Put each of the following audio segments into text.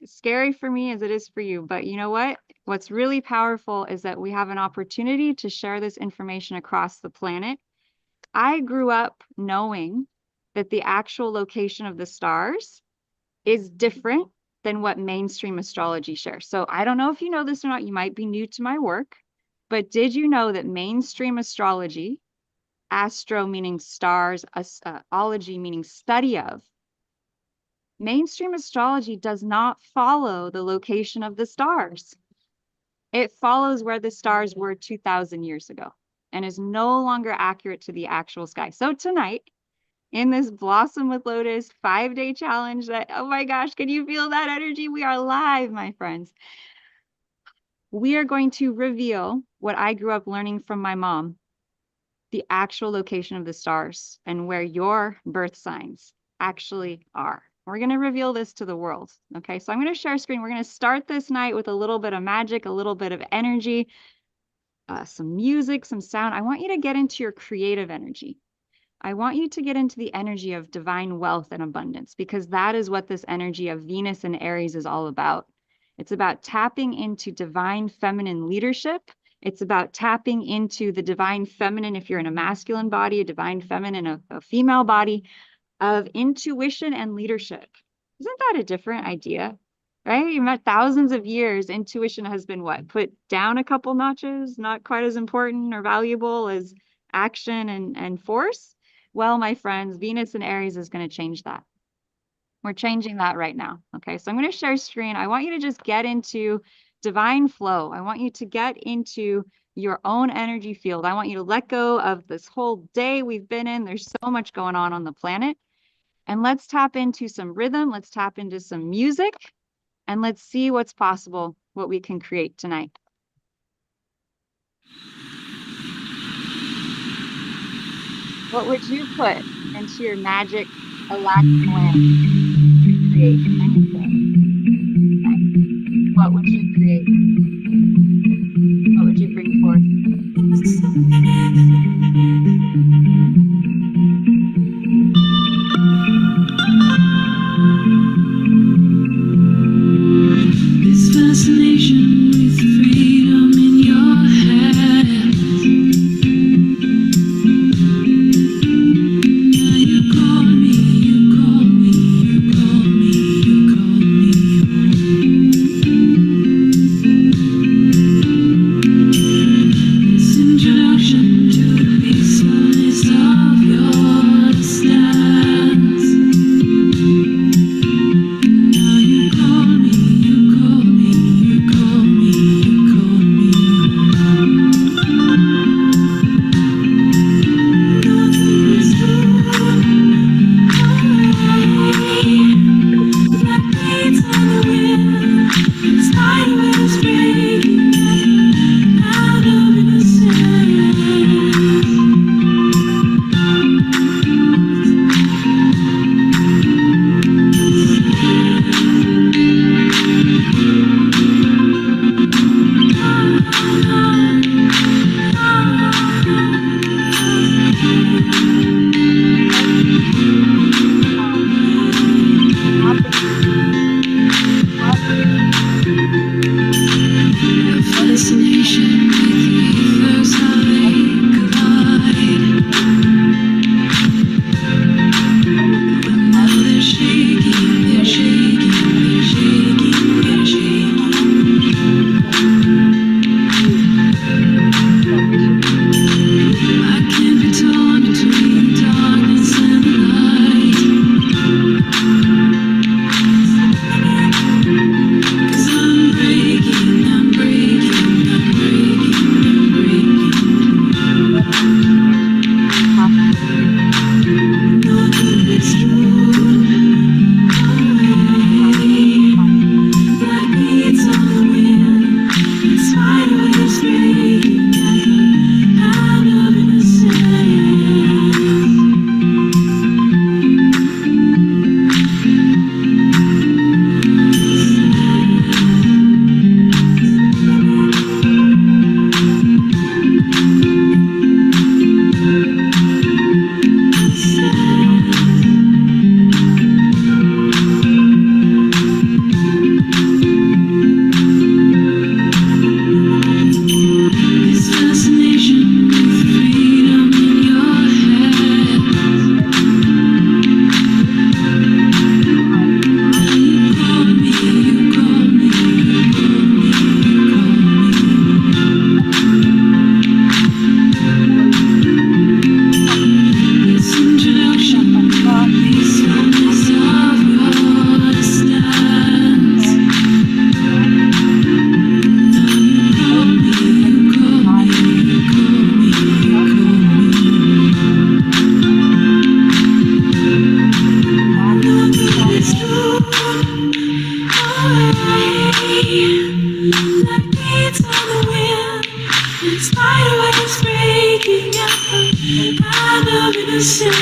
scary for me as it is for you. But you know what? What's really powerful is that we have an opportunity to share this information across the planet. I grew up knowing that the actual location of the stars is different than what mainstream astrology shares. So I don't know if you know this or not, you might be new to my work, but did you know that mainstream astrology, astro meaning stars, ology meaning study of, mainstream astrology does not follow the location of the stars. It follows where the stars were 2,000 years ago and is no longer accurate to the actual sky. So tonight, in this Blossom with Lotus 5-day challenge that, oh my gosh, can you feel that energy? We are live, my friends. We are going to reveal what I grew up learning from my mom, the actual location of the stars and where your birth signs actually are. We're going to reveal this to the world. Okay, so I'm going to share a screen. We're going to start this night with a little bit of magic, a little bit of energy, some music, some sound. I want you to get into your creative energy. I want you to get into the energy of divine wealth and abundance, because that is what this energy of Venus and Aries is all about. It's about tapping into divine feminine leadership. It's about tapping into the divine feminine, if you're in a masculine body, a divine feminine, a female body, of intuition and leadership. Isn't that a different idea? Right? You met thousands of years. Intuition has been what? Put down a couple notches, not quite as important or valuable as action and force. Well, my friends, Venus and Aries is going to change that. We're changing that right now. Okay, so I'm going to share screen. I want you to just get into divine flow. I want you to get into your own energy field. I want you to let go of this whole day we've been in. There's so much going on the planet. And let's tap into some rhythm. Let's tap into some music. And let's see what's possible, what we can create tonight. What would you put into your magic Alaskan lamp to create anything? What would you create? What would you bring forth? This fascination with freedom in your hands. like beads on the wind, and spider webs breaking out of innocence.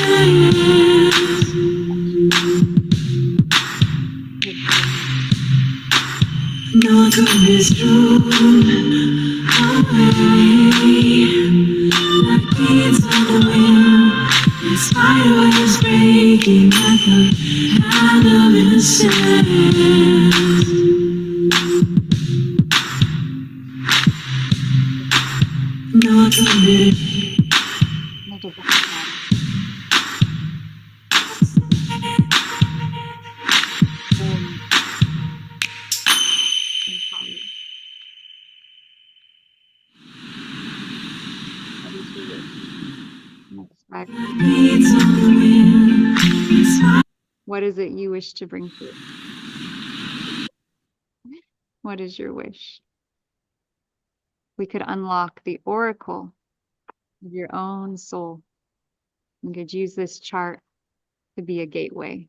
No one could be thrown away, like beads on the wind, and spider webs breaking out of innocence. No one could be. What is it you wish to bring forth? What is your wish? We could unlock the oracle of your own soul. You could use this chart to be a gateway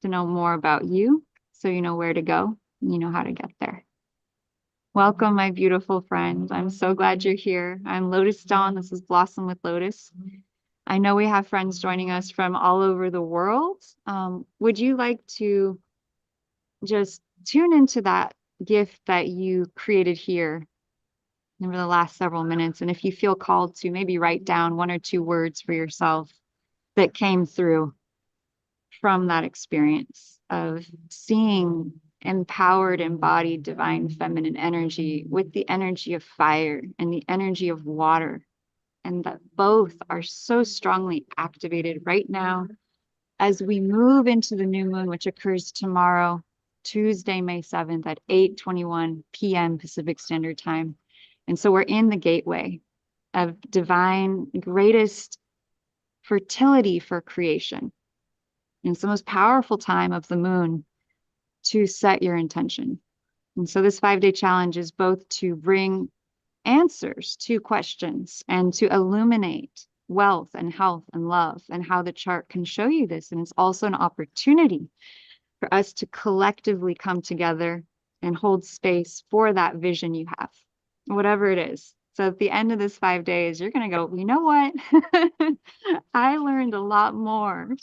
to know more about you, so you know where to go and you know how to get there. Welcome, my beautiful friend. I'm so glad you're here. I'm Lotus Dawn. This is Blossom with Lotus. I know we have friends joining us from all over the world. Would you like to just tune into that gift that you created here over the last several minutes? And if you feel called to, maybe write down 1 or 2 words for yourself that came through from that experience of seeing empowered, embodied, divine feminine energy with the energy of fire and the energy of water, and that both are so strongly activated right now as we move into the new moon, which occurs tomorrow, Tuesday, May 7th at 8:21 p.m. Pacific Standard Time. And so we're in the gateway of divine, greatest fertility for creation. And it's the most powerful time of the moon to set your intention. And so this 5-day challenge is both to bring answers to questions and to illuminate wealth and health and love and how the chart can show you this. And it's also an opportunity for us to collectively come together and hold space for that vision you have, whatever it is. So at the end of this 5 days, you're going to go, you know what? I learned a lot more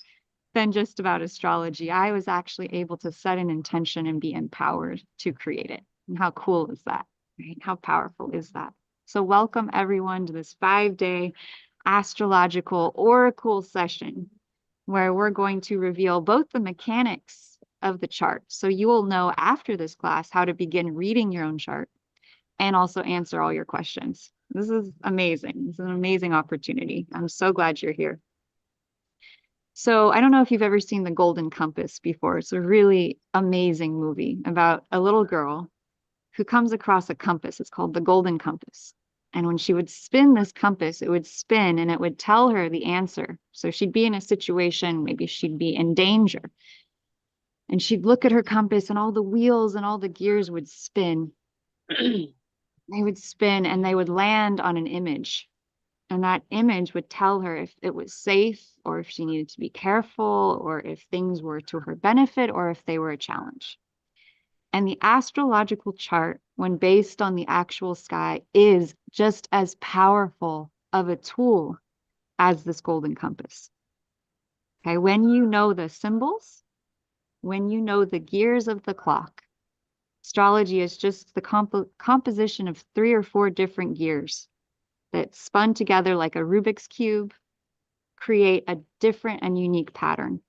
than just about astrology. I was actually able to set an intention and be empowered to create it. And how cool is that? Right? How powerful is that? So welcome everyone to this 5-day astrological oracle session where we're going to reveal both the mechanics of the chart. So you will know after this class how to begin reading your own chart and also answer all your questions. This is amazing. This is an amazing opportunity. I'm so glad you're here. So I don't know if you've ever seen The Golden Compass before. It's a really amazing movie about a little girl who comes across a compass. It's called the Golden Compass. And when she would spin this compass, it would spin and it would tell her the answer. So she'd be in a situation, maybe she'd be in danger. And she'd look at her compass and all the wheels and all the gears would spin. They would spin and they would land on an image. And that image would tell her if it was safe or if she needed to be careful or if things were to her benefit or if they were a challenge. And the astrological chart, when based on the actual sky, is just as powerful of a tool as this golden compass. Okay, when you know the symbols, when you know the gears of the clock, astrology is just the composition of 3 or 4 different gears that spun together like a Rubik's Cube, create a different and unique pattern.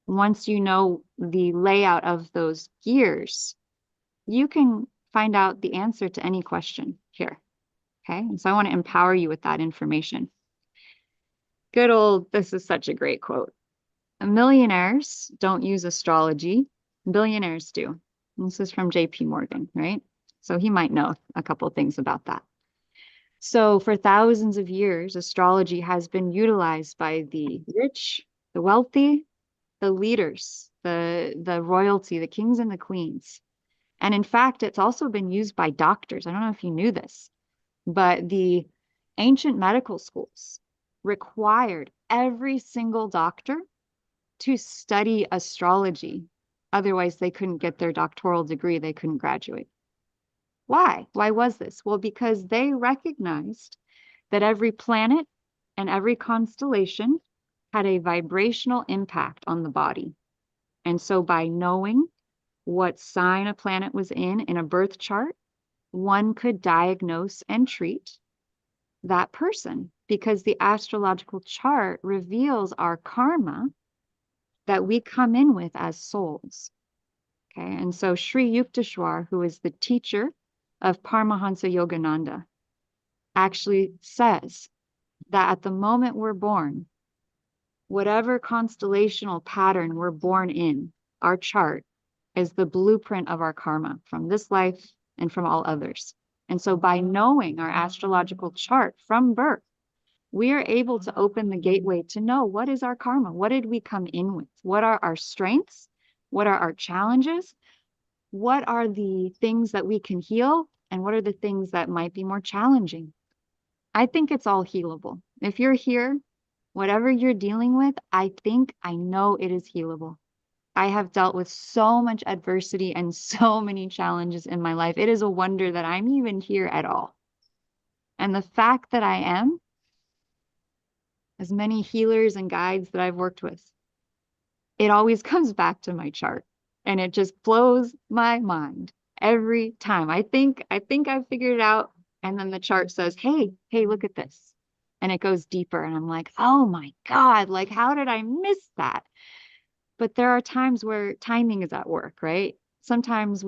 Once you know the layout of those gears, you can find out the answer to any question here. Okay, and so I want to empower you with that information. Good old, this is such a great quote. Millionaires don't use astrology, billionaires do. And this is from JP Morgan, right? So he might know a couple of things about that. So for thousands of years, astrology has been utilized by the rich, the wealthy, the leaders, the royalty, the kings and the queens. And in fact, it's also been used by doctors. I don't know if you knew this, but the ancient medical schools required every single doctor to study astrology Otherwise, they couldn't get their doctoral degree. They couldn't graduate. Why? Why was this? Well, because they recognized that every planet and every constellation had a vibrational impact on the body. And so by knowing what sign a planet was in a birth chart, one could diagnose and treat that person because the astrological chart reveals our karma that we come in with as souls. Okay. And so Sri Yukteswar, who is the teacher of Paramahansa Yogananda, actually says that at the moment we're born, whatever constellational pattern we're born in, our chart is the blueprint of our karma from this life and from all others. And so by knowing our astrological chart from birth, we are able to open the gateway to know what is our karma? What did we come in with? What are our strengths? What are our challenges? What are the things that we can heal? And what are the things that might be more challenging? I think it's all healable. If you're here, whatever you're dealing with, I know it is healable. I have dealt with so much adversity and so many challenges in my life. It is a wonder that I'm even here at all. And the fact that I am, as many healers and guides that I've worked with, it always comes back to my chart and it just blows my mind every time. I think I've figured it out. And then the chart says, hey, look at this. And it goes deeper. And I'm like, oh my God, like, how did I miss that? But there are times where timing is at work, right? Sometimes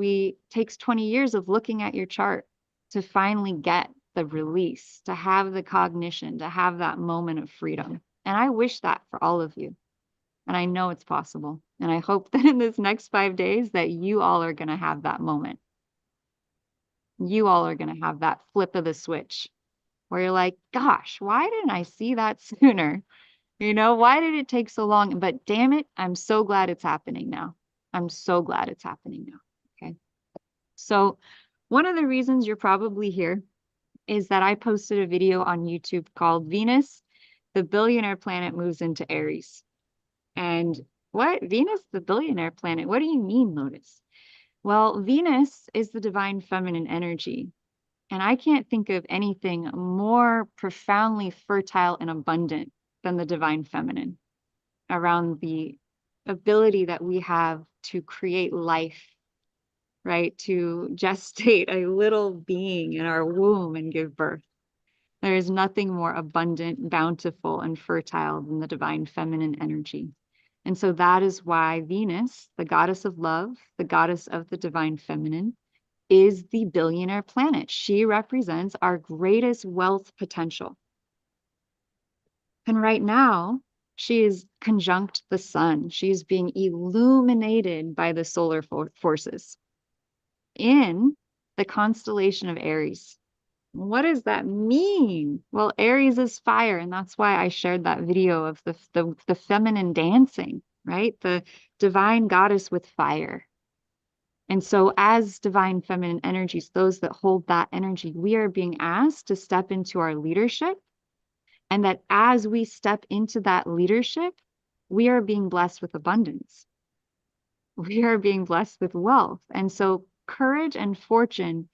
takes 20 years of looking at your chart to finally get the release, to have the cognition, to have that moment of freedom. And I wish that for all of you. And I know it's possible. And I hope that in this next 5 days that you all are going to have that moment. You all are going to have that flip of the switch where you're like, gosh, why didn't I see that sooner? You know, why did it take so long? But damn it, I'm so glad it's happening now. I'm so glad it's happening now. Okay. So one of the reasons you're probably here is that I posted a video on YouTube called Venus, the billionaire planet moves into Aries. And what? Venus, the billionaire planet? What do you mean, Lotus? Well, Venus is the divine feminine energy. And I can't think of anything more profoundly fertile and abundant than the divine feminine around the ability that we have to create life, right? To gestate a little being in our womb and give birth. There is nothing more abundant, bountiful, and fertile than the divine feminine energy. And so that is why Venus, the goddess of love, the goddess of the divine feminine, is the billionaire planet. She represents our greatest wealth potential. And right now, she is conjunct the sun. She is being illuminated by the solar forces in the constellation of Aries. What does that mean? Well, Aries is fire, and that's why I shared that video of the feminine dancing, right? The divine goddess with fire. And so as divine feminine energies, those that hold that energy, we are being asked to step into our leadership. And that as we step into that leadership, we are being blessed with abundance. We are being blessed with wealth. And so courage and fortune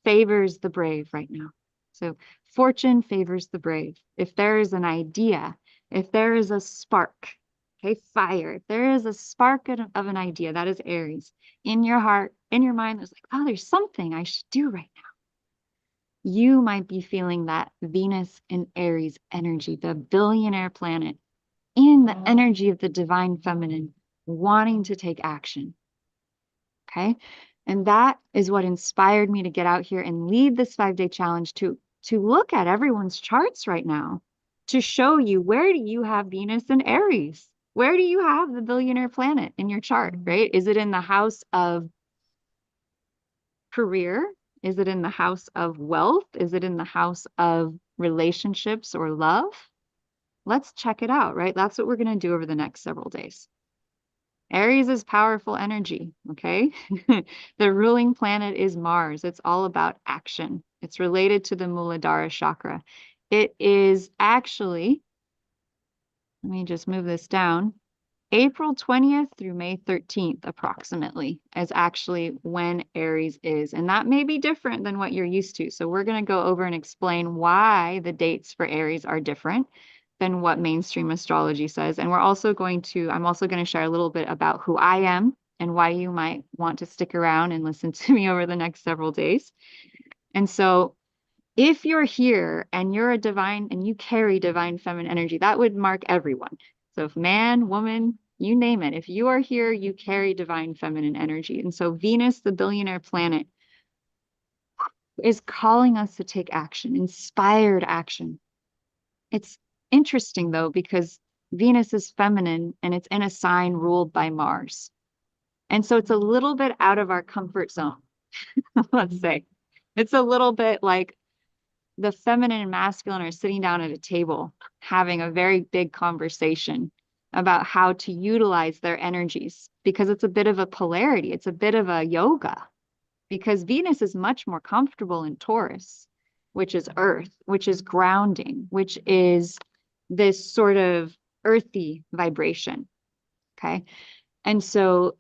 favors the brave right now. So fortune favors the brave. If there is an idea, if there is a spark, okay, fire, if there is a spark of an idea, that is Aries. In your heart, in your mind, there's like, oh, there's something I should do right now. You might be feeling that Venus in Aries energy, the billionaire planet, in the energy of the divine feminine, wanting to take action. Okay. And that is what inspired me to get out here and lead this 5-day challenge to look at everyone's charts right now, to show you, where do you have Venus in Aries? Where do you have the billionaire planet in your chart, right? Is it in the house of career? Is it in the house of wealth? Is it in the house of relationships or love? Let's check it out, right? That's what we're going to do over the next several days. Aries is powerful energy, okay? The ruling planet is Mars. It's all about action. It's related to the Muladhara chakra. It is actually, let me just move this down. April 20th through May 13th, approximately, is actually when Aries is. And that may be different than what you're used to. So we're going to go over and explain why the dates for Aries are different than what mainstream astrology says. And I'm also going to share a little bit about who I am and why you might want to stick around and listen to me over the next several days. And so if you're here and you're a divine and you carry divine feminine energy, that would mark everyone. So if man, woman, you name it, if you are here, you carry divine feminine energy. And so Venus, the billionaire planet, is calling us to take action, inspired action. It's interesting though, because Venus is feminine and it's in a sign ruled by Mars. And so it's a little bit out of our comfort zone, let's say. It's a little bit like the feminine and masculine are sitting down at a table having a very big conversation about how to utilize their energies because it's a bit of a polarity. It's a bit of a yoga because Venus is much more comfortable in Taurus, which is earth, which is grounding, which is this sort of earthy vibration. Okay. And so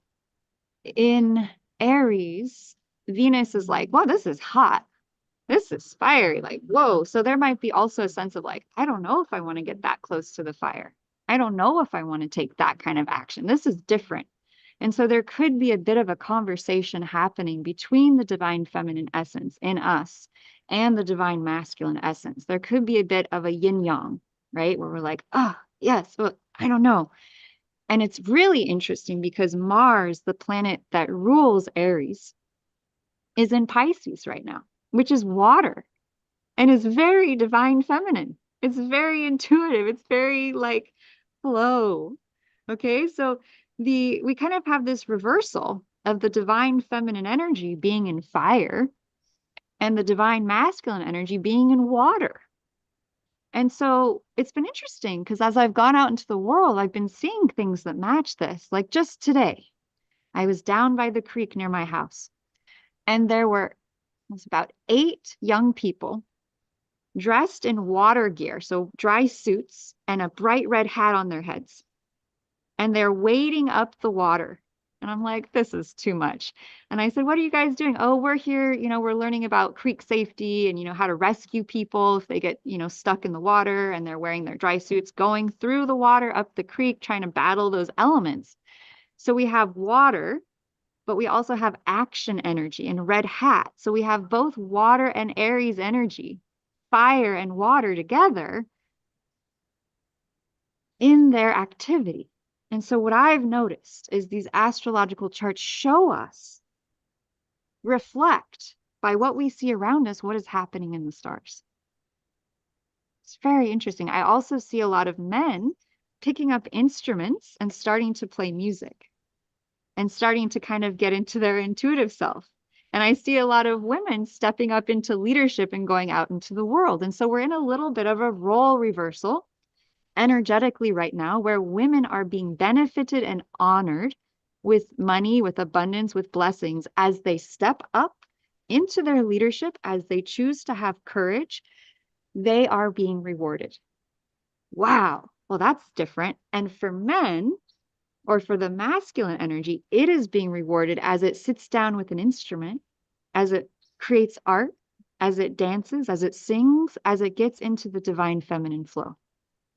in Aries, Venus is like, well, this is hot. This is fiery, like, whoa. So there might be also a sense of like, I don't know if I want to get that close to the fire. I don't know if I want to take that kind of action. This is different. And so there could be a bit of a conversation happening between the divine feminine essence in us and the divine masculine essence. There could be a bit of a yin yang, right? Where we're like, oh, yes, well, I don't know. And it's really interesting because Mars, the planet that rules Aries, is in Pisces right now, which is water and is very divine feminine. It's very intuitive. It's very like flow. Okay. So we kind of have this reversal of the divine feminine energy being in fire and the divine masculine energy being in water. And so it's been interesting because as I've gone out into the world, I've been seeing things that match this. Like just today, I was down by the creek near my house, and there was about 8 young people dressed in water gear, so dry suits and a bright red hat on their heads. And they're wading up the water. And I'm like, this is too much. And I said, what are you guys doing? Oh, we're here, we're learning about creek safety and, how to rescue people if they get, stuck in the water, and they're wearing their dry suits, going through the water up the creek, trying to battle those elements. So we have water, but we also have action energy and red hat. So we have both water and Aries energy, fire and water together in their activity. And so what I've noticed is these astrological charts show us, reflect by what we see around us, what is happening in the stars. It's very interesting. I also see a lot of men picking up instruments and starting to play music and starting to kind of get into their intuitive self. And I see a lot of women stepping up into leadership and going out into the world. And so we're in a little bit of a role reversal energetically right now, where women are being benefited and honored with money, with abundance, with blessings as they step up into their leadership, as they choose to have courage. They are being rewarded. Wow. Well, that's different. And for men, or for the masculine energy, it is being rewarded as it sits down with an instrument, as it creates art, as it dances, as it sings, as it gets into the divine feminine flow.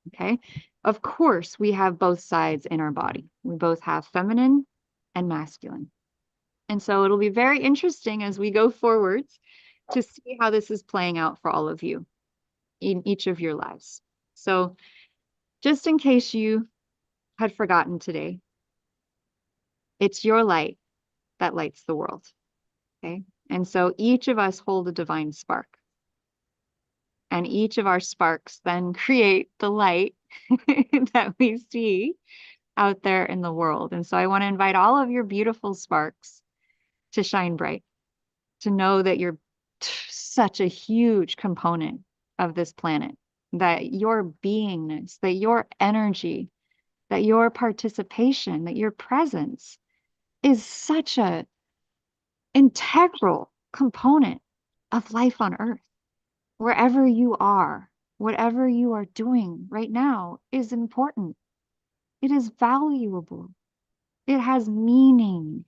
Okay. Of course, we have both sides in our body. We both have feminine and masculine. And so it'll be very interesting as we go forwards to see how this is playing out for all of you in each of your lives. So just in case you had forgotten today, it's your light that lights the world. Okay. And so each of us hold a divine spark. And each of our sparks then create the light that we see out there in the world. And so I want to invite all of your beautiful sparks to shine bright, to know that you're such a huge component of this planet, that your beingness, that your energy, that your participation, that your presence is such a integral component of life on Earth. Wherever you are, whatever you are doing right now is important. It is valuable. It has meaning.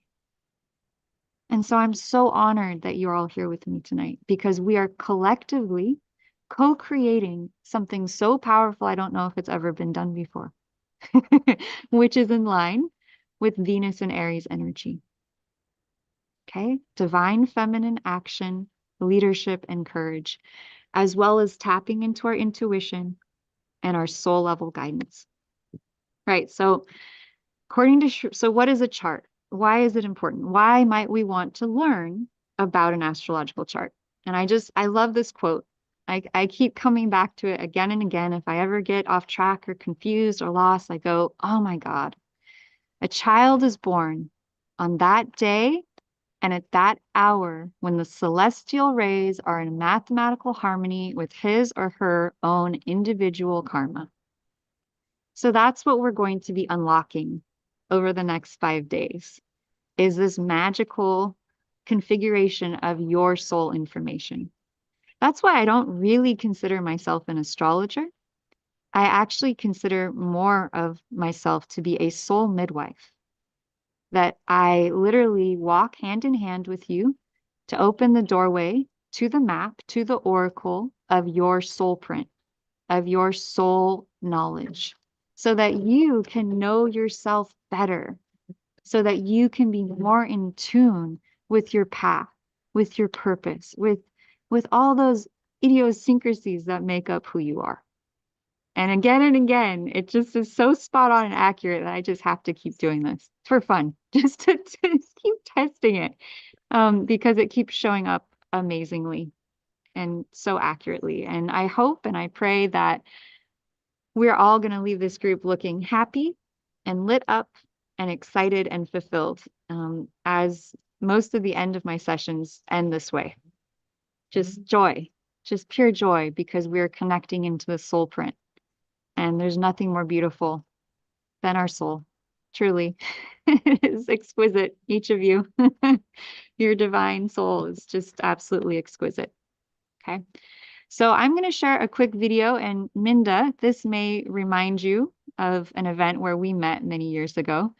And so I'm so honored that you're all here with me tonight because we are collectively co-creating something so powerful. I don't know if it's ever been done before, which is in line with Venus and Aries energy. Okay. Divine feminine action, leadership, and courage, as well as tapping into our intuition and our soul level guidance. Right. So according to, so what is a chart? Why is it important? Why might we want to learn about an astrological chart? And I love this quote. I keep coming back to it again and again. If I ever get off track or confused or lost, I go, oh my God, a child is born on that day and at that hour when the celestial rays are in mathematical harmony with his or her own individual karma. So that's what we're going to be unlocking over the next 5 days, is this magical configuration of your soul information. That's why I don't really consider myself an astrologer. I actually consider more of myself to be a soul midwife, that I literally walk hand in hand with you to open the doorway to the map, to the oracle of your soul print, of your soul knowledge, so that you can know yourself better, so that you can be more in tune with your path, with your purpose, with all those idiosyncrasies that make up who you are. And again, it just is so spot on and accurate that I just have to keep doing this for fun, just to keep testing it, because it keeps showing up amazingly and so accurately. And I hope and I pray that we're all going to leave this group looking happy and lit up and excited and fulfilled, as most of the end of my sessions end this way. Just joy, just pure joy, because we're connecting into the soul print. And there's nothing more beautiful than our soul. Truly, it is exquisite. Each of you, your divine soul is just absolutely exquisite. Okay. So I'm going to share a quick video, and Minda, this may remind you of an event where we met many years ago.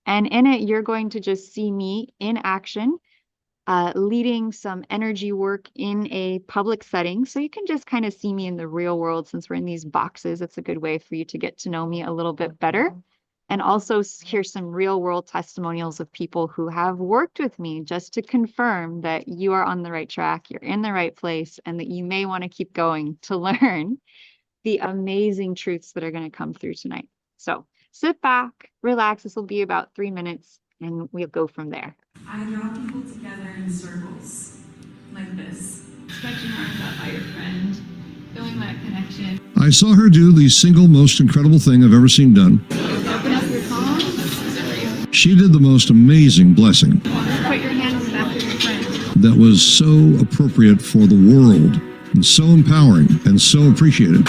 And in it, you're going to just see me in action, leading some energy work in a public setting. So you can just kind of see me in the real world. Since we're in these boxes, it's a good way for you to get to know me a little bit better. And also hear some real world testimonials of people who have worked with me, just to confirm that you are on the right track, you're in the right place, and that you may want to keep going to learn the amazing truths that are going to come through tonight. So sit back, relax. This will be about 3 minutes, and we'll go from there. I draw people together in circles, like this. Stretching arms out by your friend, feeling that connection. I saw her do the single most incredible thing I've ever seen done. Open up your palms. She did the most amazing blessing Put your hand on the back of your friend. that was so appropriate for the world and so empowering and so appreciated.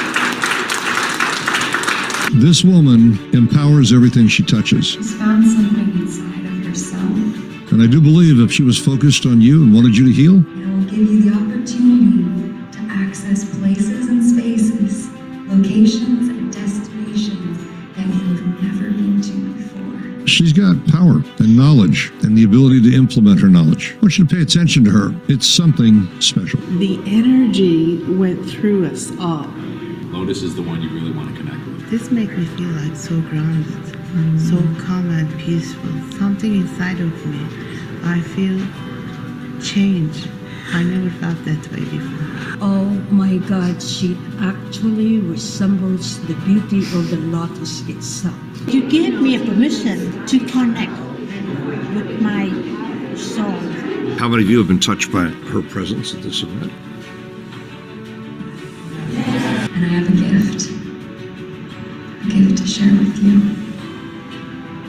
This woman empowers everything she touches. She's found something inside of herself. And I do believe if she was focused on you and wanted you to heal, It will give you the opportunity to access places and spaces, locations and destinations that you've never been to before. she's got power and knowledge and the ability to implement her knowledge. I want you to pay attention to her. It's something special. The energy went through us all. Lotus is the one you really want to connect with. This makes me feel like so grounded, so calm and peaceful. Something inside of me, I feel change. I never felt that way before. Oh my God, she actually resembles the beauty of the lotus itself. You gave me a permission to connect with my soul. How many of you have been touched by her presence at this event? And I have a gift to share with you.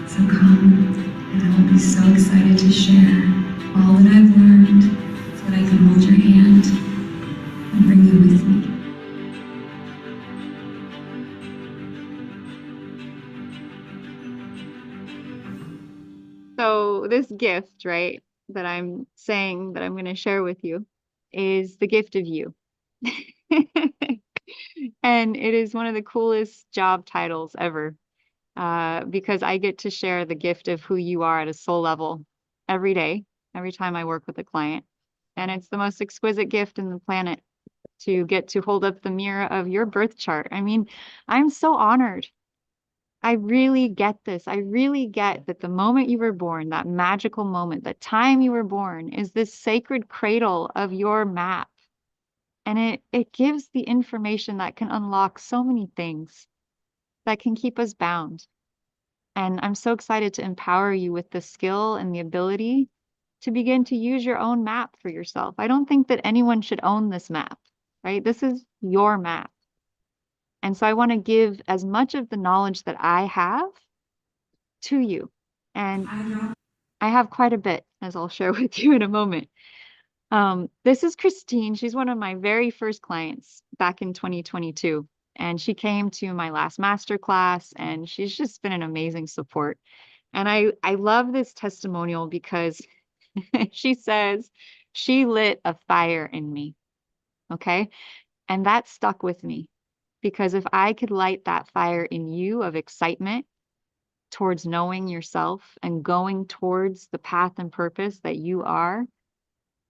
So come, and I will be so excited to share all that I've learned so that I can hold your hand and bring you with me. So this gift, right, that I'm saying that I'm going to share with you is the gift of you. And it is one of the coolest job titles ever. because I get to share the gift of who you are at a soul level every day, every time I work with a client. And it's the most exquisite gift in the planet to get to hold up the mirror of your birth chart. I mean, I'm so honored. I really get this. I really get that the moment you were born, that magical moment, the time you were born, is this sacred cradle of your map. And it gives the information that can unlock so many things that can keep us bound. And I'm so excited to empower you with the skill and the ability to begin to use your own map for yourself. I don't think that anyone should own this map, right? This is your map. And so I want to give as much of the knowledge that I have to you. And I have quite a bit, as I'll share with you in a moment. This is Christine. She's one of my very first clients back in 2022. And she came to my last master class, and she's just been an amazing support. And I love this testimonial because she says she lit a fire in me. Okay. And that stuck with me because if I could light that fire in you of excitement towards knowing yourself and going towards the path and purpose that you are,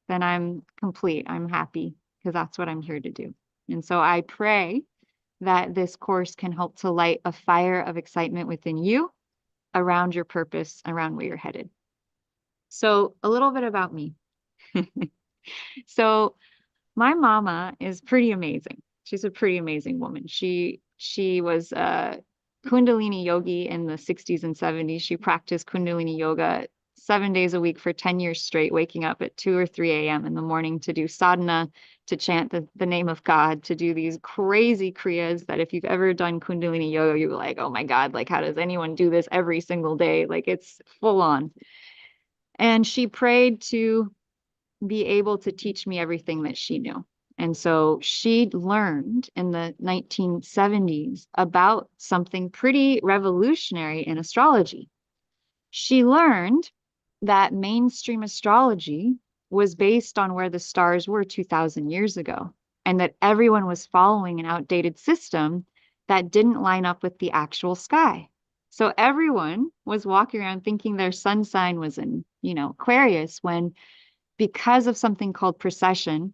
then I'm complete. I'm happy because that's what I'm here to do. And so I pray that this course can help to light a fire of excitement within you around your purpose, around where you're headed. So a little bit about me. So my mama is pretty amazing. She's a pretty amazing woman. She was a Kundalini yogi in the 60s and 70s. She practiced Kundalini yoga 7 days a week for 10 years straight, waking up at 2 or 3 a.m. in the morning to do sadhana, to chant the name of God, to do these crazy kriyas that if you've ever done Kundalini yoga, you're like, oh my God, like how does anyone do this every single day? Like it's full on. And she prayed to be able to teach me everything that she knew. And so she learned in the 1970s about something pretty revolutionary in astrology. She learned that mainstream astrology was based on where the stars were 2000 years ago, and that everyone was following an outdated system that didn't line up with the actual sky. So everyone was walking around thinking their sun sign was in, Aquarius, when because of something called precession,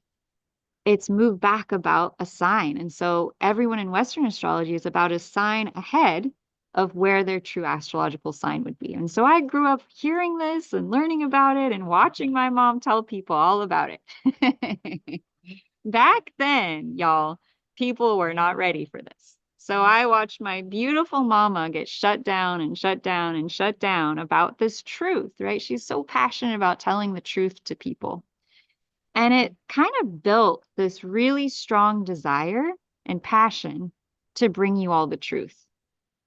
it's moved back about a sign. And so everyone in Western astrology is about a sign ahead of where their true astrological sign would be. And so I grew up hearing this and learning about it and watching my mom tell people all about it. Back then, y'all, people were not ready for this. So I watched my beautiful mama get shut down and shut down and shut down about this truth, right? She's so passionate about telling the truth to people. And it kind of built this really strong desire and passion to bring you all the truth.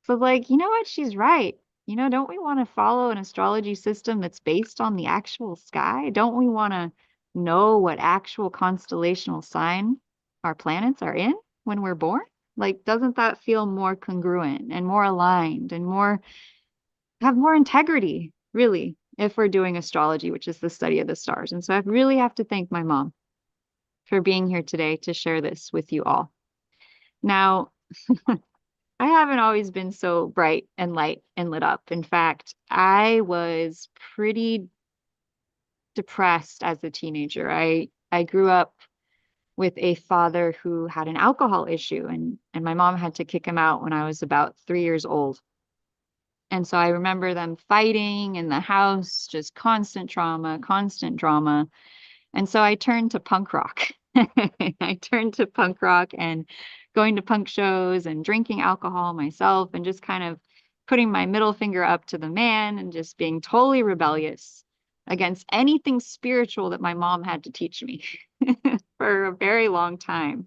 So like, you know what? She's right. Don't we want to follow an astrology system that's based on the actual sky? Don't we want to know what actual constellational sign our planets are in when we're born? Like, doesn't that feel more congruent and more aligned and have more integrity, really, if we're doing astrology, which is the study of the stars? And so I really have to thank my mom for being here today to share this with you all. Now, I haven't always been so bright and light and lit up. In fact, I was pretty depressed as a teenager. I grew up with a father who had an alcohol issue, and my mom had to kick him out when I was about 3 years old. And so I remember them fighting in the house, just constant trauma, constant drama. And so I turned to punk rock. I turned to punk rock and going to punk shows and drinking alcohol myself and just kind of putting my middle finger up to the man and just being totally rebellious against anything spiritual that my mom had to teach me for a very long time.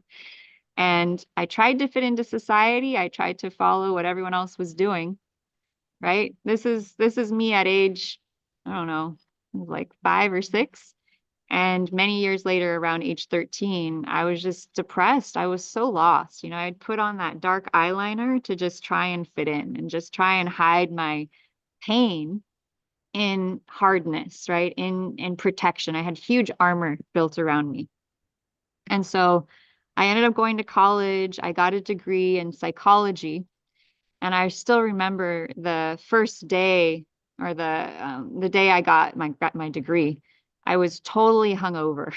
And I tried to fit into society. I tried to follow what everyone else was doing. Right? This is me at age, I don't know, like 5 or 6. And many years later, around age 13, I was just depressed. I was so lost. I'd put on that dark eyeliner to just try and fit in and just try and hide my pain in hardness, right? In protection. I had huge armor built around me. And so I ended up going to college. I got a degree in psychology. And I still remember the first day, or the day I got my degree. I was totally hungover.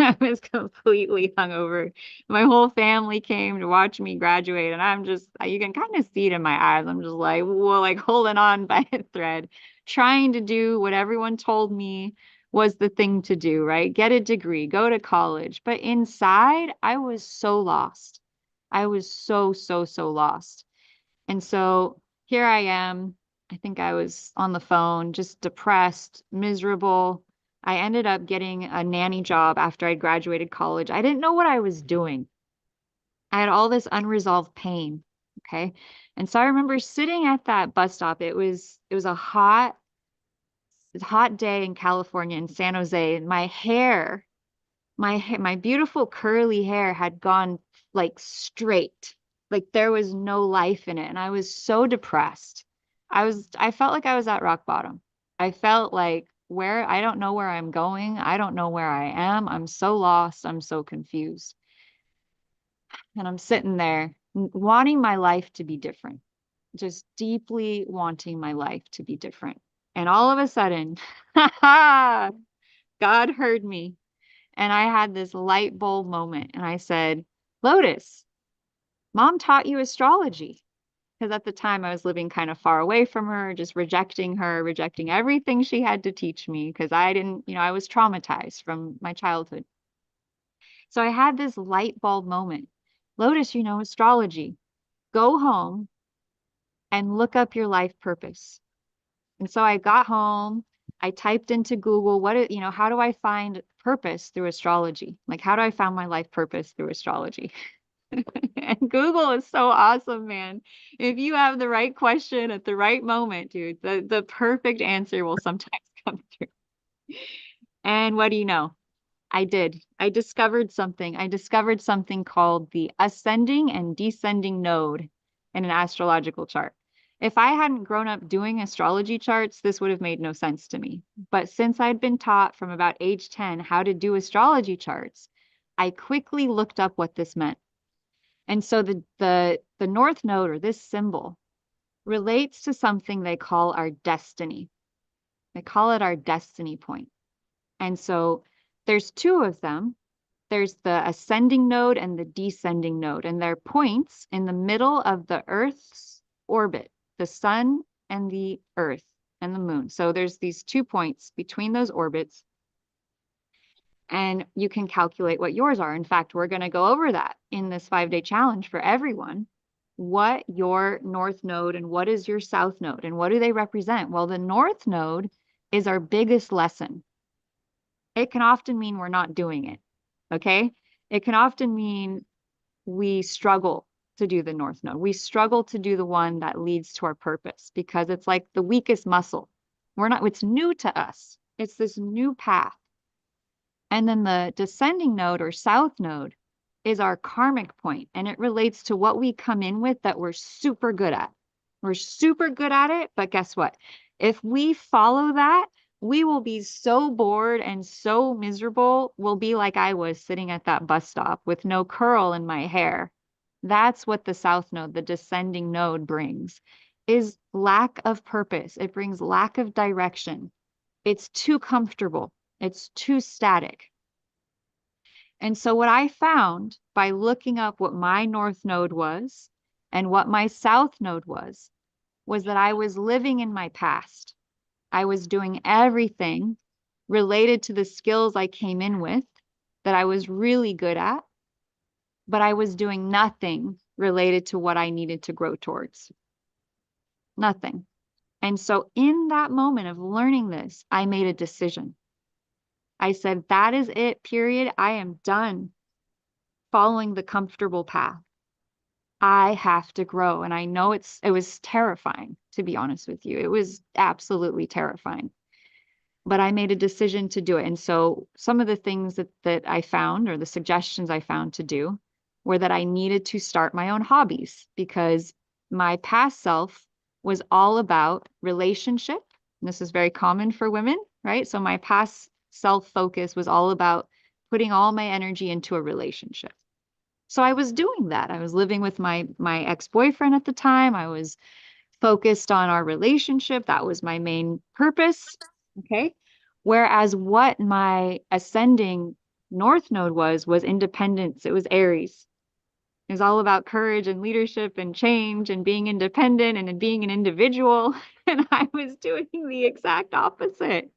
I was completely hungover. My whole family came to watch me graduate, and I'm just, you can kind of see it in my eyes. I'm just like, whoa, like holding on by a thread, trying to do what everyone told me was the thing to do, right? Get a degree, go to college. But inside, I was so lost. I was so lost. And so here I am. I think I was on the phone, just depressed, miserable. I ended up getting a nanny job after I graduated college. I didn't know what I was doing. I had all this unresolved pain. Okay. And so I remember sitting at that bus stop. It was a hot day in California, in San Jose, and my beautiful curly hair had gone like straight. Like there was no life in it. And I was so depressed. I felt like I was at rock bottom. I felt like, I don't know where I'm going. I don't know where I am. I'm so lost. I'm so confused. And I'm sitting there wanting my life to be different, just deeply wanting my life to be different. And all of a sudden, God heard me. And I had this light bulb moment. And I said, Lotus, Mom taught you astrology. Because at the time I was living kind of far away from her, just rejecting her, rejecting everything she had to teach me because I didn't, I was traumatized from my childhood. So I had this light bulb moment. Lotus, astrology. Go home and look up your life purpose. And so I got home, I typed into Google, how do I find purpose through astrology? Like, how do I find my life purpose through astrology? And Google is so awesome, man. If you have the right question at the right moment, dude, the perfect answer will sometimes come through. And what do you know? I did. I discovered something. I discovered something called the ascending and descending node in an astrological chart. If I hadn't grown up doing astrology charts, this would have made no sense to me. But since I'd been taught from about age 10 how to do astrology charts, I quickly looked up what this meant. And so the North Node, or this symbol, relates to something they call our destiny. They call it our destiny point. And so there's two of them. There's the ascending node and the descending node, and they're points in the middle of the Earth's orbit, the sun and the Earth and the moon. So there's these 2 points between those orbits, and you can calculate what yours are. In fact, we're going to go over that in this 5-day challenge for everyone, what your North Node and what is your South Node and what do they represent? Well, the North Node is our biggest lesson. It can often mean we're not doing it, okay? It can often mean we struggle to do the North Node. We struggle to do the one that leads to our purpose because it's like the weakest muscle. It's new to us. It's this new path. And then the descending node or South Node is our karmic point, and it relates to what we come in with that we're super good at. We're super good at it, but guess what? If we follow that, we will be so bored and so miserable. We'll be like I was sitting at that bus stop with no curl in my hair. That's what the South Node, the descending node, brings, is lack of purpose. It brings lack of direction. It's too comfortable. It's too static. And so what I found by looking up what my North Node was and what my South Node was that I was living in my past. I was doing everything related to the skills I came in with that I was really good at, but I was doing nothing related to what I needed to grow towards. Nothing. And so in that moment of learning this, I made a decision. I said, that is it, period. I am done following the comfortable path. I have to grow. And I know it was terrifying, to be honest with you. It was absolutely terrifying. But I made a decision to do it. And so some of the things that I found, or the suggestions I found to do, were that I needed to start my own hobbies because my past self was all about relationship. And this is very common for women, right? So my past self-focus was all about putting all my energy into a relationship. So I was doing that. I was living with my ex-boyfriend at the time. I was focused on our relationship. That was my main purpose. Okay. Whereas what my ascending North Node was independence. It was Aries. It was all about courage and leadership and change and being independent and being an individual. And I was doing the exact opposite.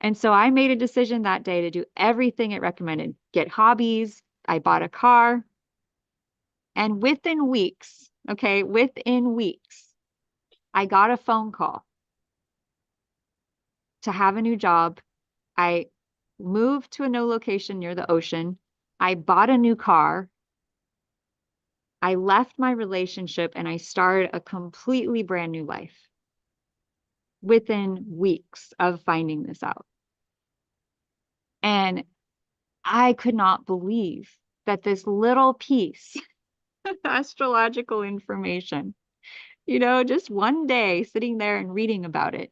And so I made a decision that day to do everything it recommended, get hobbies. I bought a car. And within weeks, okay, within weeks, I got a phone call to have a new job. I moved to a new location near the ocean. I bought a new car. I left my relationship and I started a completely brand new life within weeks of finding this out. And I could not believe that this little piece of astrological information, just one day sitting there and reading about it,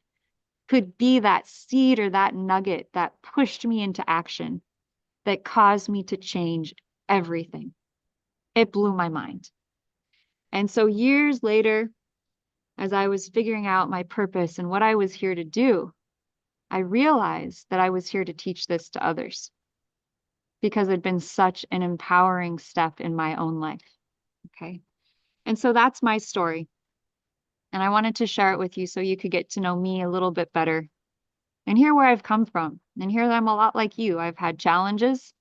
could be that seed or that nugget that pushed me into action, that caused me to change everything. It blew my mind. And so years later, as I was figuring out my purpose and what I was here to do, I realized that I was here to teach this to others because it'd been such an empowering step in my own life. Okay. And so that's my story. And I wanted to share it with you so you could get to know me a little bit better and hear where I've come from and hear that I'm a lot like you. I've had challenges.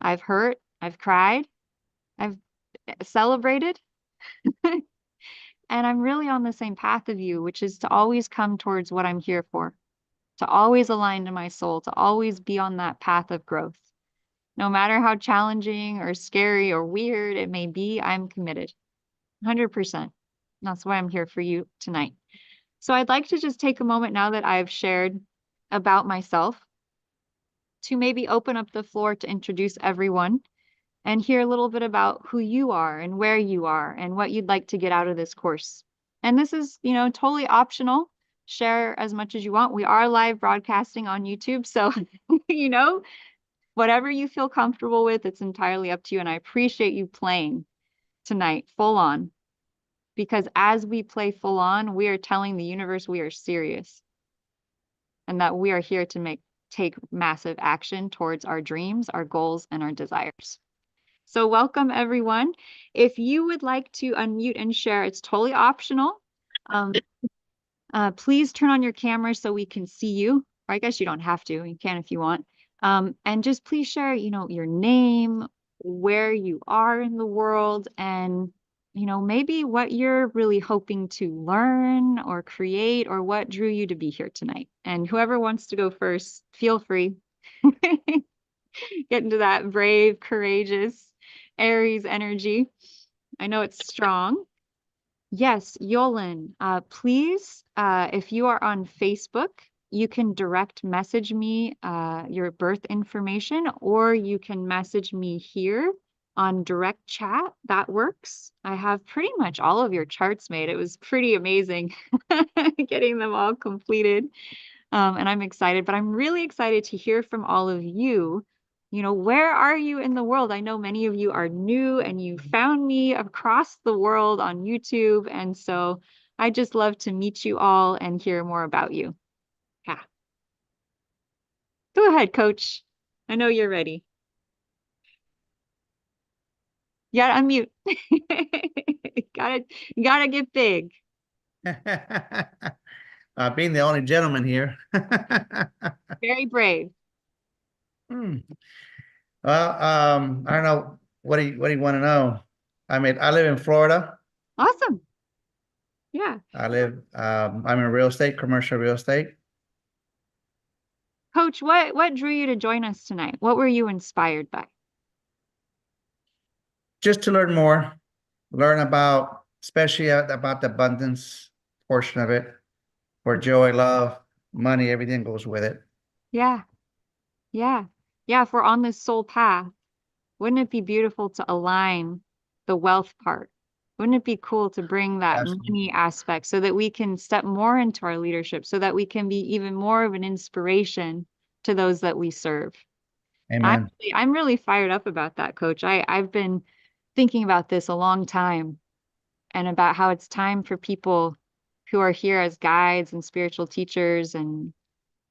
I've hurt. I've cried. I've celebrated. And I'm really on the same path of you, which is to always come towards what I'm here for, to always align to my soul, to always be on that path of growth. No matter how challenging or scary or weird it may be, I'm committed 100%. That's why I'm here for you tonight. So I'd like to just take a moment now that I've shared about myself to maybe open up the floor to introduce everyone and hear a little bit about who you are and where you are and what you'd like to get out of this course. And this is, totally optional. Share as much as you want. We are live broadcasting on YouTube. So, whatever you feel comfortable with, it's entirely up to you. And I appreciate you playing tonight full on, because as we play full on, we are telling the universe we are serious and that we are here to take massive action towards our dreams, our goals, and our desires. So welcome, everyone. If you would like to unmute and share, it's totally optional. Please turn on your camera so we can see you. Or I guess you don't have to. You can if you want. And just please share, your name, where you are in the world, and, maybe what you're really hoping to learn or create, or what drew you to be here tonight. And whoever wants to go first, feel free. Get into that brave, courageous Aries energy. I know it's strong. Yes, Yolan, please, if you are on Facebook, you can direct message me your birth information, or you can message me here on direct chat. That works. I have pretty much all of your charts made. It was pretty amazing getting them all completed. And I'm excited, but I'm really excited to hear from all of you. Where are you in the world? I know many of you are new and you found me across the world on YouTube. And so I just love to meet you all and hear more about you. Yeah. Go ahead, Coach. I know you're ready. You gotta unmute. gotta get big. Being the only gentleman here. Very brave. Well, I don't know. What do you want to know? I live in Florida. Awesome. Yeah. I'm in real estate, commercial real estate. Coach, what drew you to join us tonight? What were you inspired by? Just to learn more, especially about the abundance portion of it, where joy, love, money, everything goes with it. Yeah. Yeah. Yeah. If we're on this soul path, wouldn't it be beautiful to align the wealth part? Wouldn't it be cool to bring that Absolutely. money aspect so that we can step more into our leadership, so that we can be even more of an inspiration to those that we serve? Amen. I'm really fired up about that, Coach. I've been thinking about this a long time and about how it's time for people who are here as guides and spiritual teachers and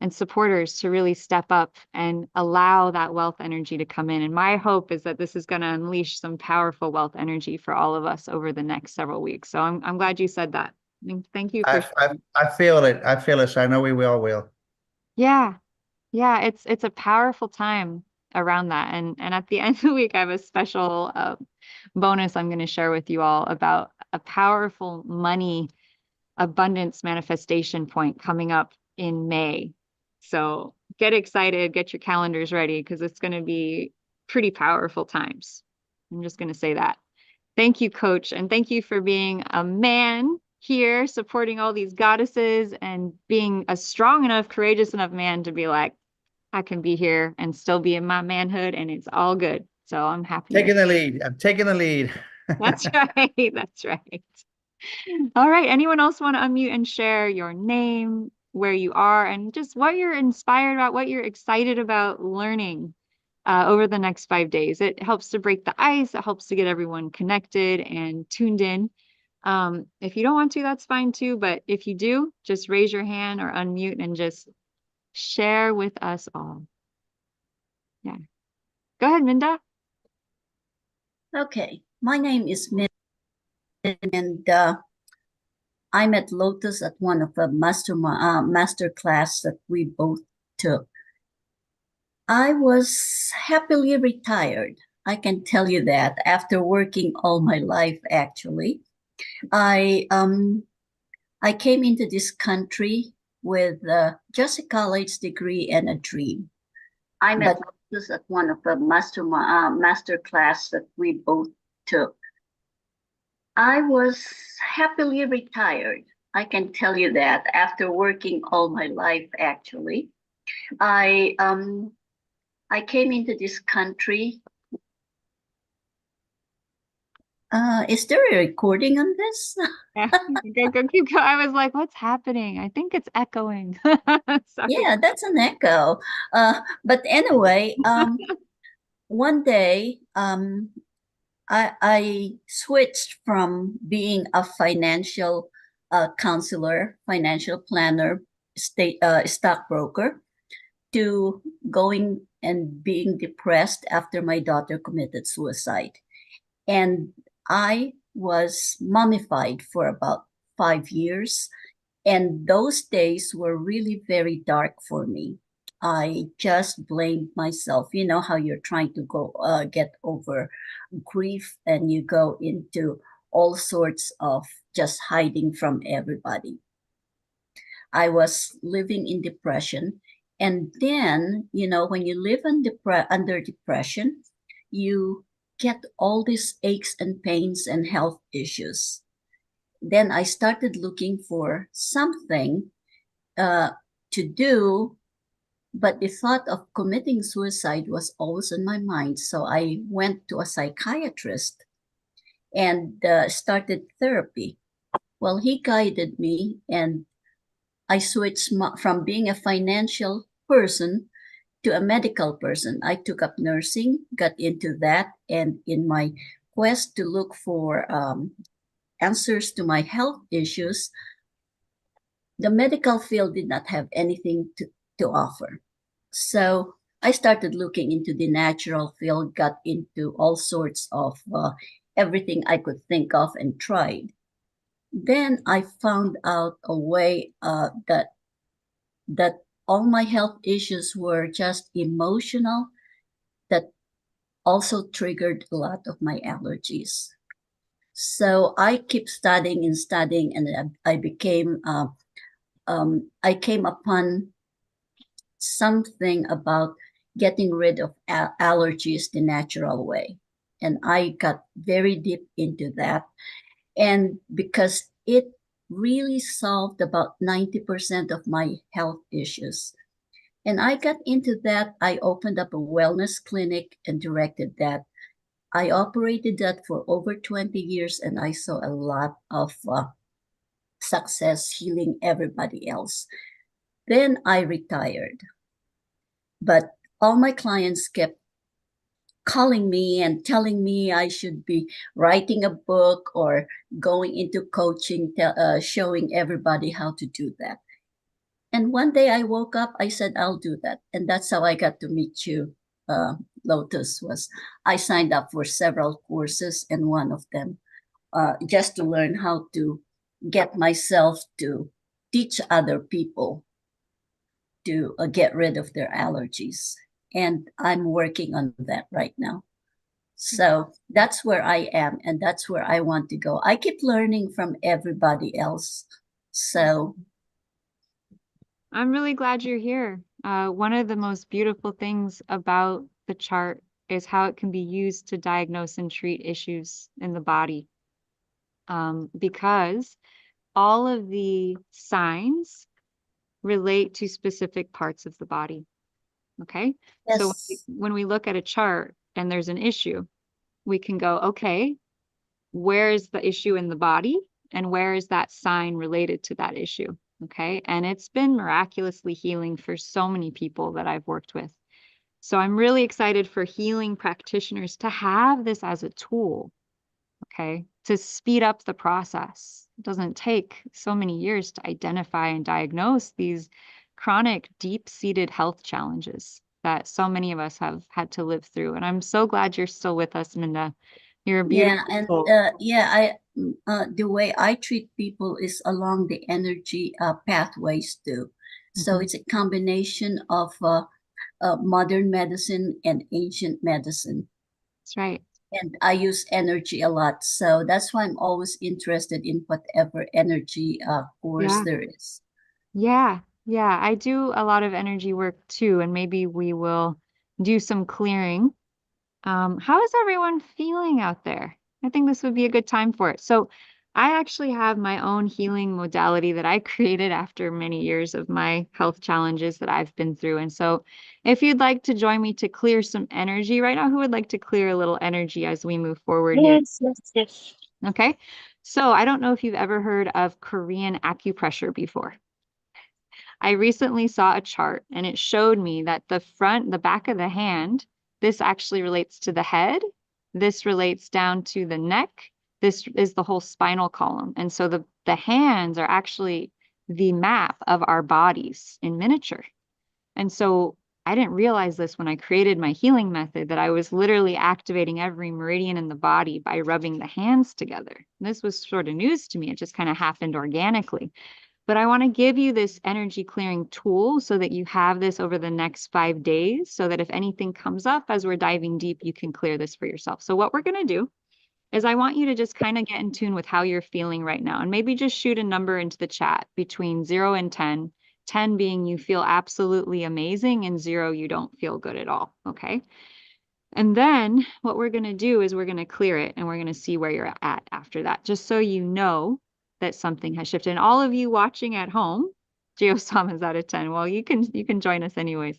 supporters to really step up and allow that wealth energy to come in. And my hope is that this is going to unleash some powerful wealth energy for all of us over the next several weeks. So I'm glad you said that. Thank you for I feel it. I feel it. So I know we all will. Yeah. Yeah, it's a powerful time around that. And at the end of the week, I have a special bonus I'm going to share with you all about a powerful money abundance manifestation point coming up in May. So get excited, get your calendars ready because it's going to be pretty powerful times. I'm just going to say that. Thank you, Coach. And thank you for being a man here, supporting all these goddesses and being a strong enough, courageous enough man to be like, I can be here and still be in my manhood and it's all good. So I'm happy. Taking the lead. I'm taking the lead. That's right. That's right. All right. Anyone else want to unmute and share your name, where you are, and just what you're inspired about, what you're excited about learning over the next 5 days? It helps to break the ice. It helps to get everyone connected and tuned in. If you don't want to, that's fine too. But if you do, just raise your hand or unmute and just share with us all. Yeah. Go ahead, Minda. Okay, my name is Min, and I'm at Lotus at one of the master class that we both took. I was happily retired. I can tell you that after working all my life. Actually, I came into this country with just a college degree and a dream. I'm at Lotus at one of the master class that we both took. I was happily retired. I can tell you that after working all my life. Actually, I came into this country. Is there a recording on this? Yeah, go, keep going. I was like, what's happening? I think it's echoing. Sorry. Yeah, that's an echo. But anyway, one day, I switched from being a financial counselor, financial planner, stockbroker, to going and being depressed after my daughter committed suicide. And I was mummified for about 5 years. And those days were really very dark for me. I just blamed myself. You know how you're trying to go get over grief and you go into all sorts of just hiding from everybody. I was living in depression. And then, you know, when you live under depression, you get all these aches and pains and health issues. Then I started looking for something to do, but the thought of committing suicide was always in my mind. So I went to a psychiatrist and started therapy. Well, he guided me, and I switched from being a financial person to a medical person. I took up nursing, got into that, and in my quest to look for answers to my health issues, the medical field did not have anything to offer. So I started looking into the natural field, got into all sorts of everything I could think of and tried. Then I found out a way that all my health issues were just emotional, that also triggered a lot of my allergies. So I keep studying, and I became, I came upon something about getting rid of allergies the natural way. And I got very deep into that. And because it really solved about 90% of my health issues. And I got into that. I opened up a wellness clinic and directed that. I operated that for over 20 years, and I saw a lot of success healing everybody else. Then I retired. But all my clients kept calling me and telling me I should be writing a book or going into coaching, showing everybody how to do that. And one day I woke up, I said, I'll do that. And that's how I got to meet you, Lotus. Was I signed up for several courses, and one of them just to learn how to get myself to teach other people to get rid of their allergies. And I'm working on that right now. So that's where I am, and that's where I want to go. I keep learning from everybody else. So I'm really glad you're here. One of the most beautiful things about the chart is how it can be used to diagnose and treat issues in the body. Because all of the signs relate to specific parts of the body. Okay. So yes, when we look at a chart and there's an issue, we can go, okay, where is the issue in the body and where is that sign related to that issue? Okay. And it's been miraculously healing for so many people that I've worked with. So I'm really excited for healing practitioners to have this as a tool, okay, to speed up the process. It doesn't take so many years to identify and diagnose these chronic, deep-seated health challenges that so many of us have had to live through. And I'm so glad you're still with us, Minda. You're a beautiful yeah, and soul. the way I treat people is along the energy pathways too. So Mhm. it's a combination of modern medicine and ancient medicine. That's right. And I use energy a lot. So that's why I'm always interested in whatever energy course Yeah. there is. Yeah. Yeah. I do a lot of energy work too, and maybe we will do some clearing. How is everyone feeling out there? I think this would be a good time for it. So I actually have my own healing modality that I created after many years of my health challenges that I've been through. And so if you'd like to join me to clear some energy right now, who would like to clear a little energy as we move forward here? Yes. Okay. So I don't know if you've ever heard of Korean acupressure before. I recently saw a chart and it showed me that the back of the hand, this actually relates to the head. This relates down to the neck. This is the whole spinal column. And so the hands are actually the map of our bodies in miniature. And so I didn't realize this when I created my healing method, that I was literally activating every meridian in the body by rubbing the hands together. This was sort of news to me. It just kind of happened organically. But I want to give you this energy clearing tool so that you have this over the next 5 days, so that if anything comes up as we're diving deep, you can clear this for yourself. So what we're going to do is I want you to just kind of get in tune with how you're feeling right now, and maybe just shoot a number into the chat between 0 and 10, 10 being you feel absolutely amazing and 0, you don't feel good at all. Okay. And then what we're going to do is we're going to clear it and we're going to see where you're at after that, just so you know that something has shifted. And all of you watching at home, Geosam is out of 10. Well, you can join us anyways.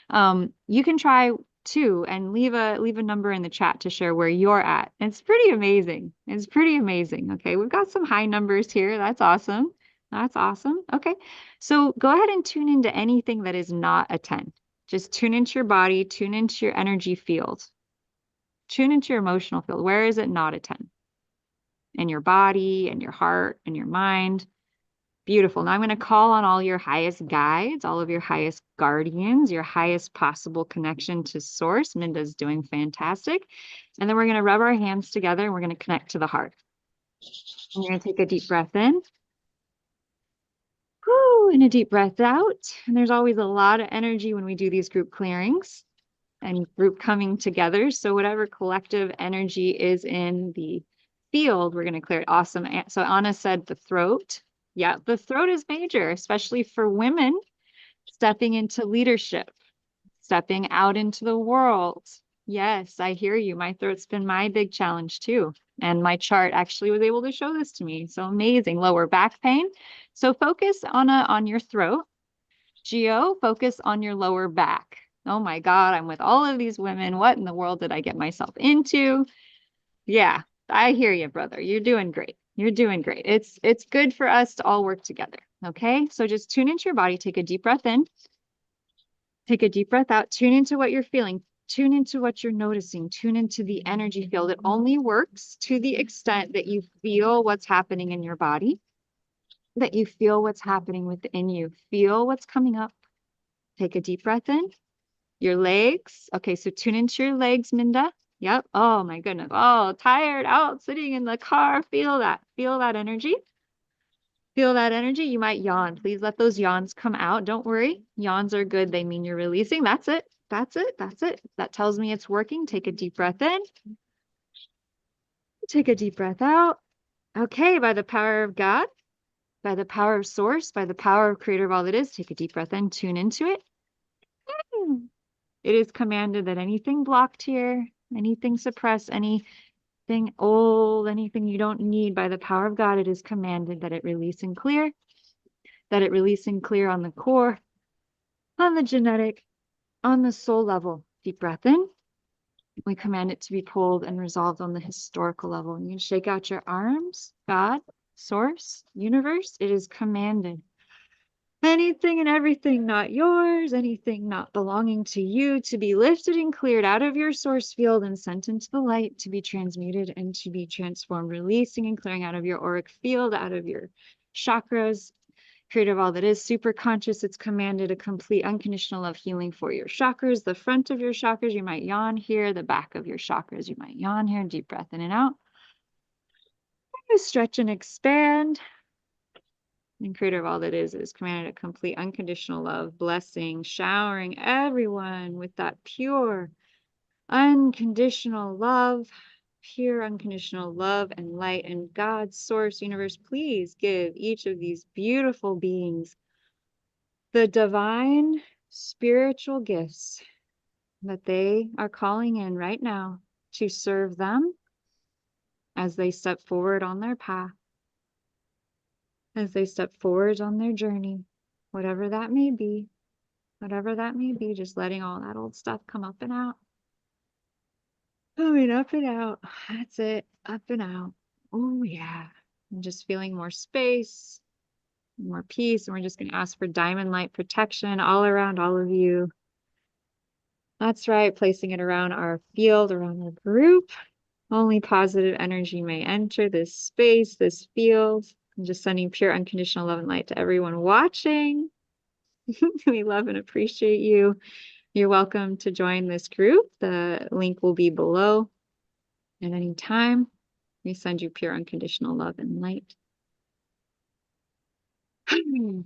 You can try too and leave a number in the chat to share where you're at. It's pretty amazing. It's pretty amazing. Okay, we've got some high numbers here. That's awesome. That's awesome. Okay, so go ahead and tune into anything that is not a 10. Just tune into your body, tune into your energy field, tune into your emotional field. Where is it not a 10? In your body and your heart and your mind. Beautiful. Now I'm going to call on all your highest guides, all of your highest guardians, your highest possible connection to source. Minda's doing fantastic. And then we're going to rub our hands together and we're going to connect to the heart. We're going to take a deep breath in. Whew, and a deep breath out. And there's always a lot of energy when we do these group clearings and group coming together. So whatever collective energy is in the field, we're going to clear it. Awesome. So Anna said the throat. Yeah, the throat is major, especially for women stepping into leadership, stepping out into the world. Yes, I hear you. My throat's been my big challenge too. And my chart actually was able to show this to me. So amazing. Lower back pain. So focus on your throat. Geo, focus on your lower back. Oh my God, I'm with all of these women. What in the world did I get myself into? Yeah, I hear you, brother. You're doing great. You're doing great. It's good for us to all work together. Okay, so just tune into your body. Take a deep breath in. Take a deep breath out. Tune into what you're feeling. Tune into what you're noticing. Tune into the energy field. It only works to the extent that you feel what's happening in your body, that you feel what's happening within you. Feel what's coming up. Take a deep breath in. Your legs. Okay, so tune into your legs, Minda. Yep. Oh my goodness. Oh, tired out sitting in the car. Feel that. Feel that energy. Feel that energy. You might yawn. Please let those yawns come out. Don't worry. Yawns are good. They mean you're releasing. That's it. That's it. That's it. That tells me it's working. Take a deep breath in. Take a deep breath out. Okay, by the power of God, by the power of Source, by the power of Creator of all that is, take a deep breath in. Tune into it. It is commanded that anything blocked here, anything suppressed, anything old, anything you don't need, by the power of God, it is commanded that it release and clear, that it release and clear on the core, on the genetic, on the soul level. Deep breath in. We command it to be pulled and resolved on the historical level. You can shake out your arms. God, Source, Universe, it is commanded. Anything and everything not yours, anything not belonging to you, to be lifted and cleared out of your source field and sent into the light, to be transmuted and to be transformed, releasing and clearing out of your auric field, out of your chakras. Creator of all that is, super conscious, it's commanded a complete unconditional love healing for your chakras, the front of your chakras, you might yawn here, the back of your chakras, you might yawn here. Deep breath in and out. Stretch and expand. And Creator of all that is commanded a complete unconditional love, blessing, showering everyone with that pure, unconditional love, pure, unconditional love and light. And God, Source, Universe, please give each of these beautiful beings the divine spiritual gifts that they are calling in right now to serve them as they step forward on their path, as they step forward on their journey, whatever that may be, just letting all that old stuff come up and out. Coming up and out. That's it. Up and out. Oh, yeah. And just feeling more space, more peace. And we're just going to ask for diamond light protection all around all of you. That's right. Placing it around our field, around our group. Only positive energy may enter this space, this field. I'm just sending pure unconditional love and light to everyone watching. We love and appreciate you. You're welcome to join this group. The link will be below at any time. We send you pure unconditional love and light. And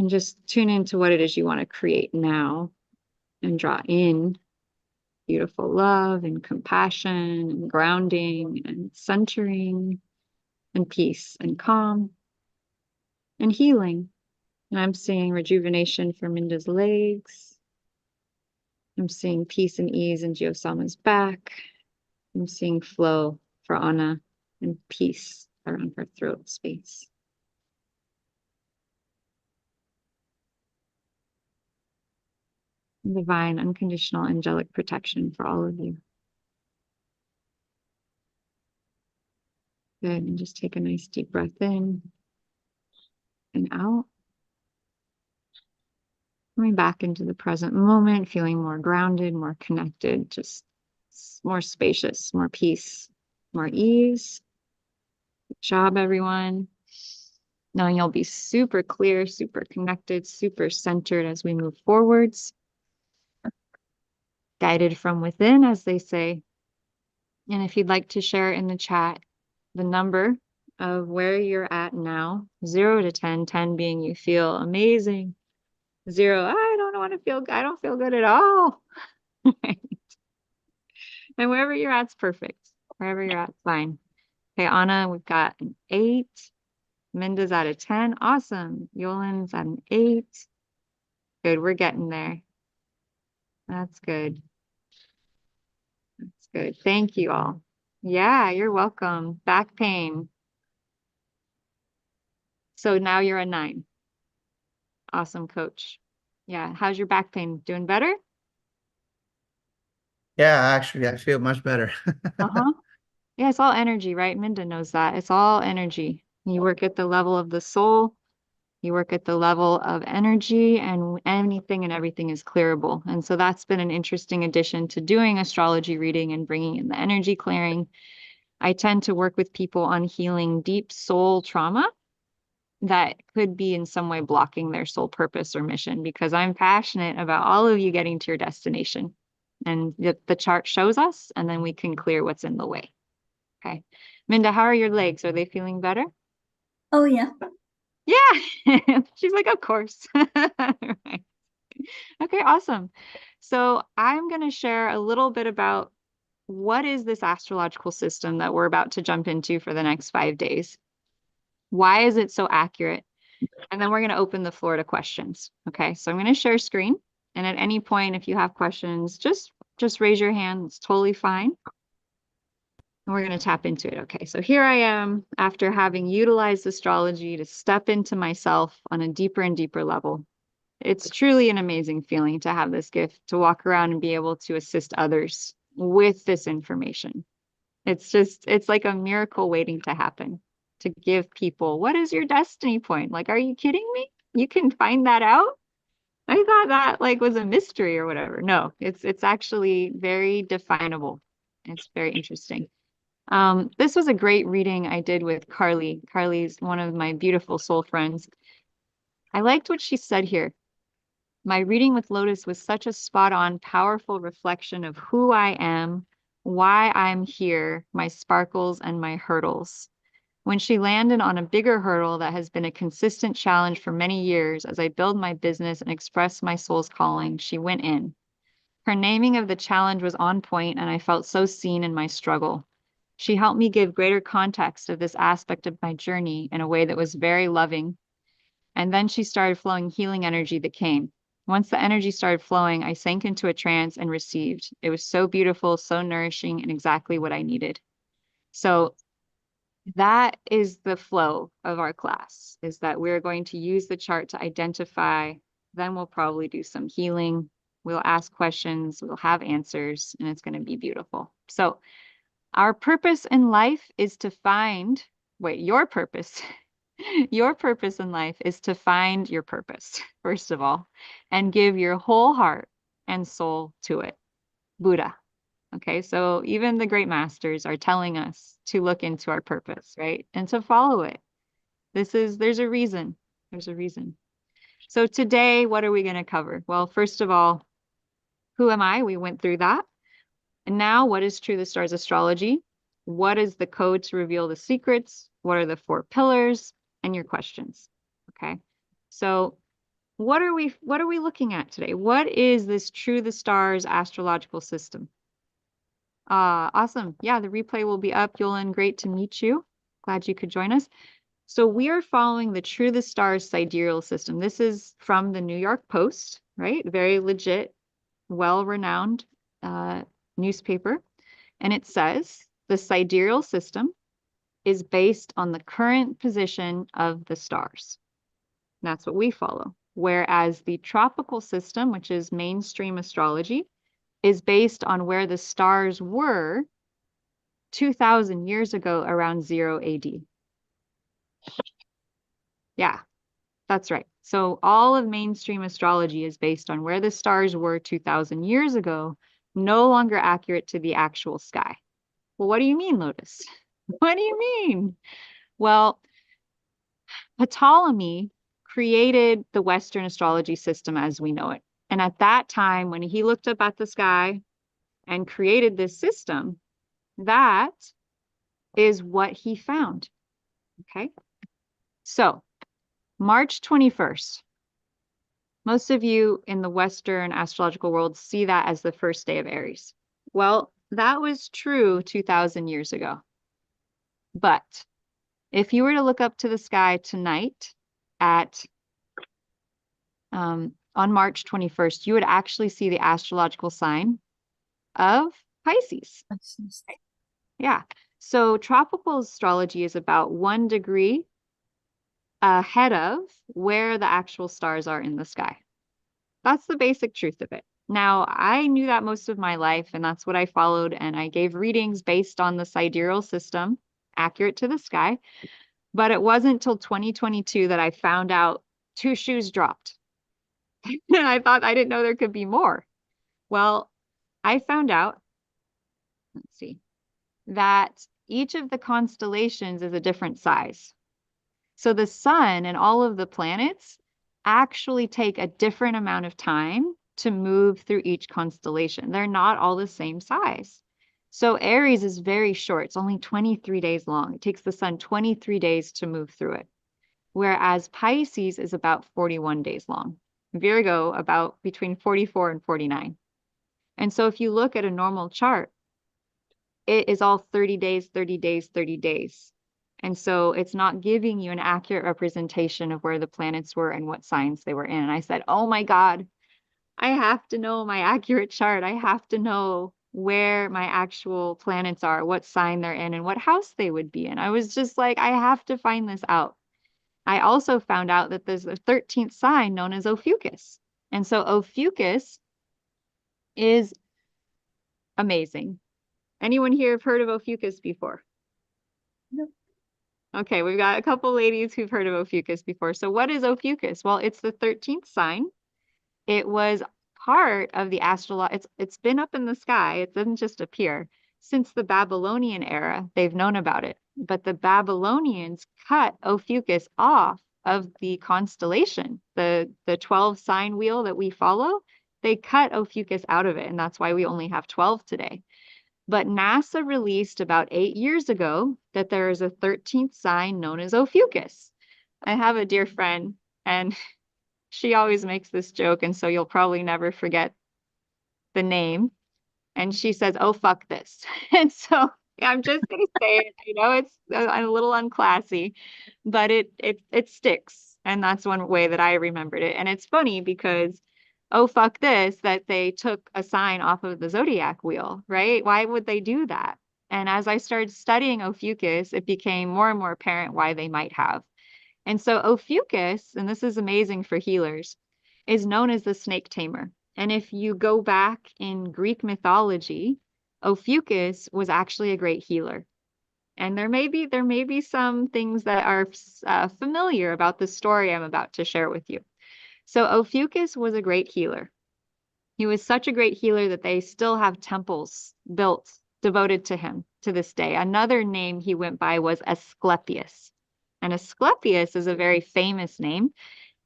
just tune into what it is you want to create now and draw in beautiful love and compassion and grounding and centering and peace and calm and healing. And I'm seeing rejuvenation for Minda's legs. I'm seeing peace and ease in Giosama's back. I'm seeing flow for Anna and peace around her throat space. Divine, unconditional, angelic protection for all of you. Good, and just take a nice deep breath in and out. Coming back into the present moment, feeling more grounded, more connected, just more spacious, more peace, more ease. Good job, everyone. Knowing you'll be super clear, super connected, super centered as we move forwards. Guided from within, as they say. And if you'd like to share in the chat the number of where you're at now, 0 to 10, 10 being you feel amazing, 0, I don't feel good at all. And wherever you're at's perfect. Wherever you're at, fine. Okay, Anna, we've got an 8. Minda's at a 10. Awesome. Yolan's at an 8. Good, we're getting there. That's good. That's good. Thank you all. Yeah, you're welcome. Back pain. So now you're a 9. Awesome, coach. Yeah, how's your back pain? Doing better? Yeah, actually, I feel much better. Uh-huh. Yeah, it's all energy, right? Minda knows that. It's all energy. You work at the level of the soul. You work at the level of energy, and anything and everything is clearable. And so that's been an interesting addition to doing astrology reading and bringing in the energy clearing. I tend to work with people on healing deep soul trauma that could be in some way blocking their soul purpose or mission, because I'm passionate about all of you getting to your destination. And the chart shows us, and then we can clear what's in the way. Okay. Minda, how are your legs? Are they feeling better? Oh, yeah. Yeah. She's like, of course. Right. Okay, awesome. So I'm going to share a little bit about what is this astrological system that we're about to jump into for the next 5 days. Why is it so accurate? And then we're going to open the floor to questions. Okay, so I'm going to share screen. And at any point, if you have questions, just raise your hand. It's totally fine. And we're going to tap into it. Okay, so here I am after having utilized astrology to step into myself on a deeper and deeper level. It's truly an amazing feeling to have this gift, to walk around and be able to assist others with this information. It's like a miracle waiting to happen, to give people, what is your destiny point? Like, are you kidding me? You can find that out? I thought that like was a mystery or whatever. No, it's actually very definable. It's very interesting. This was a great reading I did with Carly. Carly's one of my beautiful soul friends. I liked what she said here. My reading with Lotus was such a spot-on, powerful reflection of who I am, why I'm here, my sparkles and my hurdles. When she landed on a bigger hurdle that has been a consistent challenge for many years as I build my business and express my soul's calling, she went in. Her naming of the challenge was on point, and I felt so seen in my struggle. She helped me give greater context of this aspect of my journey in a way that was very loving. And then she started flowing healing energy that came. Once the energy started flowing, I sank into a trance and received. It was so beautiful, so nourishing, and exactly what I needed. So that is the flow of our class, is that we're going to use the chart to identify, then we'll probably do some healing. We'll ask questions, we'll have answers, and it's going to be beautiful. So our purpose in life is to find, your purpose. Your purpose in life is to find your purpose, first of all, and give your whole heart and soul to it. Buddha. Okay, so even the great masters are telling us to look into our purpose, right? And to follow it. There's a reason. There's a reason. So today, what are we going to cover? Well, first of all, who am I? We went through that. And now, what is True the Stars astrology? What is the code to reveal the secrets? What are the 4 pillars? And your questions. Okay. So what are we looking at today? What is this True the Stars astrological system? Awesome. Yeah, the replay will be up. Yolan, great to meet you. Glad you could join us. So we are following the True the Stars sidereal system. This is from the New York Post, right? Very legit, well-renowned newspaper. And it says the sidereal system is based on the current position of the stars. That's what we follow. Whereas the tropical system, which is mainstream astrology, is based on where the stars were 2,000 years ago around 0 AD. Yeah, that's right. So all of mainstream astrology is based on where the stars were 2,000 years ago, no longer accurate to the actual sky. Well, what do you mean, Lotus? What do you mean? Well, Ptolemy created the Western astrology system as we know it. And at that time, when he looked up at the sky and created this system, that is what he found. Okay. So March 21st, most of you in the Western astrological world see that as the first day of Aries. Well, that was true 2,000 years ago. But if you were to look up to the sky tonight at on March 21st, you would actually see the astrological sign of Pisces. Yeah. So tropical astrology is about 1 degree ahead of where the actual stars are in the sky. That's the basic truth of it. Now, I knew that most of my life, and that's what I followed, and I gave readings based on the sidereal system, accurate to the sky. But it wasn't until 2022 that I found out 2 shoes dropped. And I thought, I didn't know there could be more. Well, I found out, let's see, that each of the constellations is a different size. So the sun and all of the planets actually take a different amount of time to move through each constellation. They're not all the same size. So Aries is very short. It's only 23 days long. It takes the sun 23 days to move through it. Whereas Pisces is about 41 days long. Virgo about between 44 and 49. And so if you look at a normal chart, it is all 30 days, 30 days, 30 days. And so it's not giving you an accurate representation of where the planets were and what signs they were in. And I said, oh my God, I have to know my accurate chart. I have to know where my actual planets are, what sign they're in, and what house they would be in. I was just like, I have to find this out. I also found out that there's a 13th sign known as Ophiuchus. And so Ophiuchus is amazing. Anyone here have heard of Ophiuchus before? No. Okay, we've got a couple ladies who've heard of Ophiuchus before. So what is Ophiuchus? Well, it's the 13th sign. It was part of the astrology. It's been up in the sky. It doesn't just appear. Since the Babylonian era, they've known about it. But the Babylonians cut Ophiuchus off of the constellation, the 12 sign wheel that we follow. They cut Ophiuchus out of it, and that's why we only have 12 today. But NASA released about 8 years ago that there is a 13th sign known as Ophiuchus. I have a dear friend, and she always makes this joke, and so you'll probably never forget the name. And she says, oh, fuck this. And so I'm just going to say it. I know it's a little unclassy, but it sticks. And that's one way that I remembered it. And it's funny because, oh, fuck this, that they took a sign off of the zodiac wheel, right? Why would they do that? And as I started studying Ophiuchus, it became more and more apparent why they might have. And so Ophiuchus, and this is amazing for healers, is known as the snake tamer. And if you go back in Greek mythology, Ophiuchus was actually a great healer. And there may be some things that are familiar about the story I'm about to share with you. So Ophiuchus was a great healer. He was such a great healer that they still have temples built devoted to him to this day. Another name he went by was Asclepius. And Asclepius is a very famous name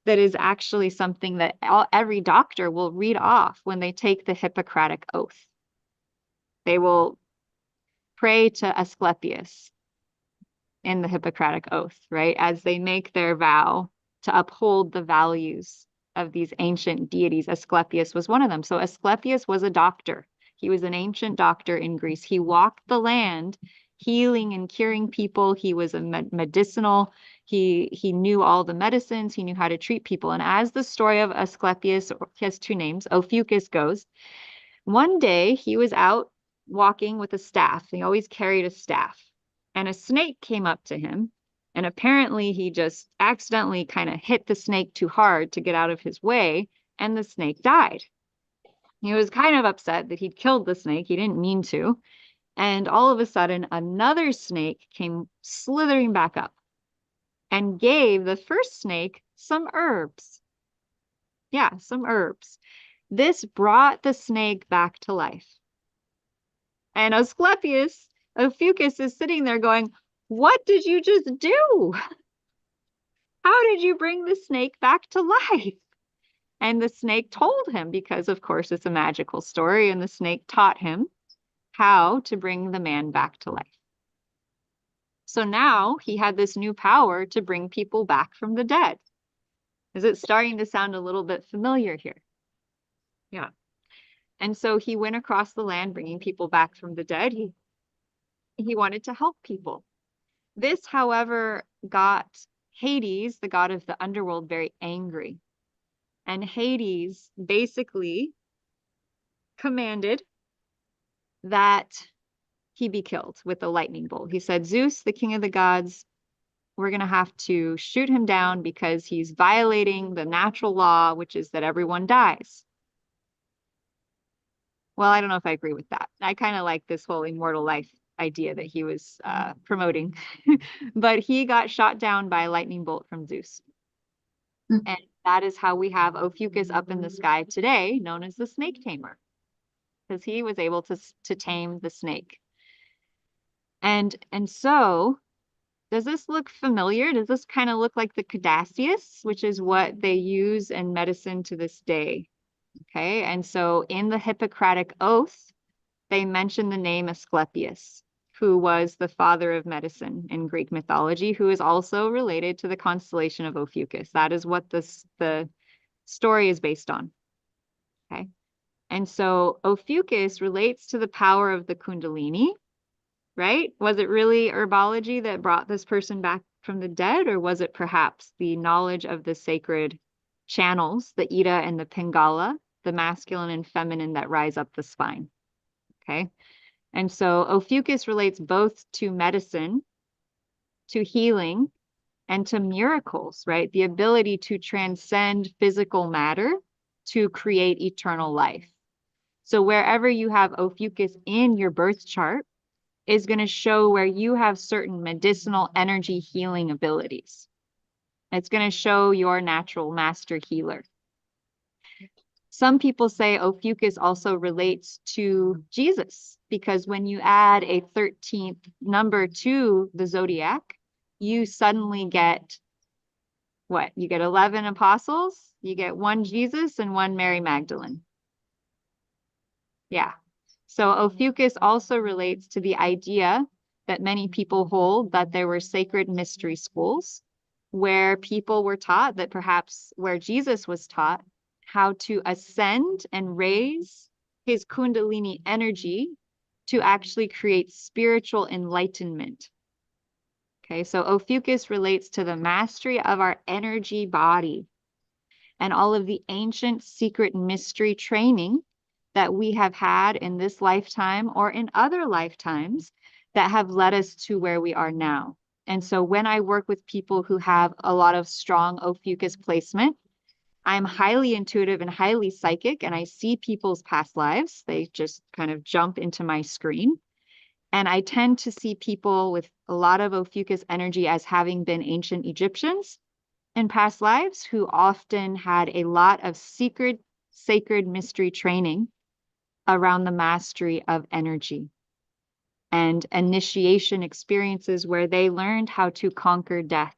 that is actually something that every doctor will read off when they take the Hippocratic Oath. They will pray to Asclepius in the Hippocratic Oath, right? As they make their vow to uphold the values of these ancient deities. Asclepius was one of them. So Asclepius was a doctor. He was an ancient doctor in Greece. He walked the land healing and curing people. He was a medicinal. He knew all the medicines. He knew how to treat people. And as the story of Asclepius, he has 2 names, Ophiuchus goes, one day he was out walking with a staff. He always carried a staff. And a snake came up to him. And apparently he just accidentally kind of hit the snake too hard to get out of his way. And the snake died. He was kind of upset that he'd killed the snake. He didn't mean to. And all of a sudden, another snake came slithering back up and gave the first snake some herbs. Yeah, some herbs. This brought the snake back to life. And Ophiuchus is sitting there going, what did you just do? How did you bring the snake back to life? And the snake told him, because of course it's a magical story, and the snake taught him how to bring the man back to life. So now he had this new power to bring people back from the dead. Is it starting to sound a little bit familiar here? Yeah. And so he went across the land bringing people back from the dead. He wanted to help people. This, however, got Hades, the god of the underworld, very angry. And Hades basically commanded that he be killed with a lightning bolt. He said, Zeus, the king of the gods, we're going to have to shoot him down because he's violating the natural law, which is that everyone dies. Well, I don't know if I agree with that. I kind of like this whole immortal life idea that he was promoting. But he got shot down by a lightning bolt from Zeus. Mm. And that is how we have Ophiuchus up in the sky today, known as the snake tamer, because he was able to tame the snake. And so, does this look familiar? Does this kind of look like the Caduceus, which is what they use in medicine to this day? Okay, and so in the Hippocratic Oath, they mention the name Asclepius, who was the father of medicine in Greek mythology, who is also related to the constellation of Ophiuchus. That is what the story is based on. Okay, and so Ophiuchus relates to the power of the Kundalini, right? Was it really herbology that brought this person back from the dead, or was it perhaps the knowledge of the sacred channels, the Ida and the Pingala, the masculine and feminine that rise up the spine? Okay. And so Ophiuchus relates both to medicine, to healing, and to miracles, right? The ability to transcend physical matter to create eternal life. So wherever you have Ophiuchus in your birth chart is going to show where you have certain medicinal energy healing abilities. It's going to show your natural master healer. Some people say Ophiuchus also relates to Jesus, because when you add a 13th number to the zodiac, you suddenly get what? You get 11 apostles, you get one Jesus and one Mary Magdalene. Yeah. So Ophiuchus also relates to the idea that many people hold that there were sacred mystery schools where people were taught, that perhaps where Jesus was taught, how to ascend and raise his Kundalini energy to actually create spiritual enlightenment. Okay, so Ophiuchus relates to the mastery of our energy body and all of the ancient secret mystery training that we have had in this lifetime or in other lifetimes that have led us to where we are now. And so when I work with people who have a lot of strong Ophiuchus placement, I'm highly intuitive and highly psychic, and I see people's past lives. They just kind of jump into my screen. And I tend to see people with a lot of Ophiuchus energy as having been ancient Egyptians in past lives who often had a lot of secret, sacred mystery training around the mastery of energy and initiation experiences where they learned how to conquer death.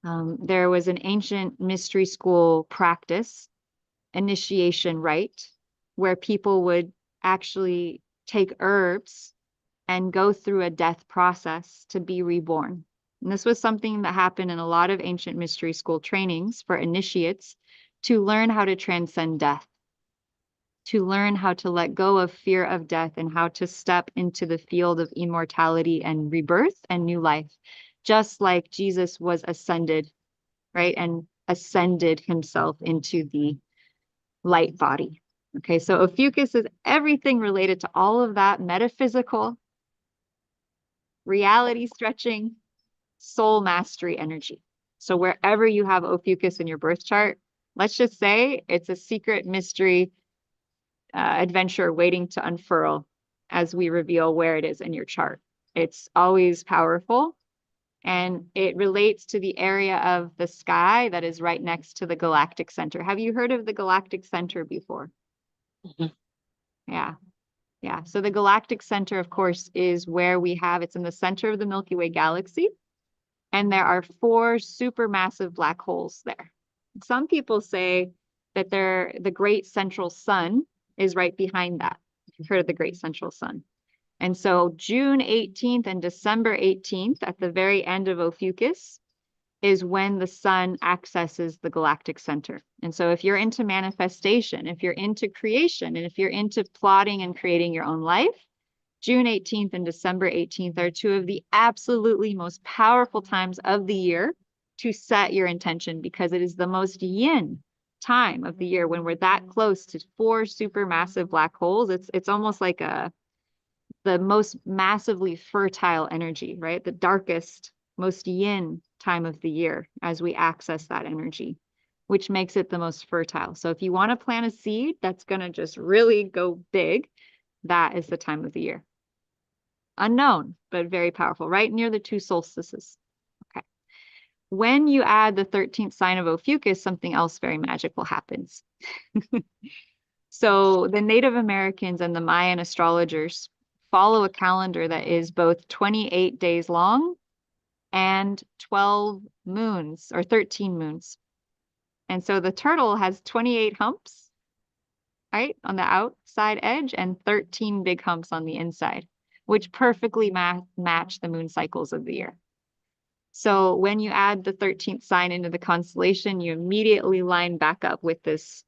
There was an ancient mystery school practice, initiation rite, where people would actually take herbs and go through a death process to be reborn. And this was something that happened in a lot of ancient mystery school trainings for initiates to learn how to transcend death, to learn how to let go of fear of death and how to step into the field of immortality and rebirth and new life, just like Jesus was ascended, right? And ascended himself into the light body. Okay, so Ophiuchus is everything related to all of that metaphysical, reality stretching, soul mastery energy. So wherever you have Ophiuchus in your birth chart, let's just say it's a secret mystery adventure waiting to unfurl as we reveal where it is in your chart. It's always powerful, and it relates to the area of the sky that is right next to the galactic center. Have you heard of the galactic center before? Yeah. Yeah. So the galactic center, of course, is where we have, it's in the center of the Milky Way galaxy. And there are 4 supermassive black holes there. Some people say that the great central sun is right behind that. You've heard of the great central sun. And so June 18th and December 18th, at the very end of Ophiuchus, is when the sun accesses the galactic center. And so if you're into manifestation, if you're into creation, and if you're into plotting and creating your own life, June 18th and December 18th are 2 of the absolutely most powerful times of the year to set your intention, because it is the most yin time of the year when we're that close to 4 supermassive black holes. It's almost like the most massively fertile energy, right? The darkest, most yin time of the year as we access that energy, which makes it the most fertile. So if you want to plant a seed that's going to just really go big, that is the time of the year. Unknown, but very powerful, right near the 2 solstices. Okay. when you add the 13th sign of Ophiuchus, something else very magical happens. So the Native Americans and the Mayan astrologers follow a calendar that is both 28 days long and 12 moons or 13 moons. And so the turtle has 28 humps, right, on the outside edge and 13 big humps on the inside, which perfectly match the moon cycles of the year. So when you add the 13th sign into the constellation, you immediately line back up with this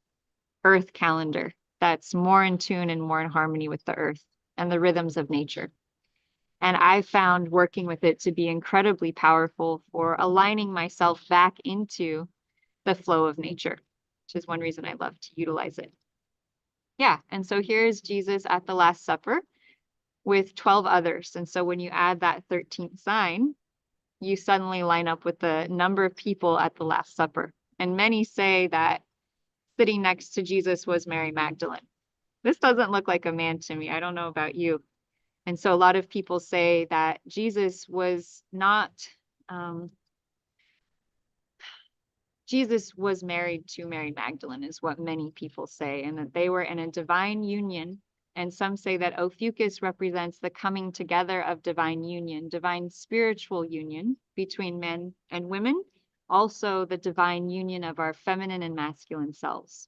Earth calendar that's more in tune and more in harmony with the Earth and the rhythms of nature. And I found working with it to be incredibly powerful for aligning myself back into the flow of nature, which is one reason I love to utilize it. Yeah, and so here's Jesus at the Last Supper with 12 others. And so when you add that 13th sign, you suddenly line up with the number of people at the Last Supper. And many say that sitting next to Jesus was Mary Magdalene. This doesn't look like a man to me. I don't know about you. And so a lot of people say that Jesus was not, Jesus was married to Mary Magdalene is what many people say, and that they were in a divine union. And some say that Ophiuchus represents the coming together of divine union, divine spiritual union between men and women, also the divine union of our feminine and masculine selves.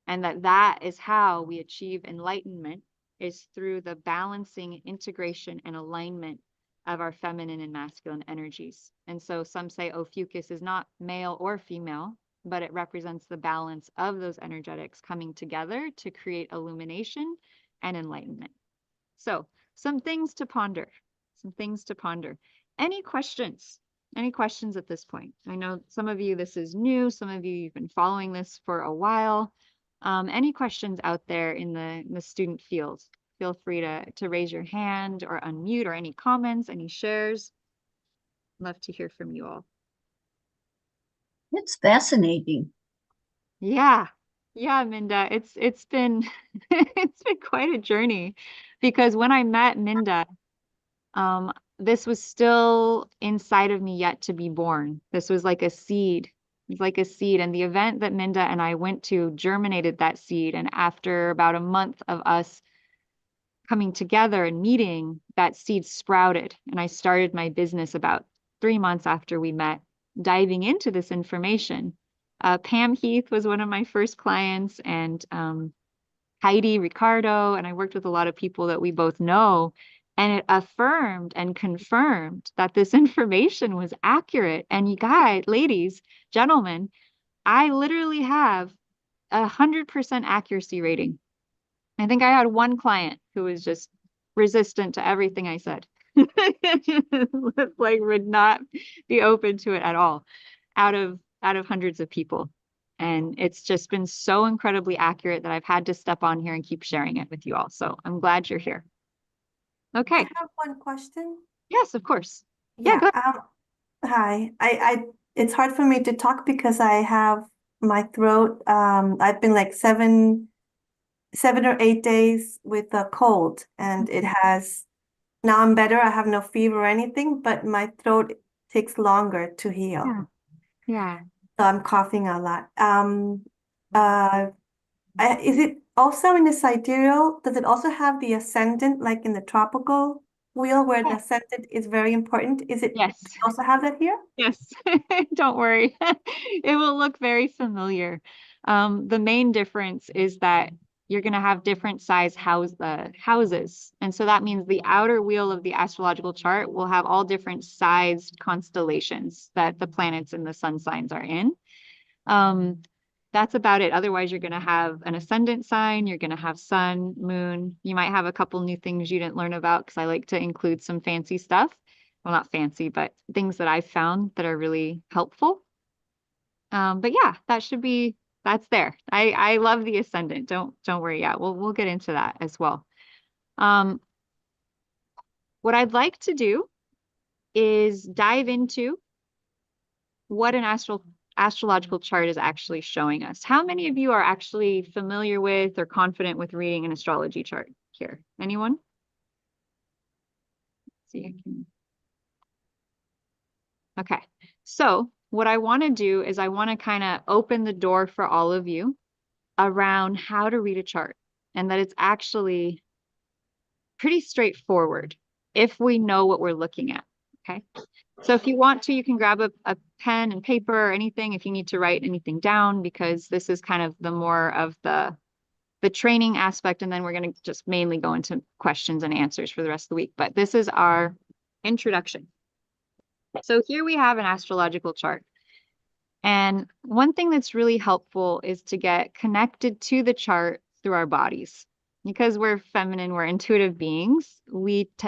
And that is how we achieve enlightenment, is through the balancing, integration, and alignment of our feminine and masculine energies. And so some say Ophiuchus is not male or female, but it represents the balance of those energetics coming together to create illumination and enlightenment. So some things to ponder, Any questions? Any questions at this point? I know some of you, this is new. Some of you, you've been following this for a while. Any questions out there in the student field? Feel free to raise your hand or unmute, or any comments, any shares. Love to hear from you all. It's fascinating. Yeah, Minda, it's been it's been quite a journey, because when I met Minda, this was still inside of me yet to be born. This was like a seed. It's like a seed, and the event that Minda and I went to germinated that seed. And after about a month of us coming together and meeting, that seed sprouted. And I started my business about 3 months after we met, diving into this information. Pam Heath was one of my first clients, and Heidi Ricardo, and I worked with a lot of people that we both know. And it affirmed and confirmed that this information was accurate. And you guys, ladies, gentlemen, I literally have 100% accuracy rating. I think I had one client who was just resistant to everything I said. Like would not be open to it at all out of hundreds of people. And it's just been so incredibly accurate that I've had to step on here and keep sharing it with you all. So I'm glad you're here. Okay. I have one question. Yes, of course. Yeah, go ahead. Hi. It's hard for me to talk because I have my throat. I've been like 7 or 8 days with a cold, and it has, now I'm better. I have no fever or anything, but my throat takes longer to heal. Yeah. So I'm coughing a lot. Is it also in the sidereal? Does it also have the ascendant, like in the tropical wheel, where the ascendant is very important? Is it Yes. also have that here? Yes. Don't worry. It will look very familiar. The main difference is that you're going to have different size houses. And so that means the outer wheel of the astrological chart will have all different sized constellations that the planets and the sun signs are in. That's about it. Otherwise, you're going to have an ascendant sign, you're going to have sun, moon. You might have a couple new things you didn't learn about, because I like to include some fancy stuff. Well, not fancy, but things that I've found that are really helpful. But yeah, that's there. I love the ascendant. Don't worry. Yeah, we'll get into that as well. What I'd like to do is dive into what an astrological chart is actually showing us. How many of you are actually familiar with or confident with reading an astrology chart here? Anyone? Let's see, Okay. So what I want to do is I want to kind of open the door for all of you around how to read a chart, and that it's actually pretty straightforward if we know what we're looking at. Okay. So if you want to, you can grab a pen and paper or anything if you need to write anything down, because this is kind of the more of the training aspect. And then we're going to just mainly go into questions and answers for the rest of the week. But this is our introduction. So here we have an astrological chart. And one thing that's really helpful is to get connected to the chart through our bodies. Because we're feminine, we're intuitive beings,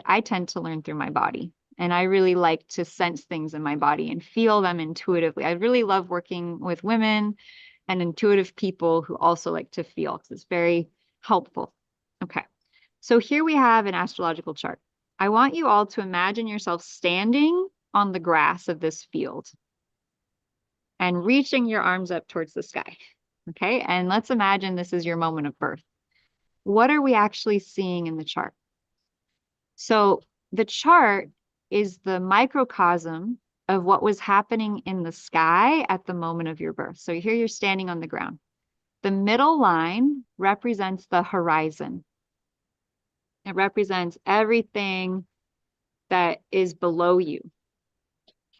I tend to learn through my body. And I really like to sense things in my body and feel them intuitively. I really love working with women and intuitive people who also like to feel, because it's very helpful. Okay, so here we have an astrological chart. I want you all to imagine yourself standing on the grass of this field and reaching your arms up towards the sky. Okay, and let's imagine this is your moment of birth. What are we actually seeing in the chart? So the chart is the microcosm of what was happening in the sky at the moment of your birth. So here you're standing on the ground. The middle line represents the horizon. It represents everything that is below you.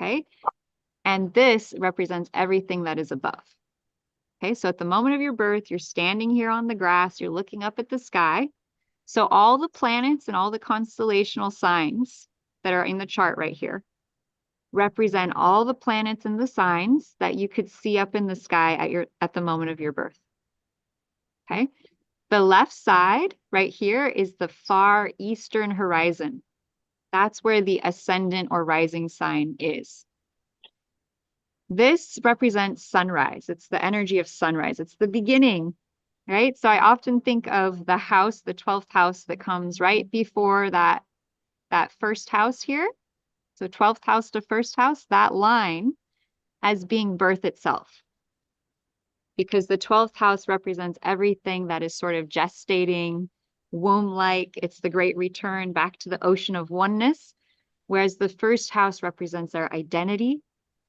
Okay. And this represents everything that is above. Okay. So at the moment of your birth, you're standing here on the grass, you're looking up at the sky. So all the planets and all the constellational signs that are in the chart right here represent all the planets and the signs that you could see up in the sky at the moment of your birth. Okay. The left side right here is the far eastern horizon. That's where the ascendant or rising sign is. This represents sunrise. It's the energy of sunrise. It's the beginning, right? So I often think of the house, the 12th house that comes right before that first house here. So 12th house to first house, that line as being birth itself. Because the 12th house represents everything that is sort of gestating, womb-like. It's the great return back to the ocean of oneness. Whereas the first house represents our identity.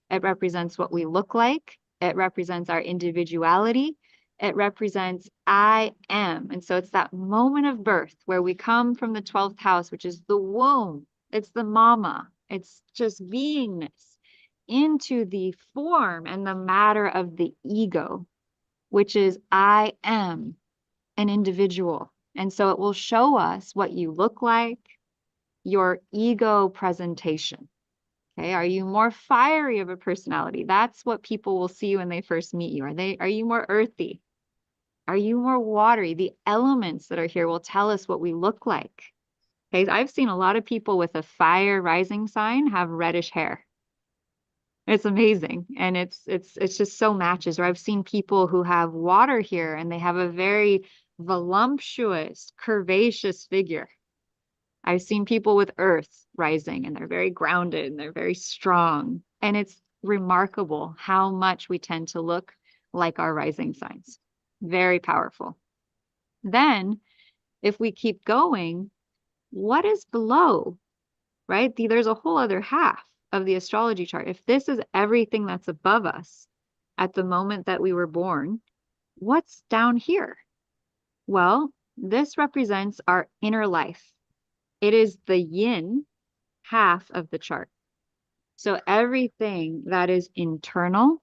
It represents what we look like. It represents our individuality. It represents I am. And so it's that moment of birth where we come from the 12th house, which is the womb. It's the mama. It's just beingness into the form and the matter of the ego, which is I am an individual. And so it will show us what you look like, your ego presentation. Okay, are you more fiery of a personality? That's what people will see when they first meet you. Are you more earthy? Are you more watery? The elements that are here will tell us what we look like. Okay, I've seen a lot of people with a fire rising sign have reddish hair. It's amazing. And it's just so matches. Or I've seen people who have water here and they have a very voluptuous, curvaceous figure. I've seen people with earth rising and they're very grounded and they're very strong. And it's remarkable how much we tend to look like our rising signs. Very powerful. Then if we keep going, what is below, right? There's a whole other half of the astrology chart. If this is everything that's above us at the moment that we were born, what's down here? Well, this represents our inner life. It is the yin half of the chart. So everything that is internal,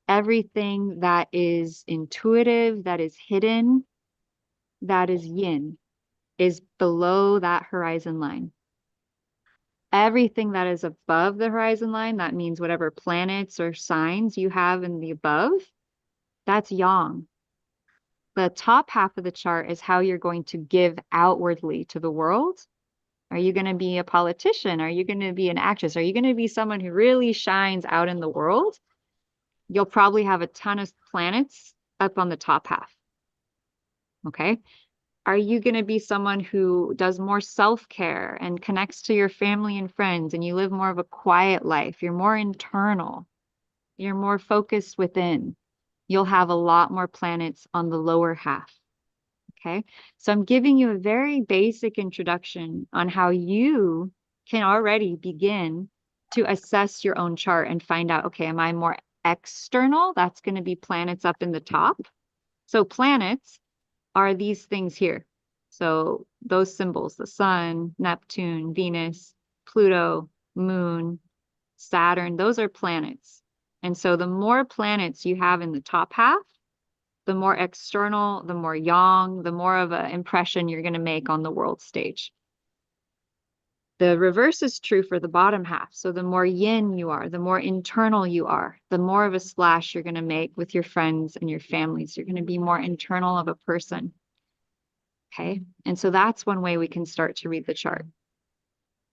everything that is intuitive, that is hidden, that is yin, is below that horizon line. Everything that is above the horizon line, that means whatever planets or signs you have in the above, that's yang. The top half of the chart is how you're going to give outwardly to the world. Are you going to be a politician? Are you going to be an actress? Are you going to be someone who really shines out in the world? You'll probably have a ton of planets up on the top half. Okay. Are you going to be someone who does more self-care and connects to your family and friends, and you live more of a quiet life? You're more internal. You're more focused within. You'll have a lot more planets on the lower half. Okay. So I'm giving you a very basic introduction on how you can already begin to assess your own chart and find out, okay, am I more external? That's going to be planets up in the top. So planets are these things here. So those symbols, the sun, Neptune, Venus, Pluto, Moon, Saturn, those are planets. And so the more planets you have in the top half, the more external, the more yang, the more of an impression you're going to make on the world stage. The reverse is true for the bottom half. So the more yin you are, the more internal you are, the more of a splash you're going to make with your friends and your families. You're going to be more internal of a person. Okay. And so that's one way we can start to read the chart.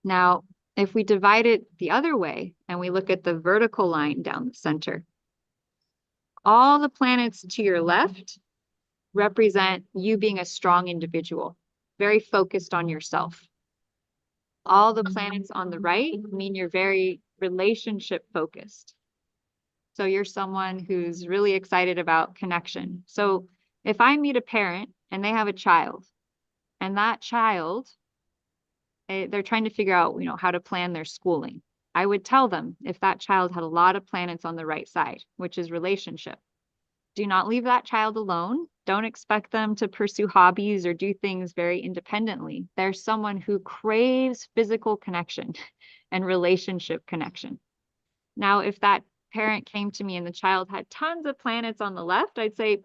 Now, if we divide it the other way and we look at the vertical line down the center, all the planets to your left represent you being a strong individual, very focused on yourself. All the planets on the right mean you're very relationship focused. So you're someone who's really excited about connection. So if I meet a parent and they have a child, and that child, they're trying to figure out, how to plan their schooling, I would tell them if that child had a lot of planets on the right side, which is relationship, do not leave that child alone. Don't expect them to pursue hobbies or do things very independently. They're someone who craves physical connection and relationship connection. Now, if that parent came to me and the child had tons of planets on the left, I'd say,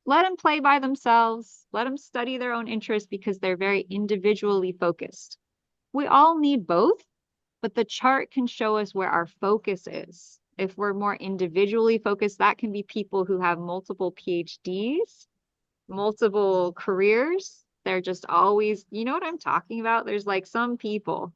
let them play by themselves. Let them study their own interests because they're very individually focused. We all need both, but the chart can show us where our focus is. If we're more individually focused, that can be people who have multiple PhDs, multiple careers. They're just always, you know what I'm talking about? There's like some people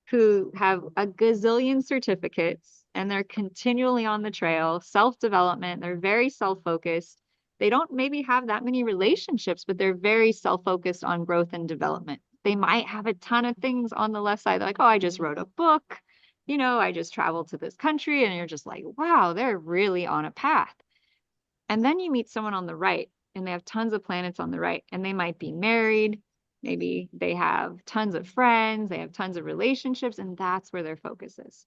who have a gazillion certificates and they're continually on the trail, self-development. They're very self-focused. They don't maybe have that many relationships, but they're very self-focused on growth and development. They might have a ton of things on the left side. They're like, oh, I just wrote a book. I just traveled to this country, and you're just like, wow, they're really on a path. And then you meet someone on the right and they have tons of planets on the right, and they might be married. Maybe they have tons of friends, they have tons of relationships, and that's where their focus is.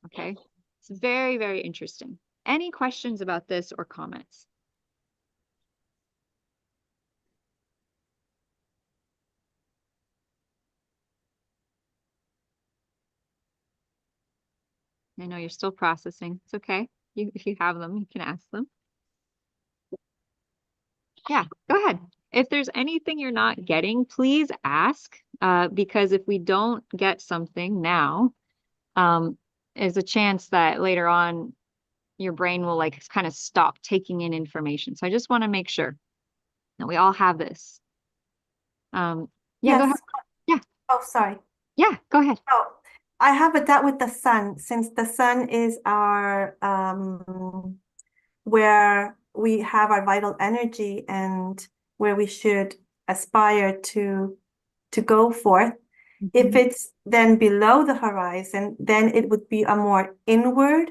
Okay. It's very, very interesting. Any questions about this or comments? I know you're still processing. It's okay. If you have them, you can ask them. Yeah, go ahead. If there's anything you're not getting, please ask, because if we don't get something now, there's a chance that later on your brain will like kind of stop taking in information. So I just want to make sure that we all have this. Yeah, Yes. go ahead. Yeah. Oh, sorry. Yeah, go ahead. Oh, I have that with the sun, since the sun is our where we have our vital energy and where we should aspire to go forth. If it's then below the horizon, then it would be a more inward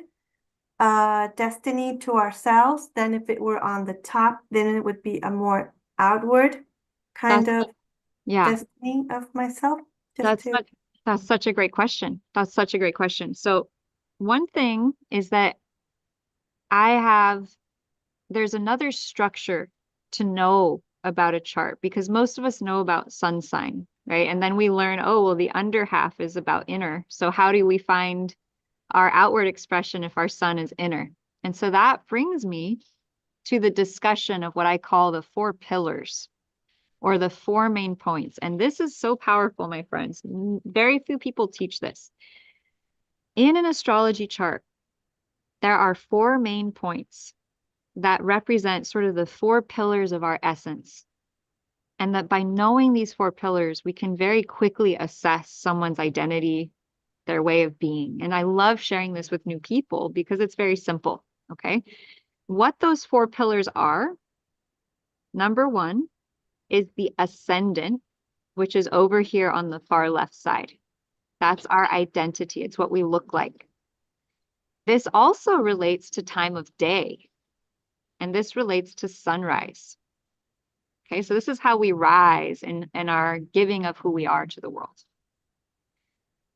destiny to ourselves. Then if it were on the top, then it would be a more outward kind of destiny of myself. That's such a great question. That's such a great question. So one thing is that there's another structure to know about a chart, because most of us know about sun sign, right? And then we learn, oh, well, the under half is about inner. So how do we find our outward expression if our sun is inner? And so that brings me to the discussion of what I call the 4 pillars, or the 4 main points. And this is so powerful, my friends. Very few people teach this. In an astrology chart, there are 4 main points that represent sort of the 4 pillars of our essence. And that by knowing these 4 pillars, we can very quickly assess someone's identity, their way of being. And I love sharing this with new people because it's very simple. Okay. What those 4 pillars are, number 1, is the ascendant, which is over here on the far left side. That's our identity. It's what we look like. This also relates to time of day, and this relates to sunrise. Okay, so this is how we rise in our giving of who we are to the world.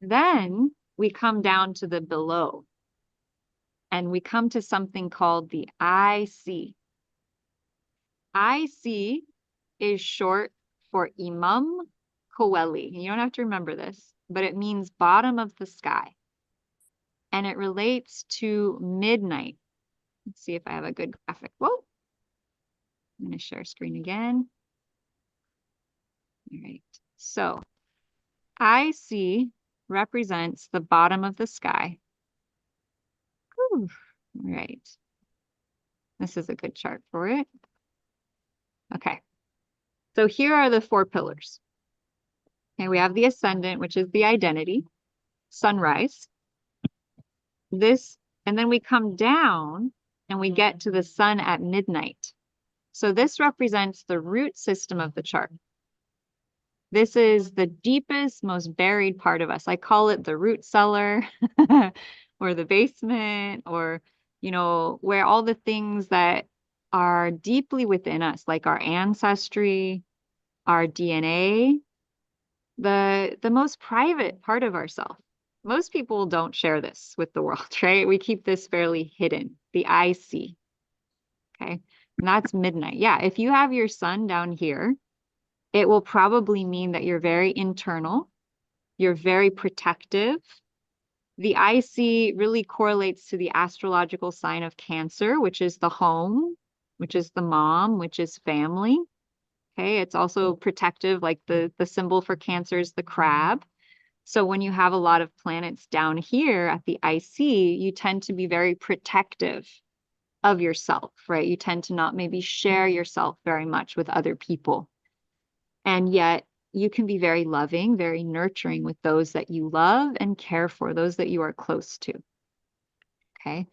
Then we come down to the below. And we come to something called the IC. IC is short for Imam Coeli. You don't have to remember this, but it means bottom of the sky. And it relates to midnight. Let's see if I have a good graphic. Whoa. I'm going to share screen again. All right. So IC represents the bottom of the sky. Whew. All right. This is a good chart for it. Okay. So here are the 4 pillars. Okay, we have the ascendant, which is the identity, sunrise. This, and then we come down and we get to the sun at midnight. So this represents the root system of the chart. This is the deepest, most buried part of us. I call it the root cellar or the basement, or, you know, where all the things that are deeply within us, like our ancestry, our DNA, the most private part of ourselves. Most people don't share this with the world, right? We keep this fairly hidden, the IC. Okay. And that's midnight. Yeah. If you have your sun down here, it will probably mean that you're very internal. You're very protective. The IC really correlates to the astrological sign of Cancer, which is the home, which is the mom, which is family. Okay. It's also protective, like the symbol for Cancer is the crab. So when you have a lot of planets down here at the IC, you tend to be very protective of yourself, right? You tend to not maybe share yourself very much with other people. And yet you can be very loving, very nurturing with those that you love and care for, those that you are close to. Okay.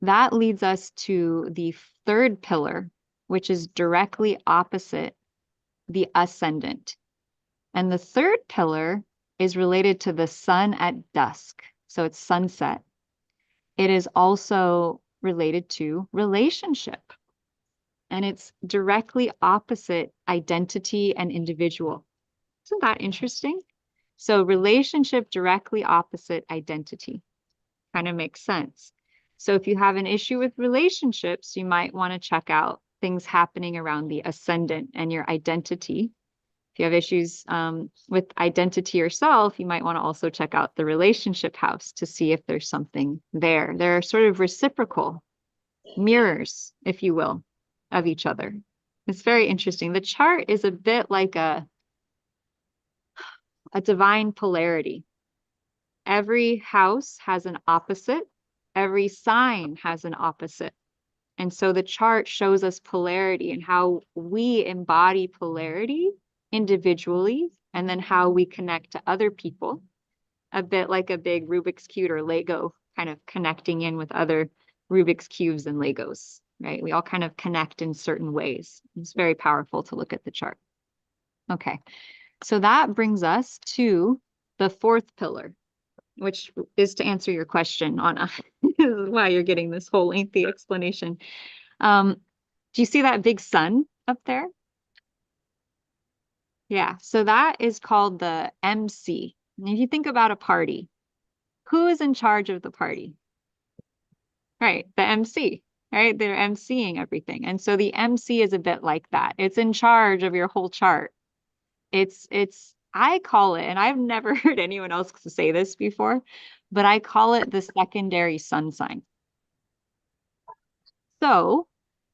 That leads us to the 3rd pillar, which is directly opposite the ascendant. And the 3rd pillar is related to the sun at dusk. So it's sunset. It is also related to relationship. And it's directly opposite identity and individual. Isn't that interesting? So relationship directly opposite identity. Kind of makes sense. So if you have an issue with relationships, you might want to check out things happening around the ascendant and your identity. If you have issues with identity yourself, you might want to also check out the relationship house to see if there's something there. They're sort of reciprocal mirrors, if you will, of each other. It's very interesting. The chart is a bit like a divine polarity. Every house has an opposite. Every sign has an opposite. And so the chart shows us polarity and how we embody polarity individually, and then how we connect to other people, a bit like a big Rubik's Cube or Lego, kind of connecting in with other Rubik's Cubes and Legos, right? We all kind of connect in certain ways. It's very powerful to look at the chart. Okay, so that brings us to the 4th pillar, which is to answer your question on why you're getting this whole lengthy explanation. Do you see that big sun up there? Yeah, so that is called the MC. And if you think about a party, who is in charge of the party? Right, the MC, right? They're MCing everything. And so the MC is a bit like that. It's in charge of your whole chart. I call it, and I've never heard anyone else say this before, but I call it the secondary sun sign. So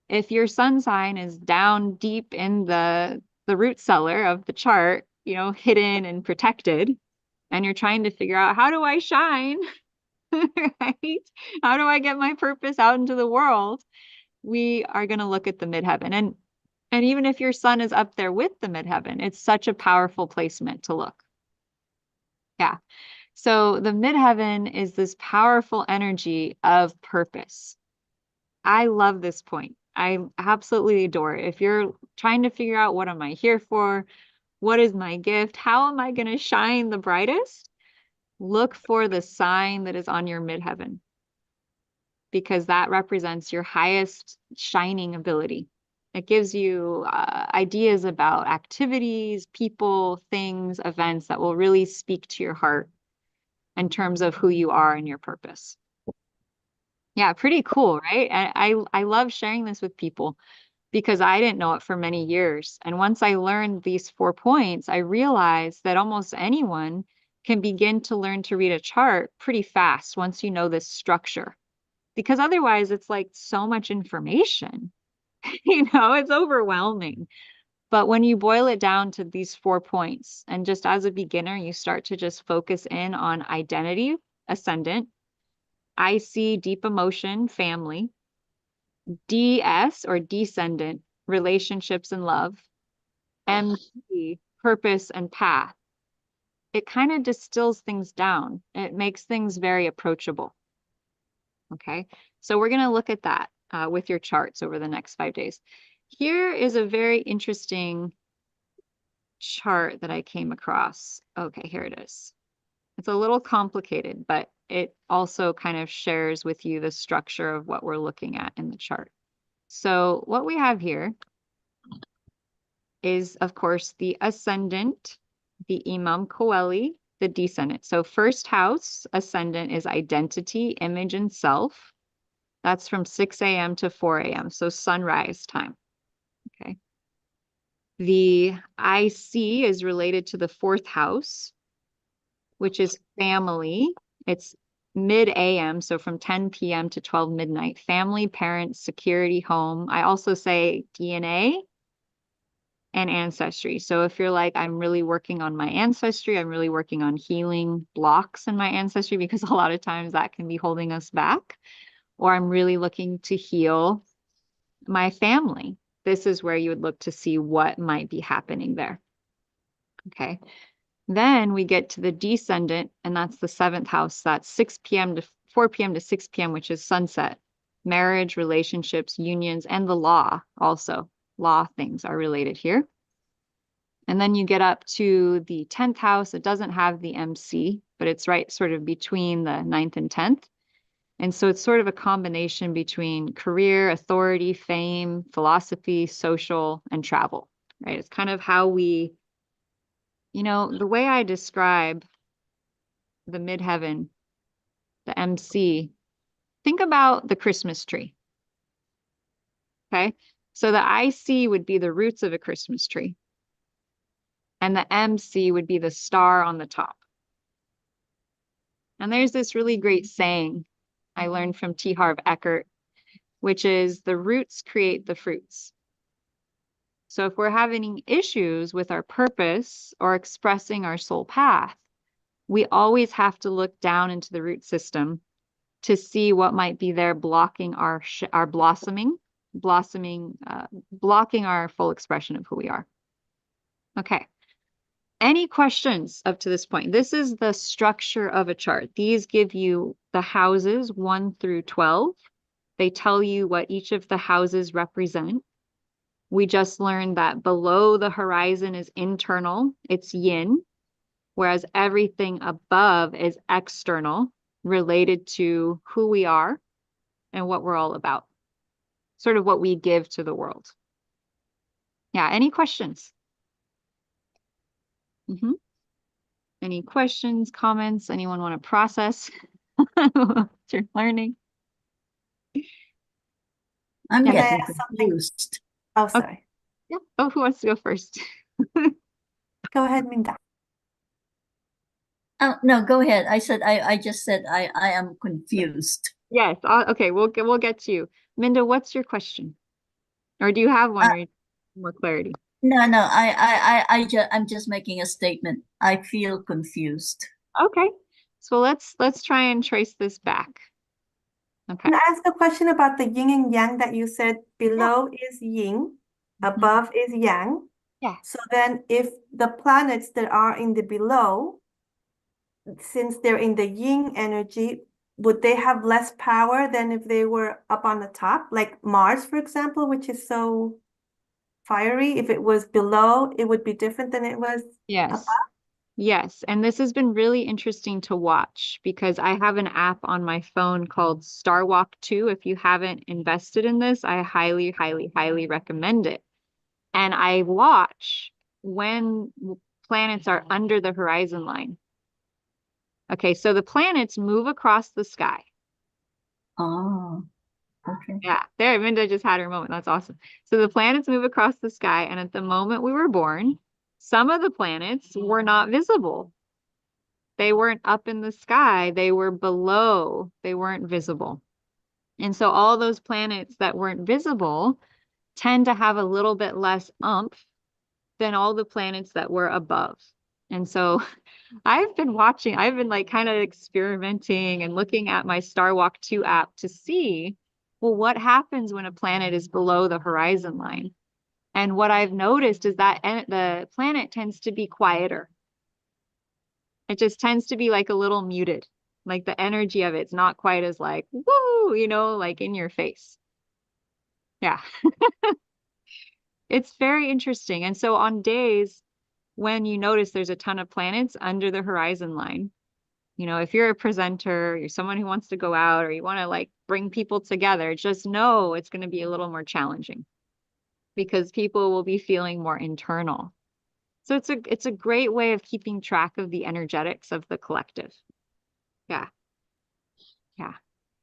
if your sun sign is down deep in the root cellar of the chart, you know, hidden and protected, and you're trying to figure out, how do I shine? Right? How do I get my purpose out into the world? We are going to look at the midheaven. And even if your sun is up there with the midheaven, it's such a powerful placement to look. Yeah. So the midheaven is this powerful energy of purpose. I love this point. I absolutely adore it. If you're trying to figure out, what am I here for? What is my gift? How am I going to shine the brightest? Look for the sign that is on your midheaven, because that represents your highest shining ability. It gives you ideas about activities, people, things, events that will really speak to your heart. in terms of who you are and your purpose. Yeah, pretty cool, right? I love sharing this with people because I didn't know it for many years. And once I learned these 4 points, I realized that almost anyone can begin to learn to read a chart pretty fast once you know this structure. Because otherwise it's like so much information, it's overwhelming. But when you boil it down to these 4 points, and just as a beginner, you start to just focus in on identity, ascendant, IC, deep emotion, family, DS or descendant, relationships and love, MP, purpose and path. It kind of distills things down. It makes things very approachable. Okay, so we're going to look at that with your charts over the next 5 days. Here is a very interesting chart that I came across. Okay, here it is. It's a little complicated, but it also kind of shares with you the structure of what we're looking at in the chart. So what we have here is, of course, the ascendant, the Imam Coeli, the descendant. So first house ascendant is identity, image, and self. That's from 6 a.m. to 4 a.m. So sunrise time. Okay. The IC is related to the fourth house, which is family. It's mid AM, so from 10 p.m. to 12 midnight. Family, parents, security, home. I also say DNA and ancestry. So if you're like, I'm really working on my ancestry, I'm really working on healing blocks in my ancestry, because a lot of times that can be holding us back, or I'm really looking to heal my family, this is where you would look to see what might be happening there. Okay. Then we get to the descendant, and that's the seventh house. That's 6 p.m. to 4 p.m. to 6 p.m., which is sunset. Marriage, relationships, unions, and the law also. Law things are related here. And then you get up to the 10th house. It doesn't have the MC, but it's right sort of between the 9th and 10th. And so it's sort of a combination between career, authority, fame, philosophy, social, and travel, right? It's kind of how we, the way I describe the midheaven, the MC, think about the Christmas tree. Okay. So the IC would be the roots of a Christmas tree. And the MC would be the star on the top. And there's this really great saying I learned from T. Harv Eckert, which is the roots create the fruits. So if we're having issues with our purpose or expressing our soul path, we always have to look down into the root system to see what might be there blocking our blocking our full expression of who we are. Okay. Any questions up to this point? This is the structure of a chart. These give you the houses 1 through 12. They tell you what each of the houses represent. We just learned that below the horizon is internal, it's yin, whereas everything above is external, related to who we are and what we're all about, sort of what we give to the world. Yeah, any questions? Any questions, comments? Anyone want to process what you're learning? I'm Can I getting ask something? confused. Oh, sorry. Yeah. Oh, who wants to go first? Go ahead, Minda. Oh, no, go ahead. I just said I am confused. Yes. Okay. We'll get to you. Minda, what's your question? Or do you have one or you need more clarity? No, I'm just making a statement. I feel confused. Okay. So let's try and trace this back. Okay. Can I ask a question about the yin and yang that you said below is yin, above is yang? Yeah. So then if the planets that are in the below, since they're in the yin energy, would they have less power than if they were up on the top? Like Mars, for example, which is so fiery. If it was below, it would be different than it was Yes. above. Yes. And this has been really interesting to watch because I have an app on my phone called Star Walk 2. If you haven't invested in this, I highly, highly, highly recommend it. And I watch when planets are under the horizon line. Okay, so the planets move across the sky. Oh, okay. Yeah, there, Minda just had her moment. That's awesome. So the planets move across the sky, and at the moment we were born, some of the planets were not visible. They weren't up in the sky, they were below, they weren't visible. And so all those planets that weren't visible tend to have a little bit less oomph than all the planets that were above. And so I've been like kind of experimenting and looking at my Star Walk 2 app to see, well, what happens when a planet is below the horizon line? And what I've noticed is that the planet tends to be quieter. It just tends to be like a little muted. Like the energy of it's not quite as like, woo, like in your face. Yeah. It's very interesting. And so on days when you notice there's a ton of planets under the horizon line, if you're a presenter, you're someone who wants to go out or you want to like bring people together, just know it's going to be a little more challenging because people will be feeling more internal. So it's a great way of keeping track of the energetics of the collective. Yeah. Yeah.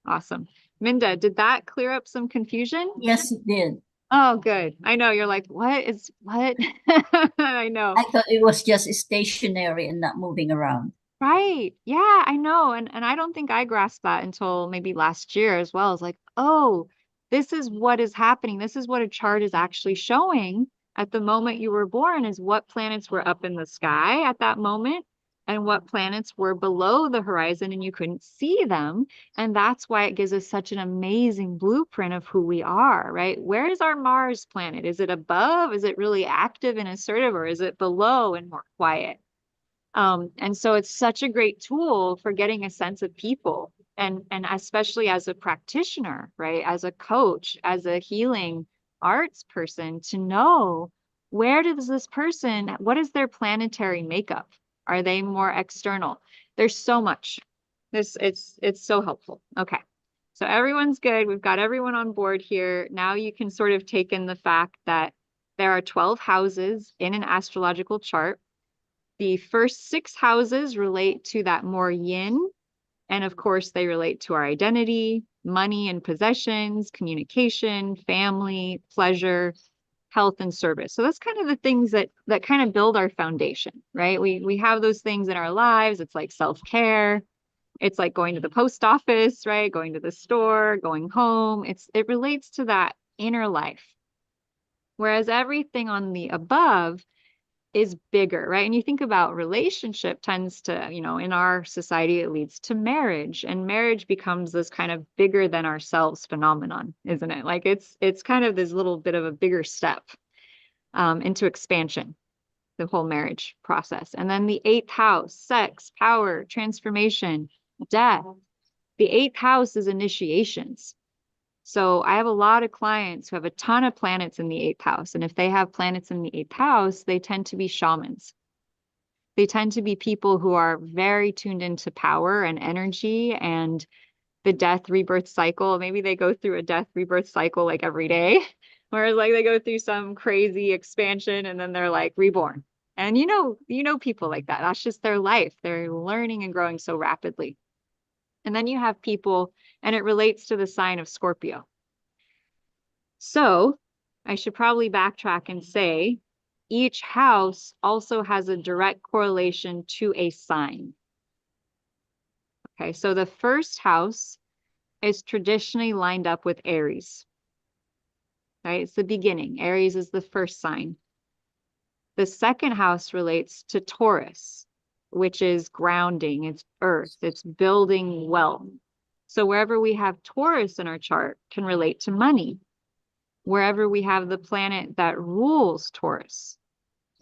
Awesome. Minda, did that clear up some confusion? Yes, it did. Oh, good. I know you're like, what? I know. I thought it was just stationary and not moving around. Right. Yeah, I know. And I don't think I grasped that until maybe last year as well. It's like, oh, this is what is happening. This is what a chart is actually showing at the moment you were born is what planets were up in the sky at that moment and what planets were below the horizon and you couldn't see them. And that's why it gives us such an amazing blueprint of who we are, right? Where is our Mars planet? Is it above? Is it really active and assertive, or is it below and more quiet? And so it's such a great tool for getting a sense of people and especially as a practitioner, right? As a coach, as a healing arts person, to know where does this person, what is their planetary makeup? Are they more external? There's so much. It's so helpful. Okay. So everyone's good. We've got everyone on board here. Now you can sort of take in the fact that there are 12 houses in an astrological chart. The first 6 houses relate to that more yin. And of course, they relate to our identity, money and possessions, communication, family, pleasure, health, and service. So that's kind of the things that kind of build our foundation, right? We have those things in our lives. It's like self-care. It's like going to the post office, right? Going to the store, going home. It relates to that inner life. Whereas everything on the above is bigger, right? And you think about relationship tends to, in our society, it leads to marriage, and marriage becomes this kind of bigger than ourselves phenomenon, isn't it? Like it's kind of this little bit of a bigger step into expansion, the whole marriage process. And then the 8th house, sex, power, transformation, death. The 8th house is initiations. So I have a lot of clients who have a ton of planets in the 8th house. And if they have planets in the 8th house, they tend to be shamans. They tend to be people who are very tuned into power and energy and the death rebirth cycle. Maybe they go through a death rebirth cycle like every day, whereas like they go through some crazy expansion and then they're like reborn. And you know people like that. That's just their life. They're learning and growing so rapidly. And then you have people, and it relates to the sign of Scorpio. So I should probably backtrack and say each house also has a direct correlation to a sign. Okay, so the first house is traditionally lined up with Aries. Right? It's the beginning. Aries is the first sign. The second house relates to Taurus, which is grounding, it's earth, it's building wealth. So wherever we have Taurus in our chart can relate to money. Wherever we have the planet that rules Taurus,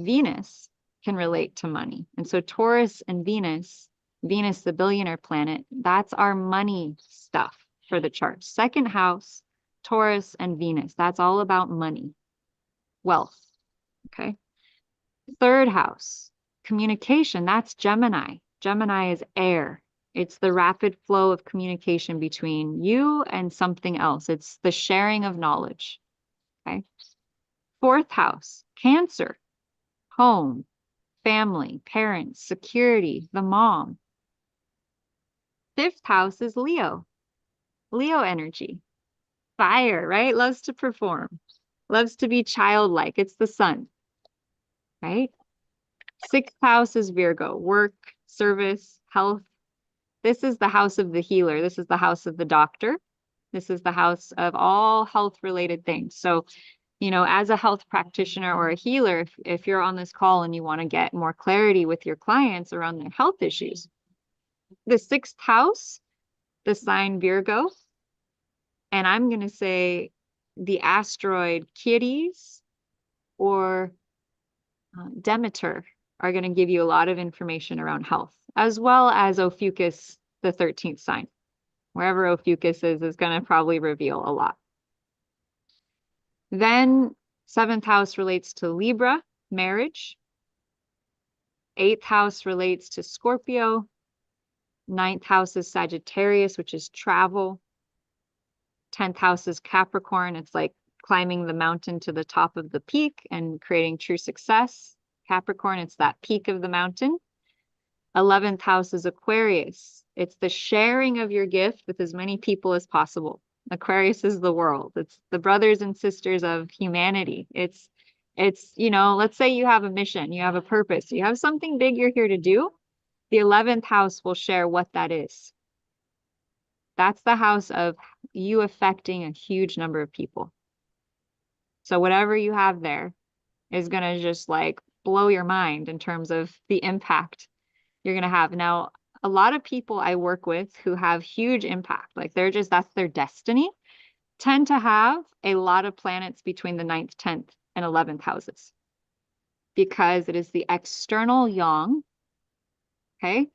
Venus, can relate to money. And so Taurus and Venus, the billionaire planet, that's our money stuff for the chart. Second house, Taurus and Venus, that's all about money, wealth. Okay. Third house, communication, that's Gemini. Gemini is air. It's the rapid flow of communication between you and something else. It's the sharing of knowledge. Okay. Fourth house, Cancer, home, family, parents, security, the mom. 5th house is Leo. Leo energy. Fire, right? Loves to perform. Loves to be childlike. It's the sun, right? 6th house is Virgo. Work, service, health. This is the house of the healer. This is the house of the doctor. This is the house of all health-related things. So, you know, as a health practitioner or a healer, if you're on this call and you want to get more clarity with your clients around their health issues, the 6th house, the sign Virgo, and I'm going to say the asteroid Ceres or Demeter are going to give you a lot of information around health, as well as Ophiuchus, the 13th sign. Wherever Ophiuchus is going to probably reveal a lot. Then 7th house relates to Libra, marriage. 8th house relates to Scorpio. 9th house is Sagittarius, which is travel. 10th house is Capricorn. It's like climbing the mountain to the top of the peak and creating true success. Capricorn, it's that peak of the mountain. 11th house is Aquarius. It's the sharing of your gift with as many people as possible. Aquarius is the world. It's the brothers and sisters of humanity. It's, you know, let's say you have a mission, you have a purpose, you have something big you're here to do. The 11th house will share what that is. That's the house of you affecting a huge number of people. So whatever you have there is going to just like blow your mind in terms of the impact you're going to have. Now, a lot of people I work with who have huge impact, like they're just, that's their destiny, tend to have a lot of planets between the 9th, 10th, and 11th houses because it is the external yang, okay?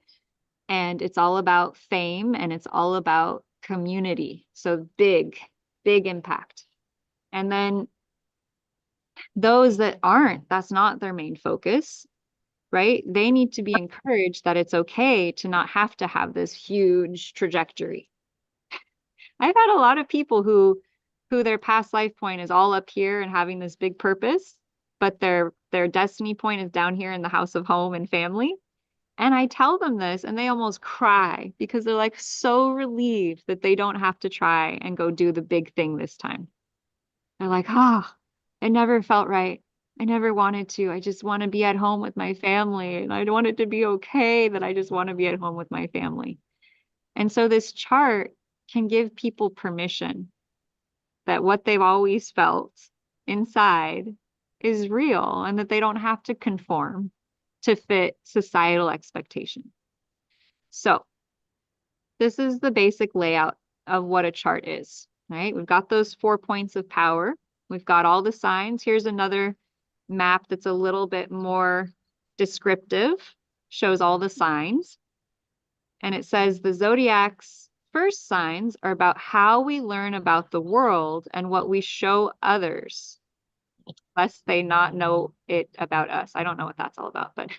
And it's all about fame and it's all about community. So big, big impact. And then those that aren't, that's not their main focus, right? They need to be encouraged that it's okay to not have to have this huge trajectory. I've had a lot of people who their past life point is all up here and having this big purpose, but their destiny point is down here in the house of home and family. And I tell them this and they almost cry because they're like so relieved that they don't have to try and go do the big thing this time. They're like, it never felt right. I never wanted to. I just want to be at home with my family. And I want it to be okay that I just want to be at home with my family. And so this chart can give people permission that what they've always felt inside is real and that they don't have to conform to fit societal expectation. So this is the basic layout of what a chart is, right? We've got those 4 points of power. We've got all the signs. Here's another map that's a little bit more descriptive, shows all the signs. And it says the zodiac's first signs are about how we learn about the world and what we show others, lest they not know it about us. I don't know what that's all about, but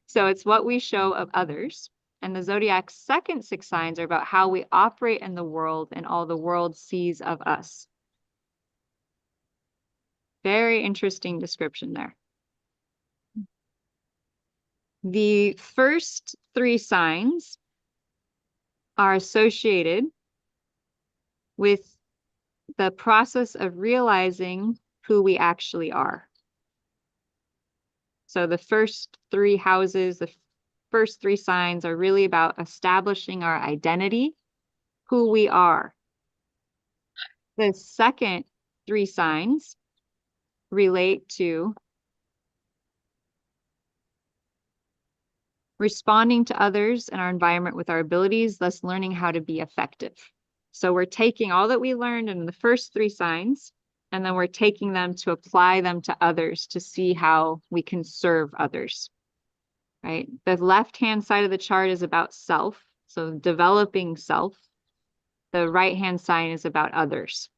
so it's what we show of others. And the zodiac's second 6 signs are about how we operate in the world and all the world sees of us. Very interesting description there. The first 3 signs are associated with the process of realizing who we actually are. So the first 3 houses, the first 3 signs are really about establishing our identity, who we are. The second 3 signs relate to responding to others and our environment with our abilities, thus learning how to be effective. So we're taking all that we learned in the first 3 signs, and then we're taking them to apply them to others to see how we can serve others, right? The left-hand side of the chart is about self, so developing self. The right-hand side is about others.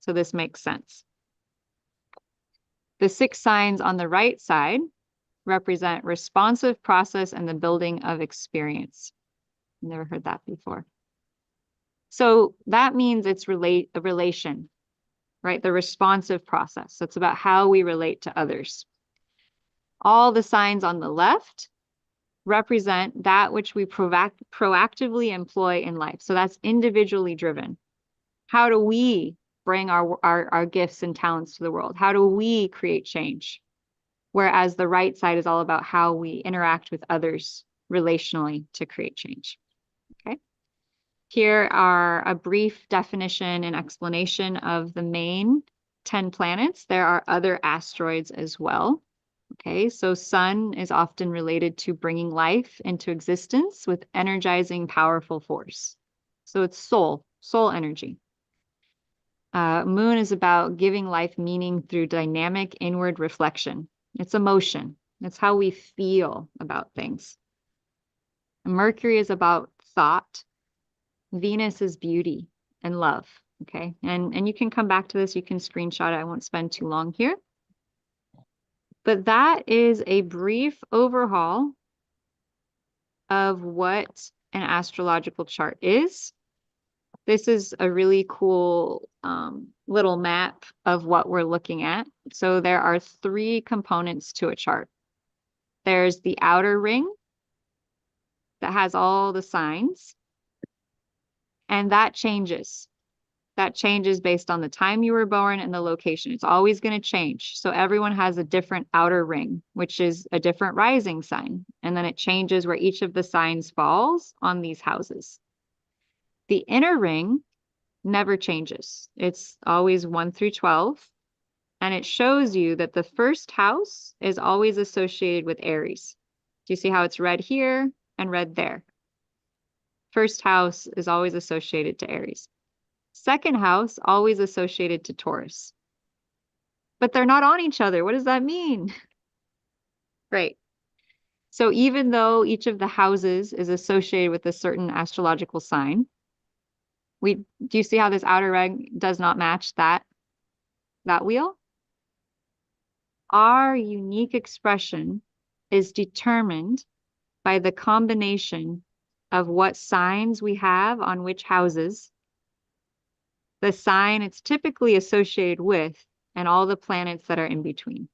So this makes sense. The 6 signs on the right side represent responsive process and the building of experience. Never heard that before. So that means it's a relation, right? The responsive process. So it's about how we relate to others. All the signs on the left represent that which we proactively employ in life. So that's individually driven. How do we bring our gifts and talents to the world? How do we create change? Whereas the right side is all about how we interact with others relationally to create change. Okay. Here are a brief definition and explanation of the main 10 planets. There are other asteroids as well. Okay, so sun is often related to bringing life into existence with energizing, powerful force. So it's soul energy. Moon is about giving life meaning through dynamic inward reflection. It's emotion. It's how we feel about things. Mercury is about thought. Venus is beauty and love. Okay, and you can come back to this. You can screenshot it. I won't spend too long here. But that is a brief overhaul of what an astrological chart is. This is a really cool little map of what we're looking at. So there are 3 components to a chart. There's the outer ring that has all the signs, and that changes. That changes based on the time you were born and the location. It's always going to change. So everyone has a different outer ring, which is a different rising sign. And then it changes where each of the signs falls on these houses. The inner ring never changes. It's always 1 through 12. And it shows you that the first house is always associated with Aries. Do you see how it's red here and red there? First house is always associated to Aries. Second house, always associated to Taurus. But they're not on each other. What does that mean? Great. So even though each of the houses is associated with a certain astrological sign, do you see how this outer ring does not match that wheel? Our unique expression is determined by the combination of what signs we have on which houses, the sign it's typically associated with, and all the planets that are in between.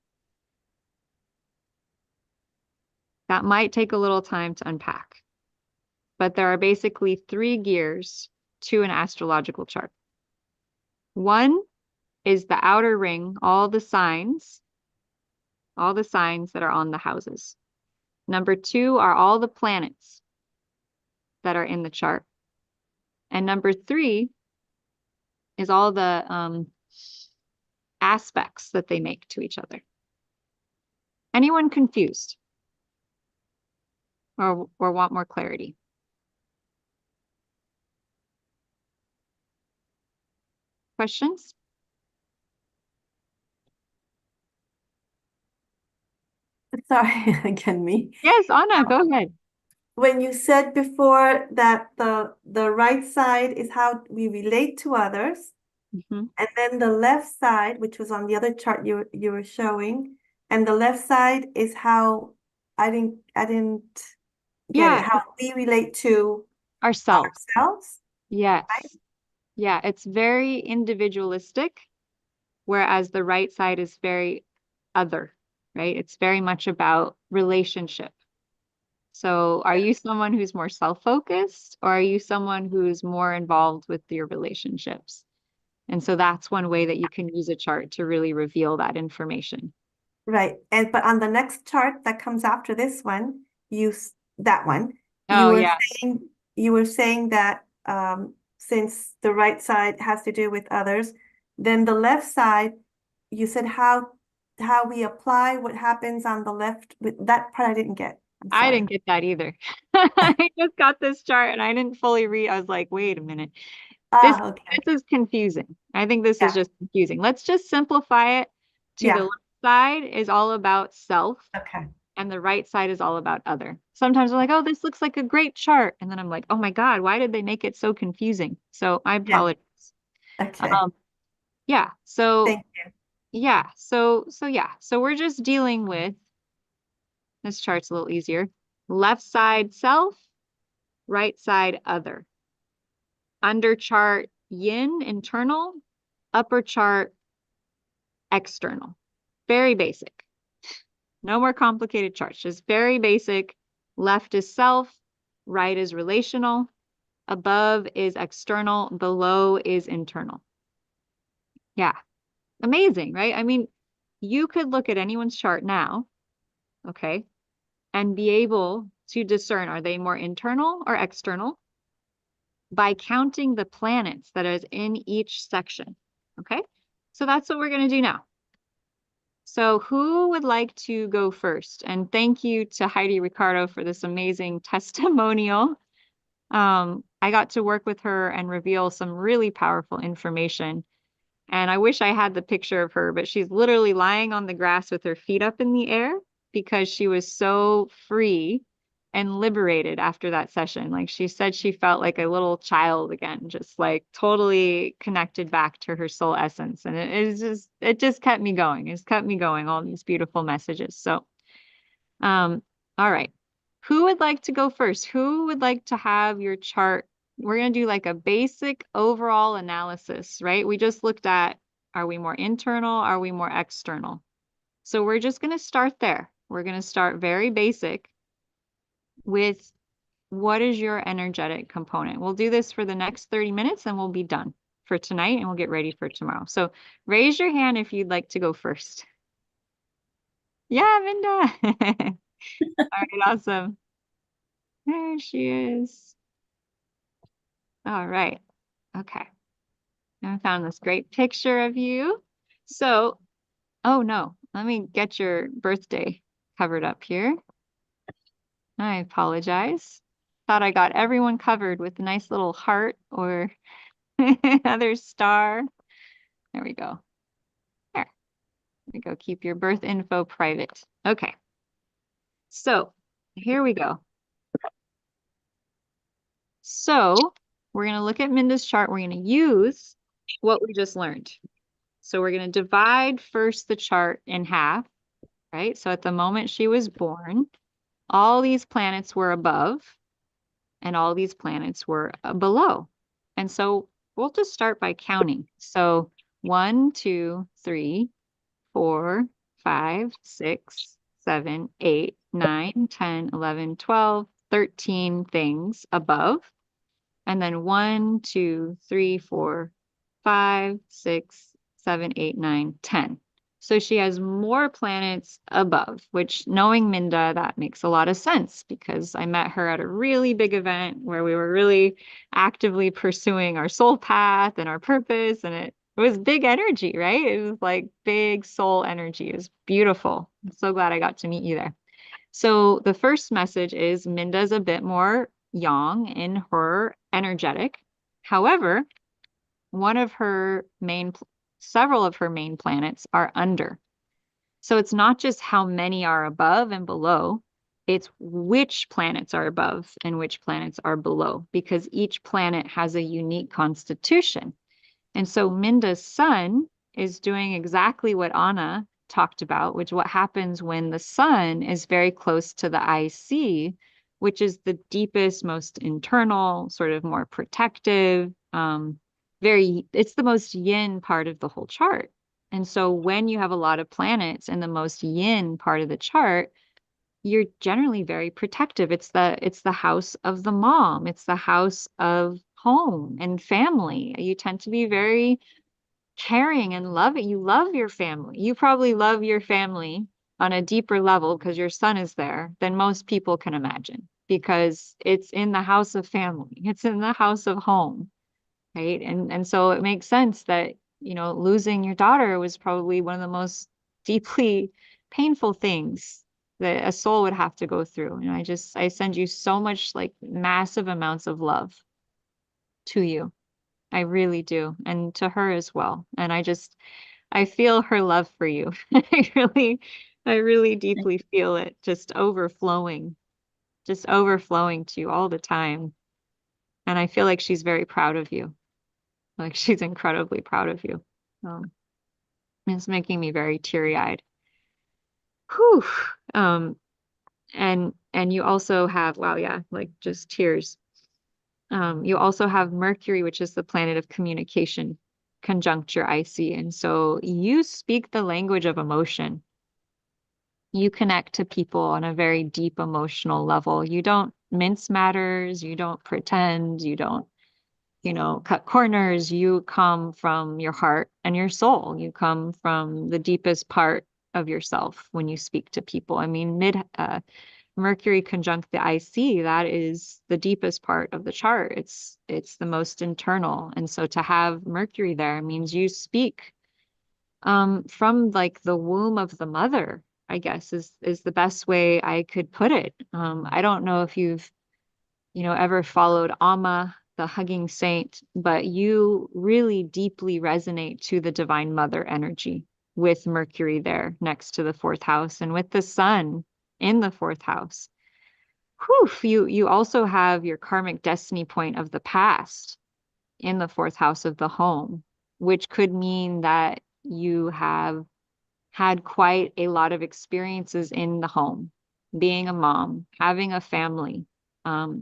That might take a little time to unpack, but there are basically 3 gears to an astrological chart. 1 is the outer ring, all the signs that are on the houses. Number 2 are all the planets that are in the chart. And number 3 is all the aspects that they make to each other. Anyone confused or want more clarity? Questions? Sorry, again, me. Yes, Anna, go ahead. When you said before that the right side is how we relate to others, and then the left side, which was on the other chart you were showing, and the left side is how I didn't get it, how we relate to ourselves. Yes. Right? Yeah, it's very individualistic, whereas the right side is very other, right? It's very much about relationship. So are you someone who's more self-focused, or are you someone who's more involved with your relationships? And so that's one way that you can use a chart to really reveal that information. Right. But on the next chart that comes after this one, that one, Oh, you were saying that since the right side has to do with others, then the left side, you said how we apply what happens on the left. With that part I didn't get. I didn't get that either. I just got this chart and I didn't fully read. I was like, wait a minute. This is confusing. I think this is just confusing. Let's just simplify it to the left side is all about self. Okay. And the right side is all about other. Sometimes we're like, oh, this looks like a great chart. And then I'm like, oh my God, why did they make it so confusing? So I apologize. Okay. Yeah. So thank you. Yeah. So we're just dealing with, this chart's a little easier. Left side self, right side other. Under chart yin, internal, upper chart external. Very basic. No more complicated charts, just very basic Left is self, right is relational, above is external, below is internal. Yeah, amazing, right? I mean, you could look at anyone's chart now, okay, and be able to discern, are they more internal or external, by counting the planets that is in each section, okay? So that's what we're going to do now. So who would like to go first? And thank you to Heidi Ricardo for this amazing testimonial. I got to work with her and reveal some really powerful information. And I wish I had the picture of her, but she's literally lying on the grass with her feet up in the air because she was so free and liberated after that session. Like she said, she felt like a little child again, just like totally connected back to her soul essence. And it just kept me going. It's kept me going, all these beautiful messages. So, all right. Who would like to go first? Who would like to have your chart? We're going to do like a basic overall analysis, right? We just looked at, are we more internal? Are we more external? So we're just going to start there. We're going to start very basic with what is your energetic component. We'll do this for the next 30 minutes and we'll be done for tonight and we'll get ready for tomorrow. So raise your hand if you'd like to go first. Yeah, Minda. All right, awesome. There she is. All right. Okay. I found this great picture of you. So, oh no, let me get your birthday covered up here. I apologize. Thought I got everyone covered with a nice little heart or another star. There we go. There we go. Keep your birth info private. Okay. So here we go. So we're going to look at Minda's chart. We're going to use what we just learned. So we're going to divide first the chart in half, right? So at the moment she was born, all these planets were above and all these planets were below. And so we'll just start by counting. So 1, 2, 3, 4, 5, 6, 7, 8, 9, 10, 11, 12, 13 things above. And then 1, 2, 3, 4, 5, 6, 7, 8, 9, 10. So she has more planets above, which knowing Minda, that makes a lot of sense because I met her at a really big event where we were really actively pursuing our soul path and our purpose. And it was big energy, right? It was like big soul energy. It was beautiful. I'm so glad I got to meet you there. So the first message is Minda's a bit more yang in her energetic. However, several of her main planets are under. So it's not just how many are above and below, it's which planets are above and which planets are below, because each planet has a unique constitution. And so Minda's sun is doing exactly what Anna talked about, which what happens when the sun is very close to the IC, which is the deepest, most internal, sort of more protective, it's the most yin part of the whole chart. And so when you have a lot of planets in the most yin part of the chart, you're generally very protective. It's the house of the mom. It's the house of home and family. You tend to be very caring and loving. You love your family. You probably love your family on a deeper level because your son is there than most people can imagine, because it's in the house of family. It's in the house of home. Right. And so it makes sense that, losing your daughter was probably one of the most deeply painful things that a soul would have to go through. And I send you so much, like, massive amounts of love to you. I really do. And to her as well. And I feel her love for you. I really deeply feel it just overflowing to you all the time. And I feel like she's very proud of you. Like she's incredibly proud of you. It's making me very teary-eyed. Whew. And you also have, wow, yeah, like just tears. You also have Mercury, which is the planet of communication, conjunct your IC. And so you speak the language of emotion. You connect to people on a very deep emotional level. You don't mince matters, you don't pretend, you don't, cut corners. You come from your heart and your soul. You come from the deepest part of yourself when you speak to people. I mean, Mercury conjunct the IC, that is the deepest part of the chart. It's the most internal. And so to have Mercury there means you speak from like the womb of the mother, I guess is the best way I could put it. I don't know if you've, ever followed Amma, the hugging saint, but you really deeply resonate to the divine mother energy with Mercury there next to the fourth house and with the sun in the fourth house. Whew, you also have your karmic destiny point of the past in the fourth house of the home, which could mean that you have had quite a lot of experiences in the home, being a mom, having a family.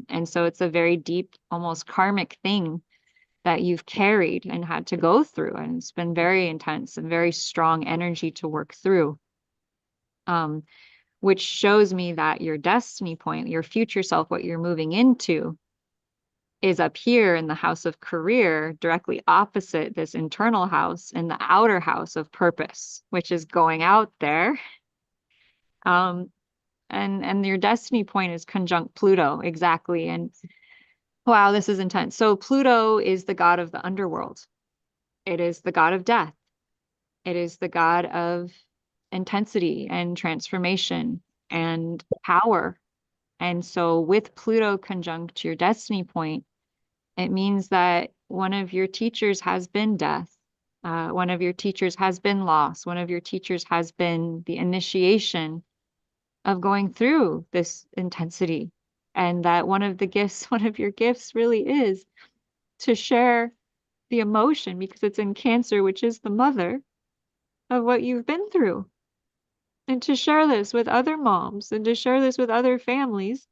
And so it's a very deep, almost karmic thing that you've carried and had to go through. And it's been very intense and very strong energy to work through. Which shows me that your destiny point, your future self, what you're moving into, is up here in the house of career, directly opposite this internal house in the outer house of purpose, which is going out there. And your destiny point is conjunct Pluto, exactly. And wow, this is intense. So Pluto is the god of the underworld. It is the god of death. It is the god of intensity and transformation and power. And so with Pluto conjunct your destiny point, it means that one of your teachers has been death. One of your teachers has been loss. One of your teachers has been the initiation of going through this intensity. And that one of your gifts really is to share the emotion because it's in Cancer, which is the mother of what you've been through. And to share this with other moms and to share this with other families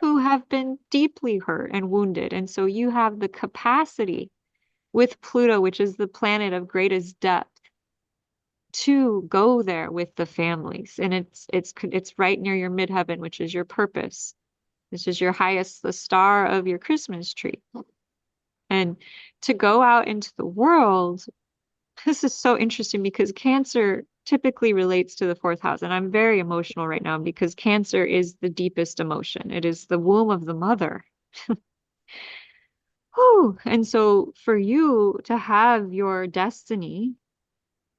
who have been deeply hurt and wounded. And so you have the capacity with Pluto, which is the planet of greatest depth, to go there with the families. And it's right near your midheaven, which is your purpose. This is your highest, the star of your Christmas tree. And to go out into the world, this is so interesting because Cancer typically relates to the fourth house. And I'm very emotional right now because Cancer is the deepest emotion. It is the womb of the mother. Whew. And so for you to have your destiny,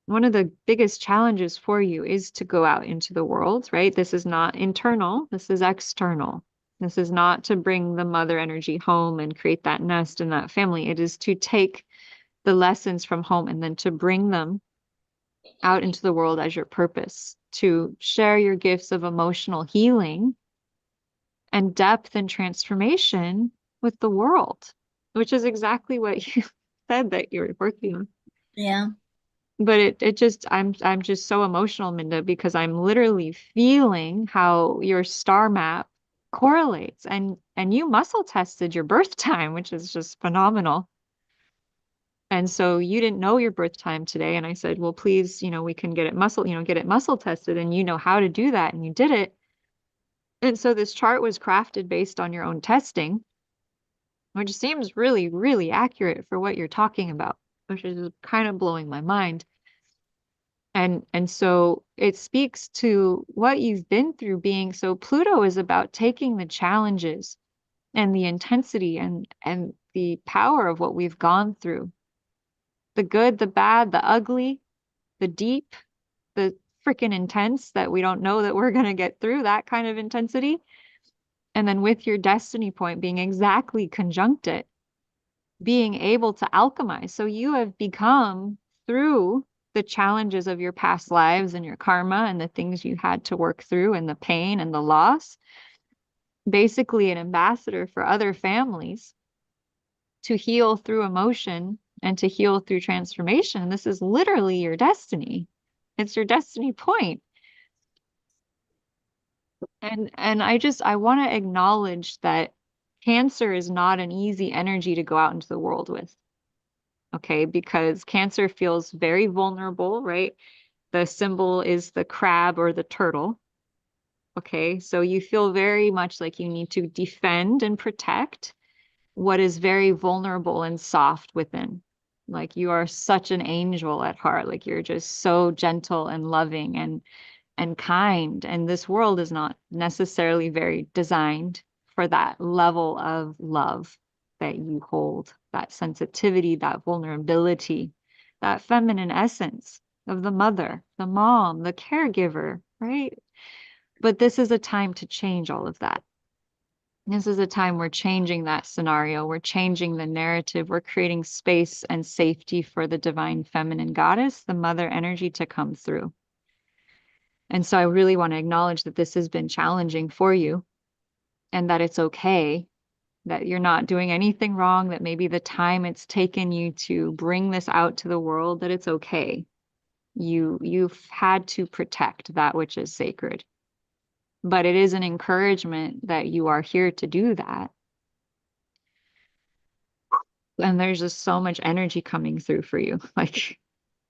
one of the biggest challenges for you is to go out into the world, right? This is not internal. This is external. This is not to bring the mother energy home and create that nest and that family. It is to take the lessons from home and then to bring them out into the world as your purpose, to share your gifts of emotional healing and depth and transformation with the world, which is exactly what you said that you were working on. Yeah. But I'm just so emotional, Minda, because I'm literally feeling how your star map correlates and you muscle tested your birth time, which is just phenomenal. And so you didn't know your birth time today. And I said, well, please, we can get it muscle tested and you know how to do that. And you did it. And so this chart was crafted based on your own testing, which seems really, really accurate for what you're talking about, which is kind of blowing my mind. And so it speaks to what you've been through being. So Pluto is about taking the challenges and the intensity and the power of what we've gone through. The good, the bad, the ugly, the deep, the freaking intense that we don't know that we're going to get through, that kind of intensity. And then with your destiny point being exactly conjunct it, being able to alchemize. So you have become, through the challenges of your past lives and your karma and the things you had to work through and the pain and the loss, basically an ambassador for other families to heal through emotion and to heal through transformation. This is literally your destiny. It's your destiny point. And I want to acknowledge that Cancer is not an easy energy to go out into the world with. Okay, because Cancer feels very vulnerable, right? The symbol is the crab or the turtle. Okay, so you feel very much like you need to defend and protect what is very vulnerable and soft within. Like you are such an angel at heart. Like you're just so gentle and loving and kind. And this world is not necessarily very designed for that level of love that you hold, that sensitivity, that vulnerability, that feminine essence of the mother, the mom, the caregiver, right? But this is a time to change all of that. This is a time we're changing that scenario. We're changing the narrative. We're creating space and safety for the divine feminine goddess, the mother energy, to come through. And so I really want to acknowledge that this has been challenging for you and that it's okay, that you're not doing anything wrong, that maybe the time it's taken you to bring this out to the world, that it's okay. You've had to protect that which is sacred. But it is an encouragement that you are here to do that. And there's just so much energy coming through for you. Like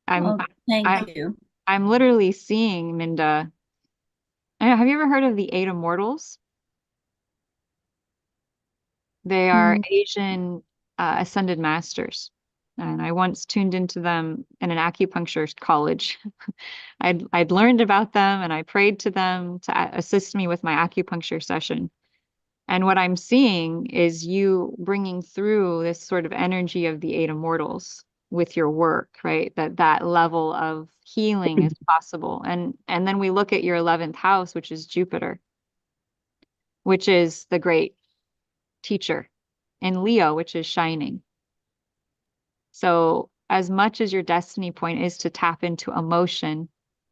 Thank you. I'm literally seeing, Minda. Have you ever heard of the 8 Immortals? They are Asian ascended masters. And I once tuned into them in an acupuncture college. I'd learned about them and I prayed to them to assist me with my acupuncture session. And what I'm seeing is you bringing through this sort of energy of the 8 Immortals with your work, right? That level of healing is possible. And then we look at your 11th house, which is Jupiter, which is the great teacher, and Leo, which is shining. So as much as your destiny point is to tap into emotion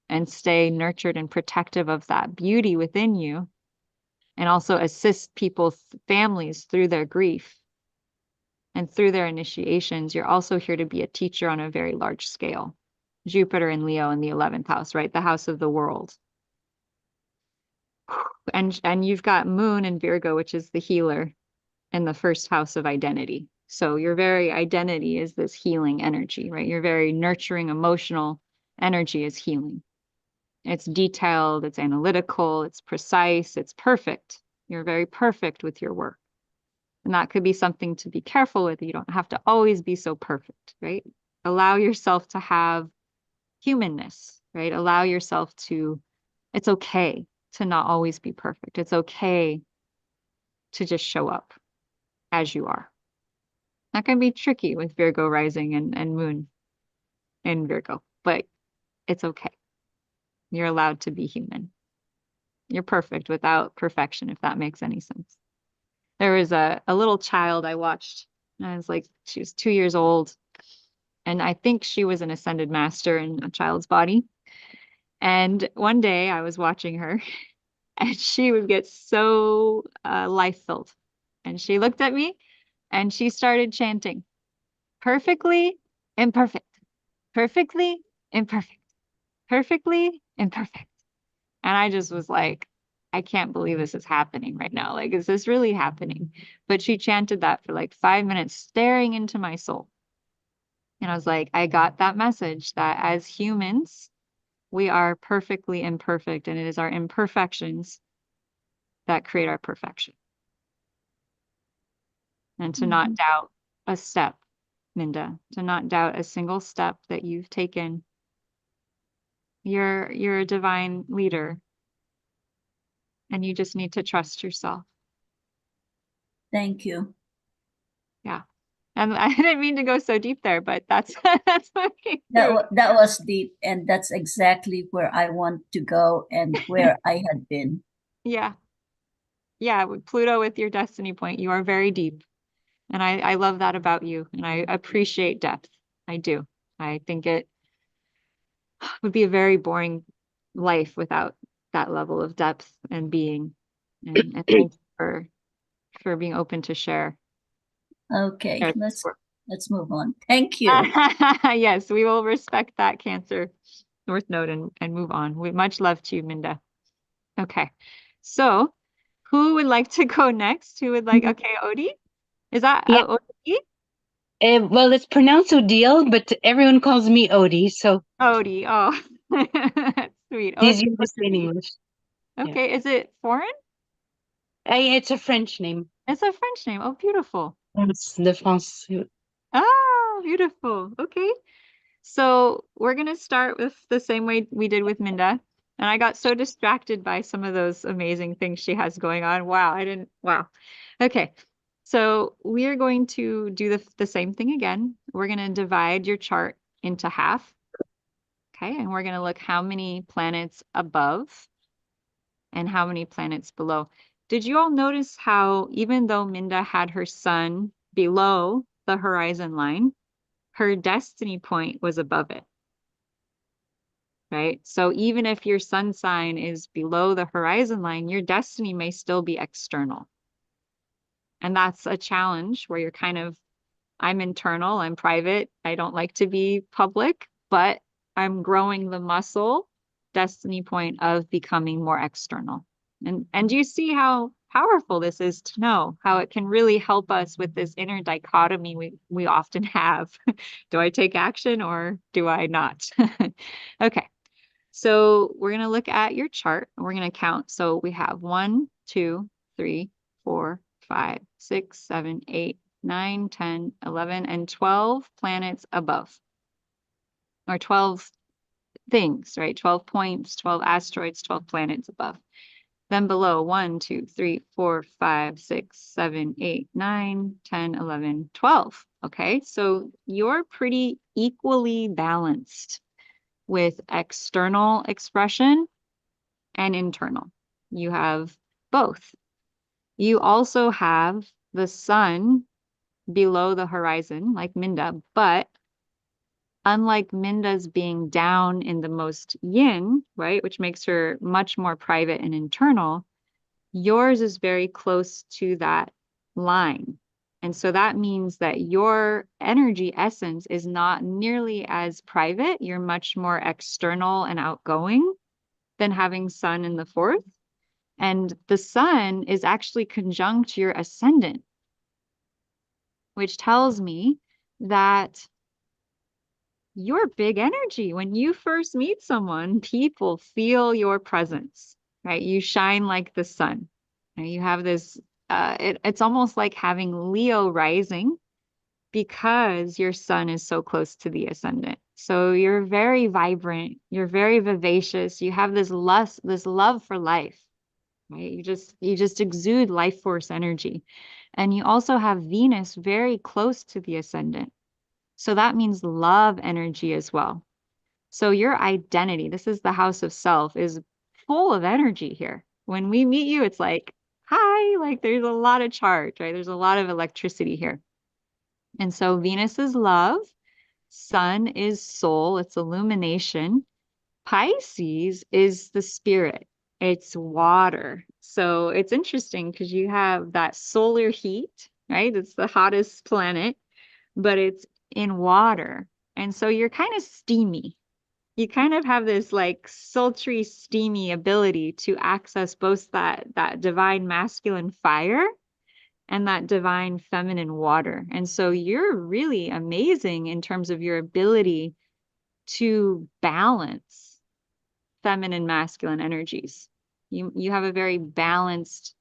and stay nurtured and protective of that beauty within you, and also assist people's families through their grief and through their initiations, you're also here to be a teacher on a very large scale. Jupiter and Leo in the 11th house, right? The house of the world. And you've got Moon in Virgo, which is the healer, in the first house of identity. So your very identity is this healing energy, right? Your very nurturing emotional energy is healing. It's detailed, it's analytical, it's precise, it's perfect. You're very perfect with your work. And that could be something to be careful with. You don't have to always be so perfect, right? Allow yourself to have humanness, right? Allow yourself to, it's okay to not always be perfect. It's okay to just show up as you are. That can be tricky with Virgo rising and Moon in Virgo, but it's okay. You're allowed to be human. You're perfect without perfection, if that makes any sense. There was a little child I watched. I was like, she was 2 years old. And I think she was an ascended master in a child's body. And one day I was watching her and she would get so life-filled. And she looked at me and she started chanting, perfectly imperfect, perfectly imperfect, perfectly imperfect. And I just was like, I can't believe this is happening right now. Like, is this really happening? But she chanted that for like 5 minutes, staring into my soul. And I was like, I got that message that as humans, we are perfectly imperfect, and it is our imperfections that create our perfection. And to not doubt a step, Minda, to not doubt a single step that you've taken. You're a divine leader. And you just need to trust yourself. Thank you. Yeah. And I didn't mean to go so deep there, but that's what came through. That was deep, and that's exactly where I want to go and where I had been. Yeah. Yeah, with Pluto with your destiny point, you are very deep. And I love that about you. And I appreciate depth. I do. I think it would be a very boring life without that level of depth and being. And thanks for being open to share. Okay, Share let's move on. Thank you. Yes, we will respect that, Cancer North Node, and move on. With much love to you, Minda. Okay, so who would like to go next? Who would like? Okay, Odie, is that Odie? Well, it's pronounced Odile, but everyone calls me Odie. So Odie, oh, Sweet. Oh, It's it's easier to supposed say to in be. English. Yeah. Okay, is it foreign? It's a French name. It's a French name. Oh, beautiful. It's the France. Oh, beautiful. Okay. So we're going to start with the same way we did with Minda. And I got so distracted by some of those amazing things she has going on. Wow, wow. Okay. So we are going to do the same thing again. We're going to divide your chart into half. Okay. And we're going to look how many planets above and how many planets below. Did you all notice how even though Minda had her sun below the horizon line, her destiny point was above it, right? So even if your sun sign is below the horizon line, your destiny may still be external. And that's a challenge where you're kind of, I'm internal, I'm private, I don't like to be public, but I'm growing the muscle destiny point of becoming more external. And do you see how powerful this is to know how it can really help us with this inner dichotomy we often have? Do I take action or do I not? Okay. So we're going to look at your chart and we're going to count. So we have 1, 2, 3, 4, 5, 6, 7, 8, 9, 10, 11, and 12 planets above, or 12 things, right? 12 points, 12 asteroids, 12 planets above. Then below 1, 2, 3, 4, 5, 6, 7, 8, 9, 10, 11, 12. Okay, so you're pretty equally balanced with external expression and internal. You have both. You also have the sun below the horizon, like Minda, but unlike Minda's being down in the most yin, right, which makes her much more private and internal, yours is very close to that line. And so that means that your energy essence is not nearly as private. You're much more external and outgoing than having sun in the fourth. And the sun is actually conjunct your ascendant, which tells me that you're big energy. When you first meet someone, people feel your presence, right? You shine like the sun. Right? You have this, it's almost like having Leo rising because your sun is so close to the ascendant. So you're very vibrant, you're very vivacious, you have this lust, this love for life, right? You just exude life force energy. And you also have Venus very close to the ascendant. So that means love energy as well. So your identity, this is the house of self, is full of energy here. When we meet you, it's like, hi, like there's a lot of charge, right? There's a lot of electricity here. And so Venus is love, Sun is soul, it's illumination. Pisces is the spirit, it's water. So it's interesting because you have that solar heat, right? It's the hottest planet, but it's in water. And so you're kind of steamy. You kind of have this like sultry, steamy ability to access both that divine masculine fire and that divine feminine water. And so you're really amazing in terms of your ability to balance feminine, masculine energies. You have a very balanced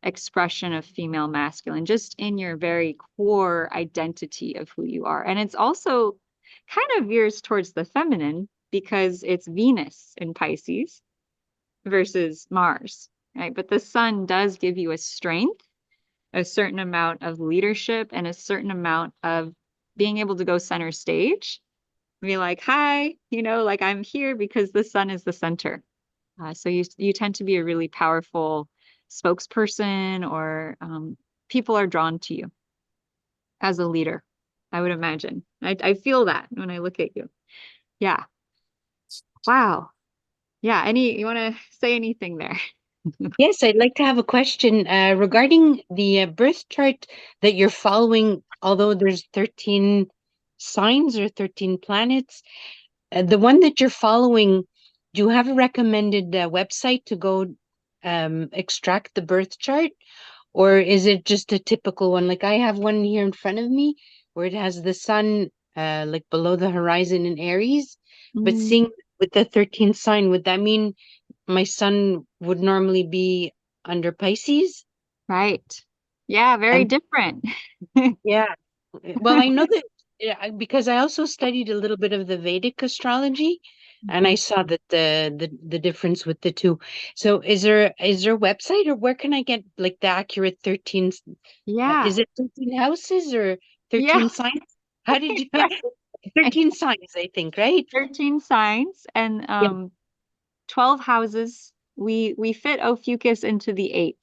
expression of female masculine just in your very core identity of who you are. And it's also kind of veers towards the feminine because it's Venus in Pisces versus Mars, right? But the sun does give you a strength, a certain amount of leadership, and a certain amount of being able to go center stage, be like, hi, like I'm here because the sun is the center. So you tend to be a really powerful spokesperson, or people are drawn to you as a leader, I would imagine. I feel that when I look at you. Yeah. Wow. Yeah. You want to say anything there? Yes, I'd like to have a question regarding the birth chart that you're following. Although there's 13 signs or 13 planets, the one that you're following, do you have a recommended website to go extract the birth chart? Or is it just a typical one? Like I have one here in front of me where it has the sun like below the horizon in Aries, but seeing with the 13th sign, would that mean my sun would normally be under Pisces? Right. Yeah, very And different. yeah, well, I know that because I also studied a little bit of the Vedic astrology, and I Mhm. saw that the difference with the two. So is there a website, or where can I get like the accurate 13? Yeah. Is it 13 houses or Yeah. 13 signs? How did you Right. 13 signs, I think, right? 13 signs and Yeah. 12 houses. We fit Ophiuchus into the eighth.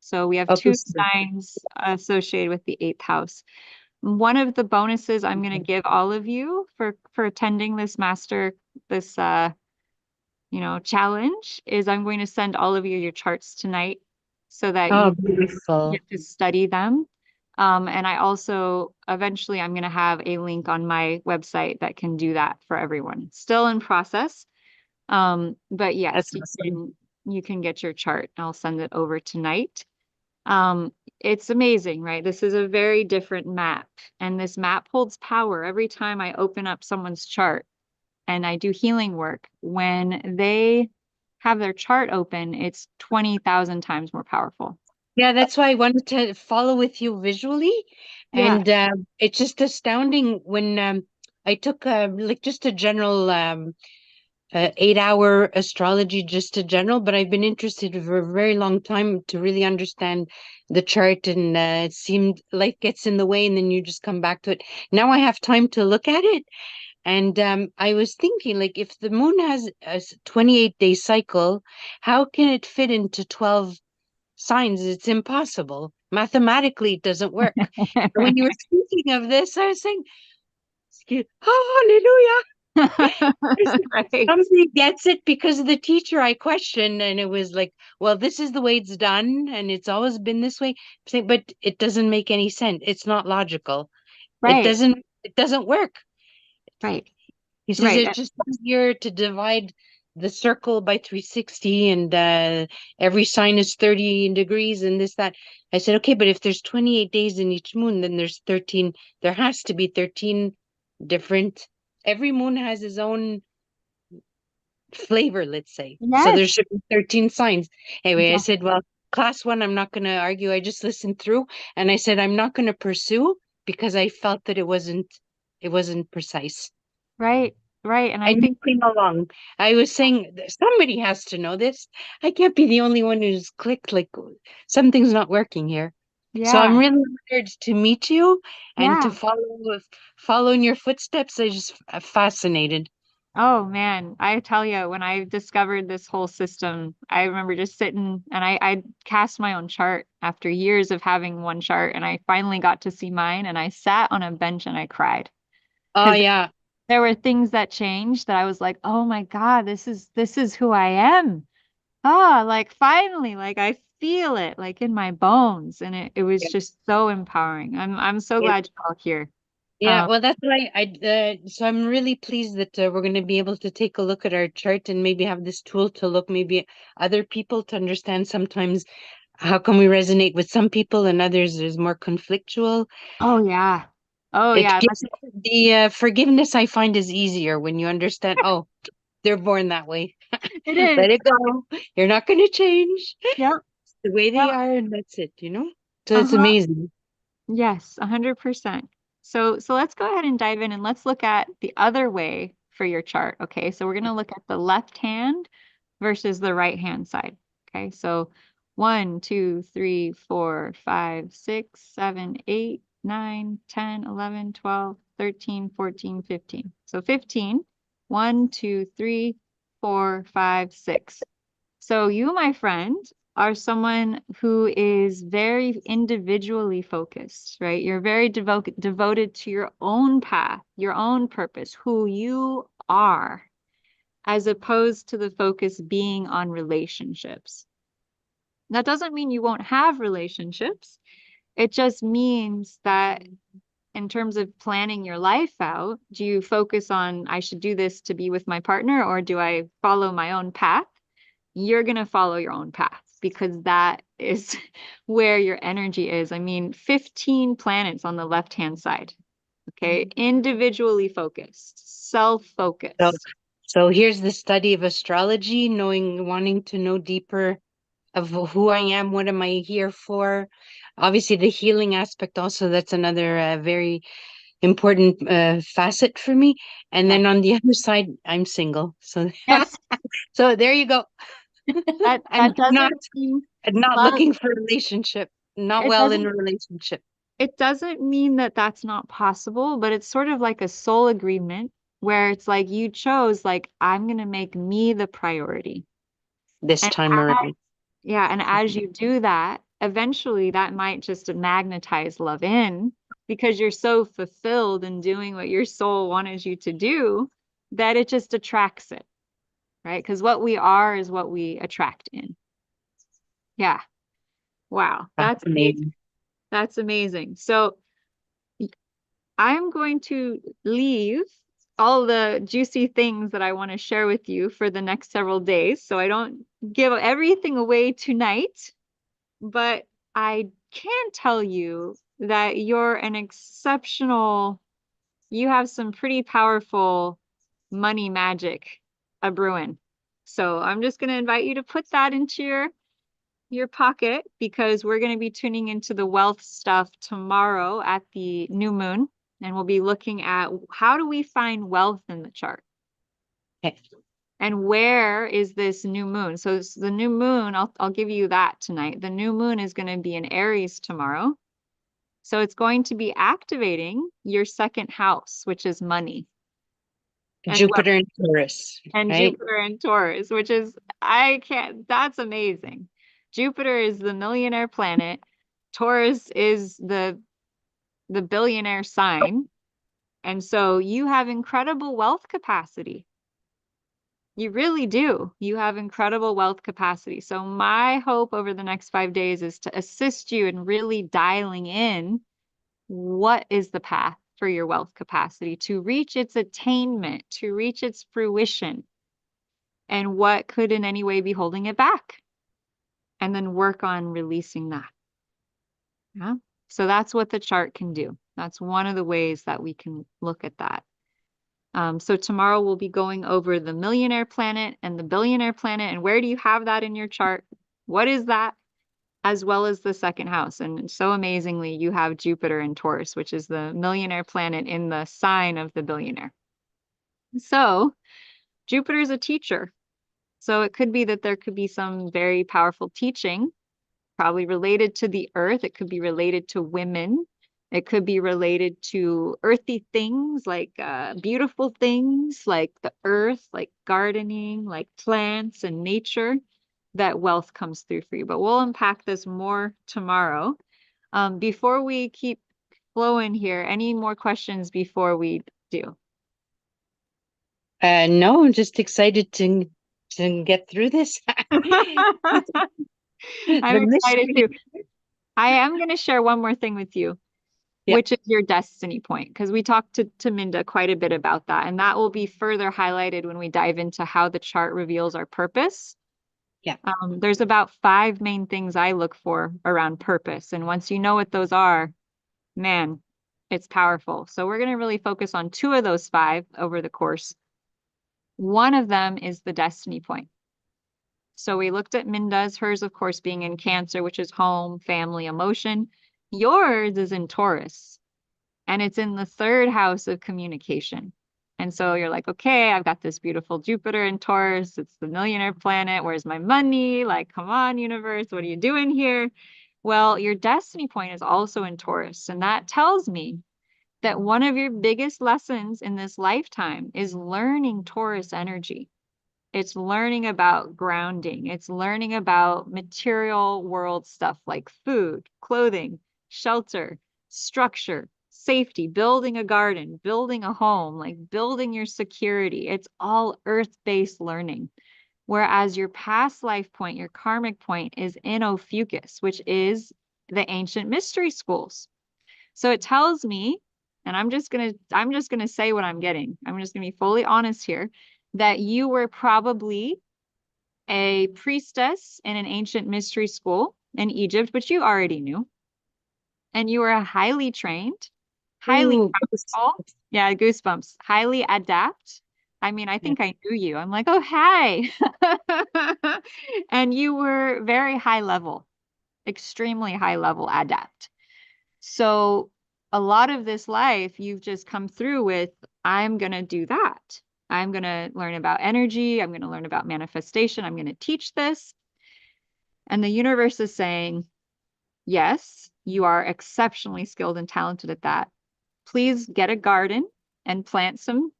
So we have Okay. two signs associated with the eighth house. One of the bonuses I'm going to give all of you for attending this this challenge is I'm going to send all of you your charts tonight so that Oh, you beautiful. get to study them. And I also eventually I'm going to have a link on my website that can do that for everyone. It's still in process. But yes, That's awesome. you can get your chart. I'll send it over tonight. Um, it's amazing, right? This is a very different map, and this map holds power every time I open up someone's chart and I do healing work. When they have their chart open, it's 20,000 times more powerful. Yeah, that's why I wanted to follow with you visually. Yeah. And it's just astounding when I took like just a general 8 hour astrology, just a general, but I've been interested for a very long time to really understand the chart. And it seemed life gets in the way and then you just come back to it. Now I have time to look at it. And I was thinking, like, if the moon has a 28-day cycle, how can it fit into 12 signs? It's impossible. Mathematically, it doesn't work. And when you were speaking of this, I was saying, oh, hallelujah. Right. Somebody gets it because of the teacher I questioned, and it was like, well, this is the way it's done, and it's always been this way. But it doesn't make any sense. It's not logical. Right. It doesn't work. Right. He says Right. it's just easier to divide the circle by 360 and every sign is 30 degrees and this, that. I said, okay, but if there's 28 days in each moon, then there's 13. There has to be 13 different. Every moon has its own flavor, let's say. So Yes. there should be 13 signs. Anyway, I Yeah. said, well, class one, I'm not going to argue. I just listened through and I said, I'm not going to pursue because I felt that it wasn't precise. Right. Right. And I And you think, came along. I was saying somebody has to know this. I can't be the only one who's clicked like something's not working here. So I'm yeah. really honored to meet you and to Yeah. follow in your footsteps. I just fascinated. Oh man, I tell you, when I discovered this whole system, I remember just sitting and I cast my own chart after years of having one chart, and I finally got to see mine, and I sat on a bench and I cried Oh because yeah. there were things that changed that I was like, oh my God, this is who I am. Ah, like finally, like I feel it like in my bones, and it was just so empowering. I'm so Yeah. glad you're all here. Yeah, Um, well, that's why so I'm really pleased that we're going to be able to take a look at our chart and maybe have this tool to look maybe other people to understand sometimes how can we resonate with some people and others is more conflictual. oh yeah. Oh It yeah. gives the forgiveness I find is easier when you understand, oh, they're born that way. It is. Let it go. You're not going to change. Yep. It's the way they Yep. are, and that's it, you know? So it's Uh-huh. amazing. Yes, 100%. So let's go ahead and dive in and let's look at the other way for your chart. Okay, so we're going to look at the left hand versus the right hand side. Okay, so 1, 2, 3, 4, 5, 6, 7, 8, 9, 10, 11, 12, 13, 14, 15. So 15. 1, 2, 3, 4, 5, 6. So you, my friend, are someone who is very individually focused, right? You're very devoted to your own path, your own purpose, who you are, as opposed to the focus being on relationships. That doesn't mean you won't have relationships. It just means that in terms of planning your life out, do you focus on, I should do this to be with my partner, or do I follow my own path? You're going to follow your own path because that is where your energy is. I mean, 15 planets on the left-hand side. Okay. Individually focused, So self-focused. So here's the study of astrology, wanting to know deeper of who I am, what am I here for? Obviously, the healing aspect also, that's another very important facet for me. And then on the other side, I'm single. So Yes, so there you go. that I'm not doesn't mean not love. looking for a relationship, not It well in doesn't a relationship. it doesn't mean that that's not possible, but it's sort of like a soul agreement where it's like you chose, like, I'm going to make me the priority. This And time around. yeah, and as you do that, eventually that might just magnetize love in because you're so fulfilled in doing what your soul wanted you to do that it just attracts it, right? Because what we are is what we attract in. Yeah. Wow. That's amazing. Fascinating. That's amazing. So I'm going to leave all the juicy things that I want to share with you for the next several days so I don't give everything away tonight. But I can tell you that you're an exceptional, you have some pretty powerful money magic a brewing. So I'm just going to invite you to put that into your pocket because we're going to be tuning into the wealth stuff tomorrow at the new moon. And we'll be looking at how do we find wealth in the chart? Okay. And where is this new moon? So this, the new moon, I'll give you that tonight. The new moon is going to be in Aries tomorrow. So it's going to be activating your second house, which is money. And Jupiter and Taurus, and right? Jupiter and Taurus, which is, that's amazing. Jupiter is the millionaire planet. Taurus is the billionaire sign. And so you have incredible wealth capacity. You really do. You have incredible wealth capacity. So my hope over the next 5 days is to assist you in really dialing in what is the path for your wealth capacity to reach its attainment, to reach its fruition, and what could in any way be holding it back. And then work on releasing that. Yeah. So that's what the chart can do. That's one of the ways that we can look at that. So tomorrow we'll be going over the millionaire planet and the billionaire planet. And where do you have that in your chart? What is that? As well as the second house. And so amazingly, you have Jupiter in Taurus, which is the millionaire planet in the sign of the billionaire. So Jupiter is a teacher. So it could be that there could be some very powerful teaching, probably related to the earth. It could be related to women. It could be related to earthy things, like beautiful things like the earth, like gardening, like plants and nature, that wealth comes through for you. But we'll unpack this more tomorrow. Before we keep flowing here, any more questions before we do? No, I'm just excited to get through this. I'm excited too. I am going to share one more thing with you, which is your destiny point, because we talked to Minda quite a bit about that. And that will be further highlighted when we dive into how the chart reveals our purpose. Yeah. There's about 5 main things I look for around purpose. And once you know what those are, man, it's powerful. So we're going to really focus on 2 of those 5 over the course. One of them is the destiny point. So we looked at Minda's, hers, of course, being in Cancer, which is home, family, emotion. Yours is in Taurus, and it's in the 3rd house of communication. And so you're like, okay, I've got this beautiful Jupiter in Taurus. It's the millionaire planet. Where's my money? Like, come on, universe, what are you doing here? Well, your destiny point is also in Taurus. And that tells me that one of your biggest lessons in this lifetime is learning Taurus energy. It's learning about grounding. It's learning about material world stuff like food, clothing, shelter, structure, safety, building a garden, building a home, like building your security. It's all earth-based learning. Whereas your past life point, your karmic point, is in Ophiuchus, which is the ancient mystery schools. So it tells me, and I'm just gonna say what I'm getting. I'm just gonna be fully honest here, that you were probably a priestess in an ancient mystery school in Egypt, which you already knew. And you were highly trained, highly powerful, yeah, goosebumps, highly adept I mean, I think I knew you. I'm like, oh, hi. And you were very high level, extremely high level adept. So a lot of this life, you've just come through with, I'm going to do that. I'm going to learn about energy. I'm going to learn about manifestation. I'm going to teach this. And the universe is saying, yes, you are exceptionally skilled and talented at that. Please get a garden and plant some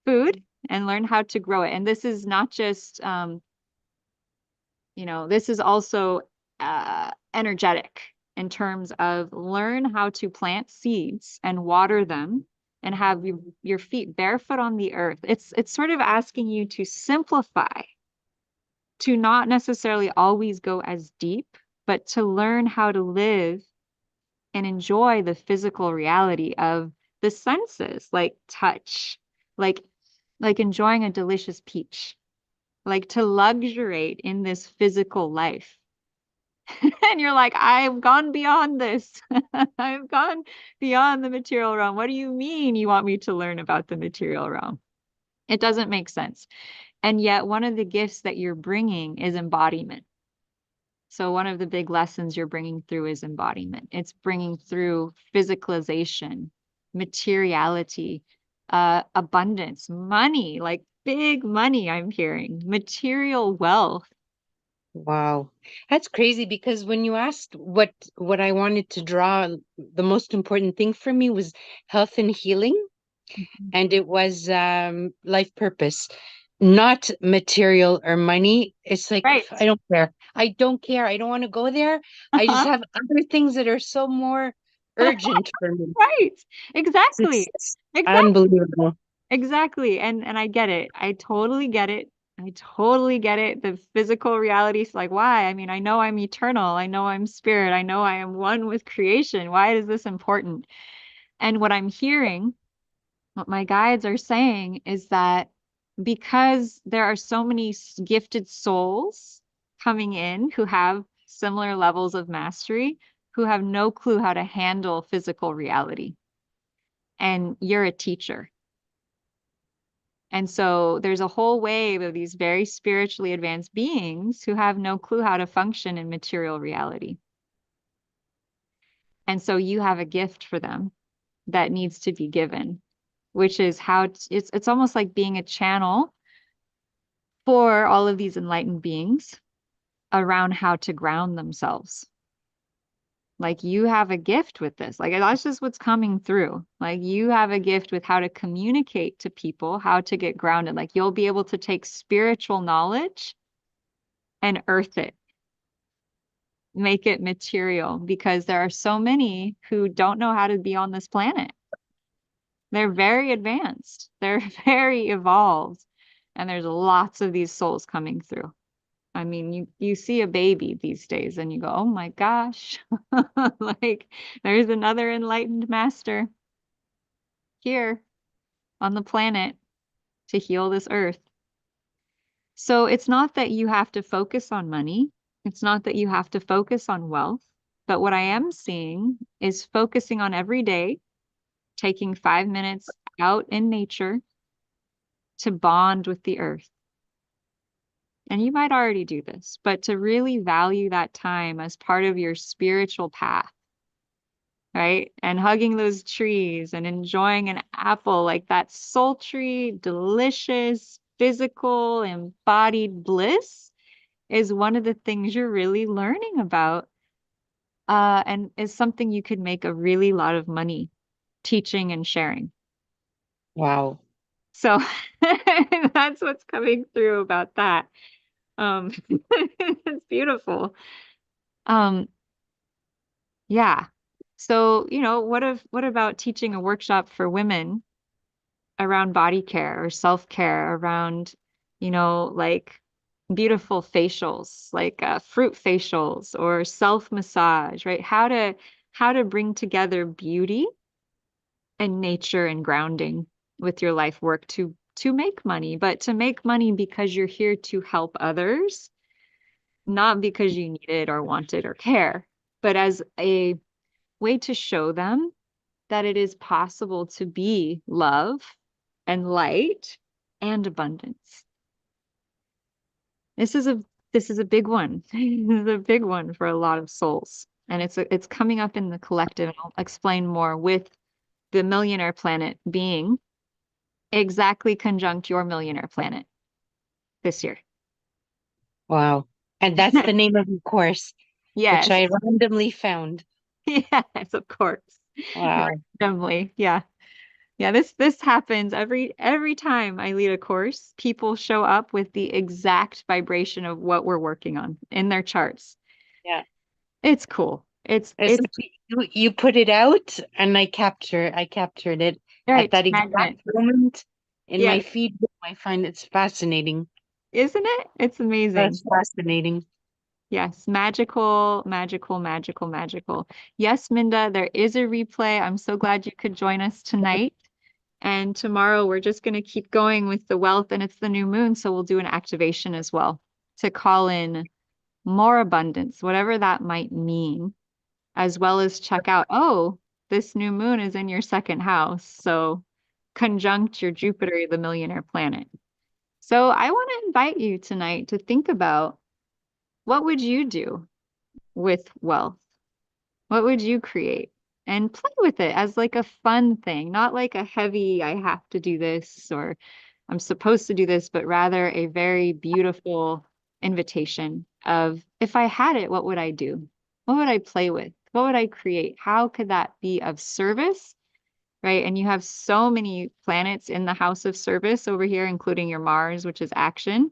food and learn how to grow it. And this is not just, this is also energetic in terms of learn how to plant seeds and water them and have your feet barefoot on the earth. It's sort of asking you to simplify, to not necessarily always go as deep, but to learn how to live and enjoy the physical reality of the senses, like touch, like enjoying a delicious peach, like to luxuriate in this physical life. And you're like, I've gone beyond this. I've gone beyond the material realm. What do you mean you want me to learn about the material realm? It doesn't make sense. And yet one of the gifts that you're bringing is embodiment. So one of the big lessons you're bringing through is embodiment. It's bringing through physicalization, materiality, abundance, money, like big money, I'm hearing, material wealth. Wow. That's crazy because when you asked what I wanted to draw, the most important thing for me was health and healing, and it was life purpose, not material or money. It's like Right. I don't care. I don't care. I don't want to go there. I just have other things that are so more urgent for me. Right. Exactly. It's Exactly. unbelievable. Exactly. And I get it. I totally get it. I totally get it. The physical reality is like, why? I mean, I know I'm eternal. I know I'm spirit. I know I am one with creation. Why is this important? And what I'm hearing, what my guides are saying is that because there are so many gifted souls coming in who have similar levels of mastery, who have no clue how to handle physical reality. And you're a teacher. And so there's a whole wave of these very spiritually advanced beings who have no clue how to function in material reality. And so you have a gift for them that needs to be given, which is how it's almost like being a channel for all of these enlightened beings around how to ground themselves. Like you have a gift with this. Like that's just what's coming through. Like you have a gift with how to communicate to people, how to get grounded. Like you'll be able to take spiritual knowledge and earth it, make it material, because there are so many who don't know how to be on this planet. They're very advanced. They're very evolved. And there's lots of these souls coming through. I mean, you see a baby these days and you go, oh my gosh, like there's another enlightened master here on the planet to heal this earth. So it's not that you have to focus on money. It's not that you have to focus on wealth. But what I am seeing is focusing on every day, taking 5 minutes out in nature to bond with the earth. And you might already do this, but to really value that time as part of your spiritual path, right? And hugging those trees and enjoying an apple, like that sultry, delicious, physical, embodied bliss is one of the things you're really learning about. And is something you could make a really lot of money teaching and sharing. Wow. So that's what's coming through about that. It's beautiful. Yeah. So, what about teaching a workshop for women around body care or self-care around, like beautiful facials, like fruit facials or self-massage, right? How to bring together beauty and nature and grounding with your life work to make money, but to make money because you're here to help others, not because you need it or want it or care, but as a way to show them that it is possible to be love and light and abundance. This is a big one. This is a big one for a lot of souls. And it's coming up in the collective, and I'll explain more with the millionaire planet being exactly conjunct your millionaire planet this year. Wow. And that's the name of the course, Yes. which I randomly found. Yes, of course. Wow. Randomly. Yeah. Yeah, this happens every time I lead a course, people show up with the exact vibration of what we're working on in their charts. Yeah. It's cool. It's you put it out and I captured it right, at that exact magnet. moment in my Yes. feed. I find it's fascinating. Isn't it? It's amazing. That's fascinating. Yes, magical, magical, magical, magical. Yes, Minda, there is a replay. I'm so glad you could join us tonight. And tomorrow we're just going to keep going with the wealth, and it's the new moon, so we'll do an activation as well to call in more abundance, whatever that might mean, as well as check out, oh, this new moon is in your second house, so conjunct your Jupiter, the millionaire planet. So I want to invite you tonight to think about, what would you do with wealth? What would you create? And play with it as like a fun thing, not like a heavy, I have to do this or I'm supposed to do this, but rather a very beautiful invitation of, if I had it, what would I do? What would I play with? What would I create? How could that be of service? Right? And you have so many planets in the house of service over here, including your Mars, which is action.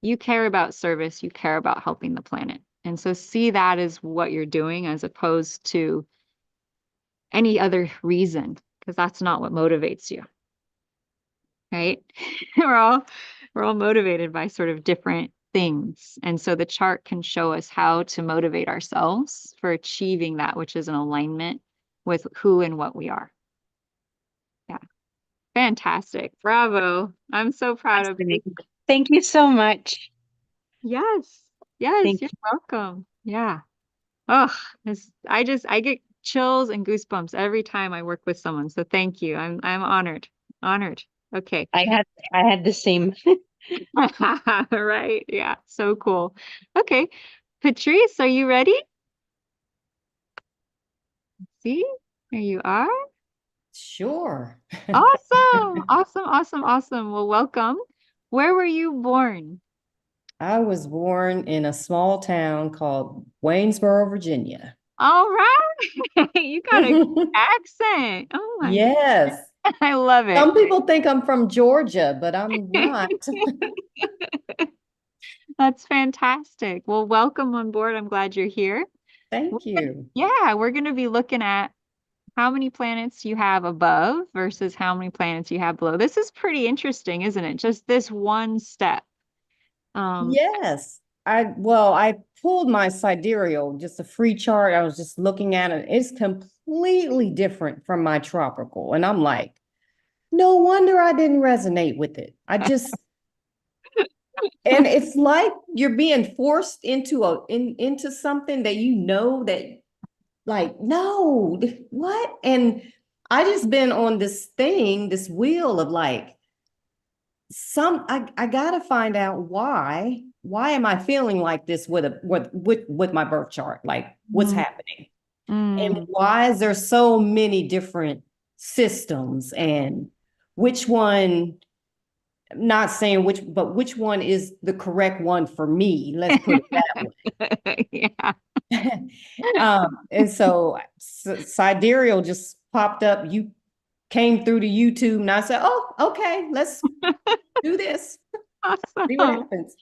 You care about service, you care about helping the planet. And so see that as what you're doing as opposed to any other reason, because that's not what motivates you. Right? We're all motivated by sort of different things. And so the chart can show us how to motivate ourselves for achieving that which is in alignment with who and what we are. Yeah. Fantastic. Bravo. I'm so proud of you. Thank you so much. Yes. Yes, Thank you're welcome. Yeah. Oh, I get chills and goosebumps every time I work with someone. So thank you. I'm honored. Honored. Okay. I had the same. Right. Yeah. So cool. Okay. Patrice, are you ready? See? There you are. Sure. Awesome. Awesome. Awesome. Awesome. Well, welcome. Where were you born? I was born in a small town called Waynesboro, Virginia. All right. You got a good accent. Oh my Yes. goodness. I love it. Some people think I'm from Georgia, but I'm not. That's fantastic. Well, welcome on board. I'm glad you're here. Thank you. Yeah, we're going to be looking at how many planets you have above versus how many planets you have below. This is pretty interesting, isn't it? Just this one step. Yes. I pulled my sidereal, just a free chart. I was just looking at it. It's completely different from my tropical. And I'm like, no wonder I didn't resonate with it. And it's like you're being forced into something that that, like, no, what? And I just been on this wheel of like, I gotta find out why am I feeling like this with my birth chart? Like, what's happening? And why is there so many different systems, and which one, not saying which one is the correct one for me? Let's put it that way. Yeah. And so sidereal just popped up. You came through to YouTube, and I said, oh, okay, let's do this. Awesome. See what happens.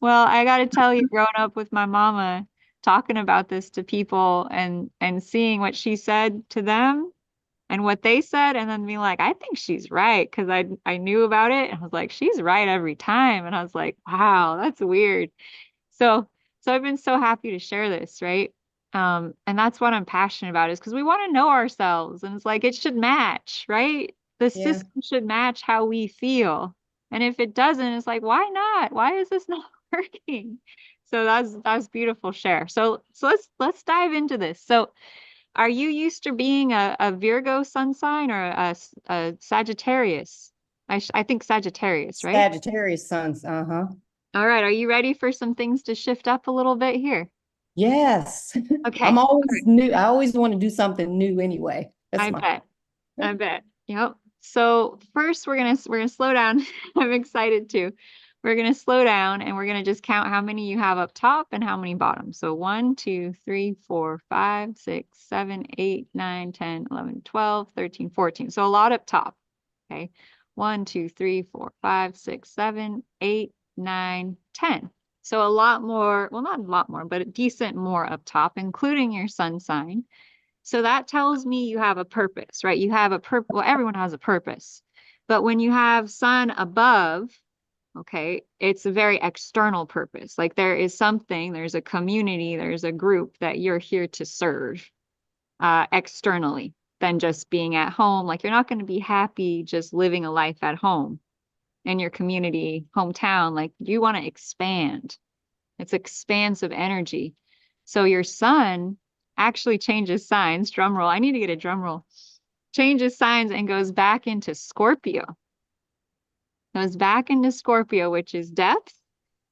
Well, I got to tell you, growing up with my mama, talking about this to people and seeing what she said to them and what they said, and then being like, I think she's right, because I knew about it. And I was like, she's right every time. And I was like, wow, that's weird. So I've been so happy to share this, right? And that's what I'm passionate about, is because we want to know ourselves, and it's like it should match, right? The system should match how we feel. And if it doesn't, it's like, why not? Why is this not working? So that's beautiful share. So let's dive into this. So are you used to being a Virgo sun sign or a Sagittarius? I think Sagittarius, right? Sagittarius sons. Uh-huh. All right. Are you ready for some things to shift up a little bit here? Yes. Okay. I'm always new. I always want to do something new anyway. That's I my bet. I bet. Yep. So first we're gonna slow down. I'm excited too. We're gonna slow down and we're gonna just count how many you have up top and how many bottom. So 1, 2, 3, 4, 5, 6, 7, 8, 9, 10, 11, 12, 13, 14. So a lot up top. Okay. 1, 2, 3, 4, 5, 6, 7, 8, 9, 10. So a lot more, well, not a lot more, but a decent more up top, including your sun sign. So that tells me you have a purpose, right? You have a purpose. Well, everyone has a purpose. But when you have sun above, okay, it's a very external purpose. Like there is something, there's a community, there's a group that you're here to serve externally than just being at home. Like you're not going to be happy just living a life at home in your community, hometown. Like you want to expand. It's expansive energy. So your sun actually changes signs. Drum roll. I need to get a drum roll. Changes signs and goes back into Scorpio. Goes back into Scorpio, which is depth,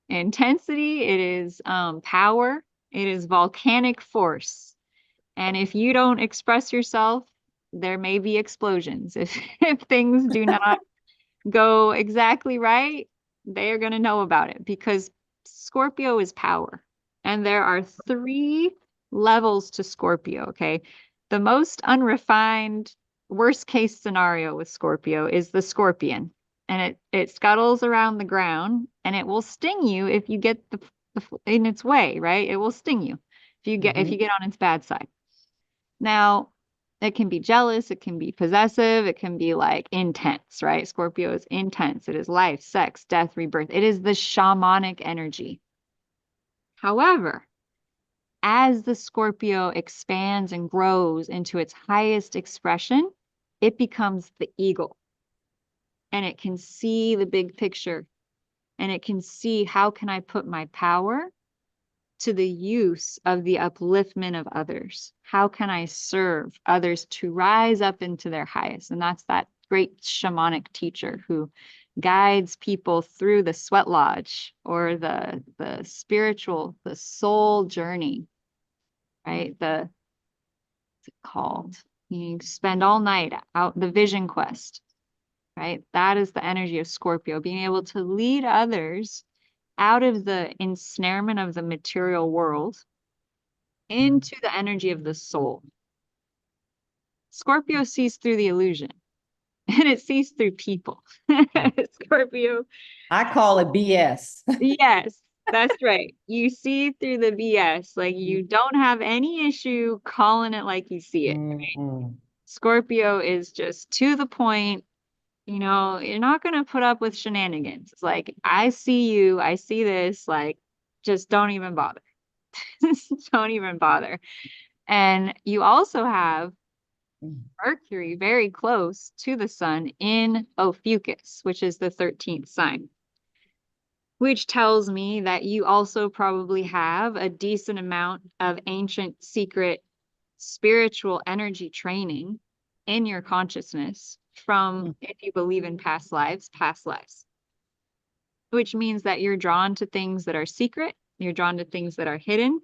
intensity. It is power. It is volcanic force. And if you don't express yourself, there may be explosions. If things do not go exactly right, they are going to know about it because Scorpio is power. And there are 3 levels to Scorpio, okay? The most unrefined, worst case scenario with Scorpio is the scorpion. And it scuttles around the ground and it will sting you if you get the in its way, right? It will sting you if you get on its bad side. Now, it can be jealous, it can be possessive, it can be like intense, right? Scorpio is intense. It is life, sex, death, rebirth. It is the shamanic energy. However, as the Scorpio expands and grows into its highest expression, it becomes the eagle. And it can see the big picture. And it can see, how can I put my power to the use of the upliftment of others? How can I serve others to rise up into their highest? And that's that great shamanic teacher who guides people through the sweat lodge or the spiritual, the soul journey, right? What's it called? You spend all night out the vision quest, right? That is the energy of Scorpio, being able to lead others out of the ensnarement of the material world into the energy of the soul. Scorpio sees through the illusion and it sees through people. Scorpio. I call it BS. Yes, that's right. You see through the BS. Like you don't have any issue calling it like you see it. Right? Scorpio is just to the point. You know, you're not going to put up with shenanigans. It's like, I see you, I see this, like, just don't even bother. Don't even bother. And you also have Mercury very close to the sun in Ophiuchus, which is the 13th sign, which tells me that you also probably have a decent amount of ancient, secret, spiritual energy training in your consciousness from, if you believe in past lives, which means that you're drawn to things that are secret. You're drawn to things that are hidden.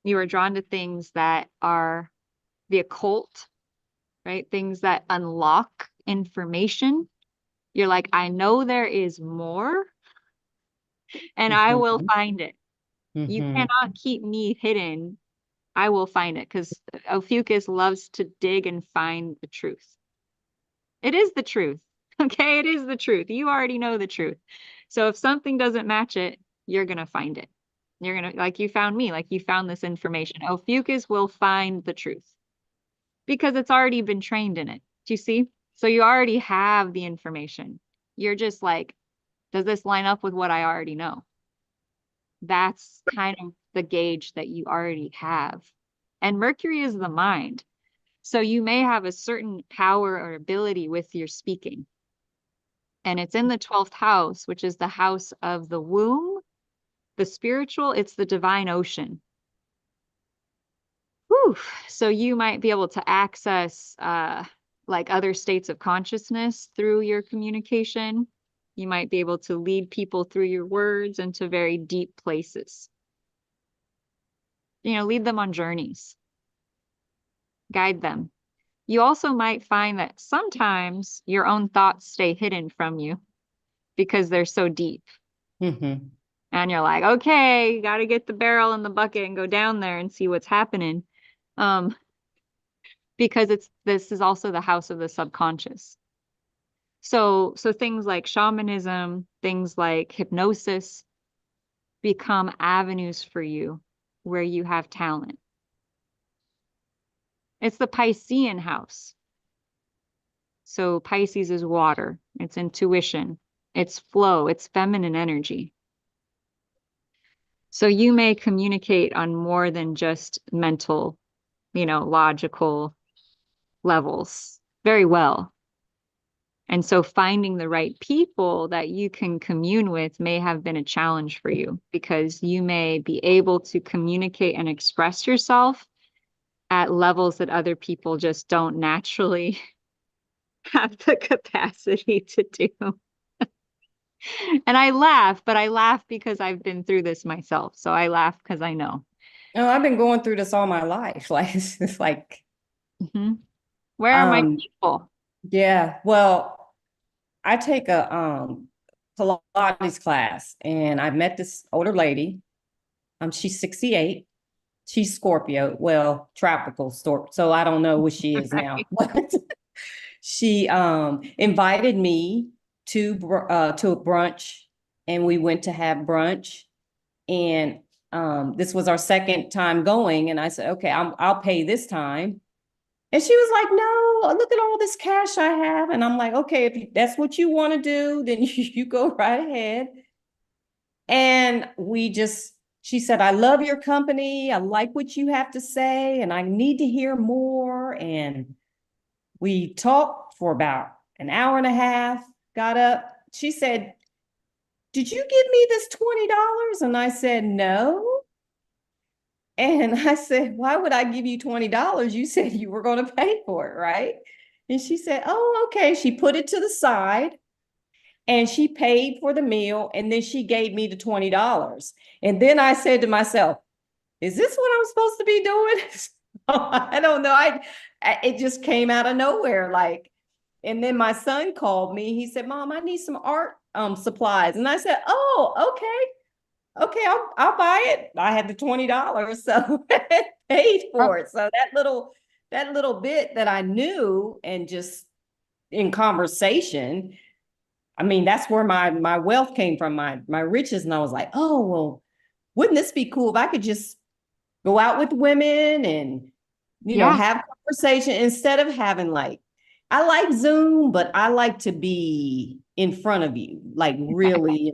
You are drawn to things that are the occult, right? Things that unlock information. You're like, I know there is more and I will find it. You cannot keep me hidden. I will find it, because Ophiuchus loves to dig and find the truth. It is the truth. Okay, it is the truth. You already know the truth. So if something doesn't match it, you're going to find it. You're going to, like you found me, like you found this information. Ophiuchus will find the truth because it's already been trained in it. Do you see? So you already have the information. You're just like, does this line up with what I already know? That's kind of the gauge that you already have. And Mercury is the mind. So you may have a certain power or ability with your speaking. And it's in the 12th house, which is the house of the womb, the spiritual. It's the divine ocean. Whew. So you might be able to access like other states of consciousness through your communication. You might be able to lead people through your words into very deep places. You know, lead them on journeys, guide them. You also might find that sometimes your own thoughts stay hidden from you because they're so deep. Mm-hmm. And you're like, okay, got to get the barrel in the bucket and go down there and see what's happening. Because this is also the house of the subconscious. So things like shamanism, things like hypnosis become avenues for you where you have talent. It's the Piscean house. So Pisces is water, it's intuition, it's flow, it's feminine energy. So you may communicate on more than just mental, logical levels very well. And so finding the right people that you can commune with may have been a challenge for you because you may be able to communicate and express yourself at levels that other people just don't naturally have the capacity to do. And I laugh, but I laugh because I've been through this myself. So I laugh because I know. No, I've been going through this all my life. Like, it's like, where are my people? Yeah, well, I take a Pilates class, and I met this older lady. She's 68. She's Scorpio, well, tropical storm. So I don't know what she is now. But she invited me to a brunch, and we went to have brunch. And this was our second time going, and I said, okay, I'll pay this time. And she was like, no, look at all this cash I have. And I'm like, okay, if that's what you want to do, then you go right ahead. And she said, I love your company. I like what you have to say, and I need to hear more. And we talked for about an hour and a half, got up. She said, did you give me this $20? And I said, no. And I said, why would I give you $20? You said you were going to pay for it, right? And she said, oh, okay. She put it to the side and she paid for the meal. And then she gave me the $20. And then I said to myself, is this what I'm supposed to be doing? I don't know. It just came out of nowhere. And then my son called me. He said, Mom, I need some art supplies. And I said, oh, okay. Okay, I'll buy it. I had the $20, so paid for it. So that little bit that I knew, and just in conversation, I mean, that's where my wealth came from, my riches. And I was like, oh, well, wouldn't this be cool if I could just go out with women and have conversation instead of having I like Zoom, but I like to be in front of you, really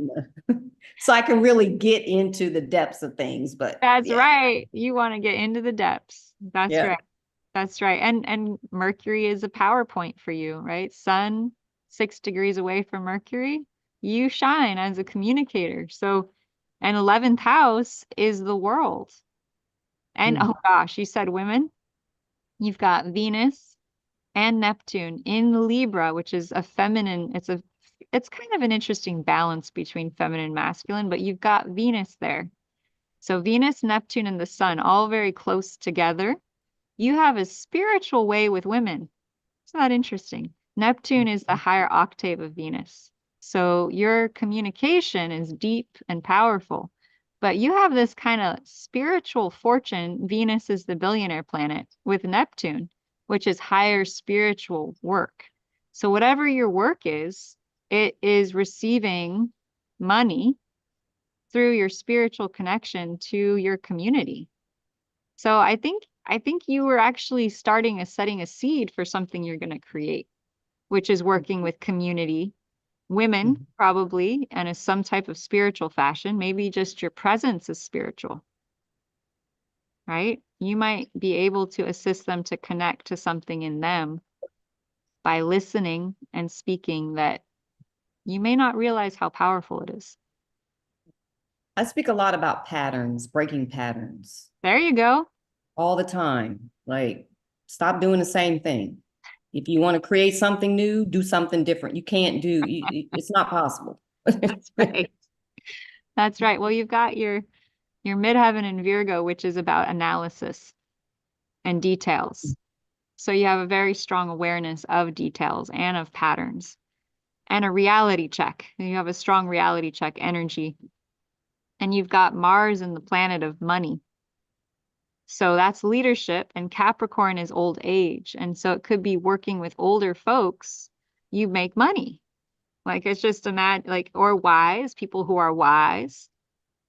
so I can really get into the depths of things. But that's right. You want to get into the depths. That's right. That's right. And Mercury is a PowerPoint for you, right? Sun 6 degrees away from Mercury, you shine as a communicator. So, and 11th house is the world. And oh gosh, you said women. You've got Venus and Neptune in Libra, which is a feminine, it's kind of an interesting balance between feminine and masculine, but you've got Venus there. So Venus, Neptune, and the sun, all very close together. You have a spiritual way with women. Isn't that interesting? Neptune is the higher octave of Venus. So your communication is deep and powerful, but you have this kind of spiritual fortune. Venus is the billionaire planet with Neptune, which is higher spiritual work. So whatever your work is, it is receiving money through your spiritual connection to your community. So I think you were actually setting a seed for something you're going to create, which is working with community, women probably, and as some type of spiritual fashion. Maybe just your presence is spiritual, right? You might be able to assist them to connect to something in them by listening and speaking that you may not realize how powerful it is. I speak a lot about patterns, breaking patterns. There you go. All the time. Stop doing the same thing. If you want to create something new, do something different. You can't do, it's not possible. That's right. That's right. Well, you've got your midheaven in Virgo, which is about analysis and details. So you have a very strong awareness of details and of patterns and a reality check. You have a strong reality check energy. And you've got Mars in the planet of money. So that's leadership, and Capricorn is old age. And so it could be working with older folks, you make money. Like it's just or wise, people who are wise,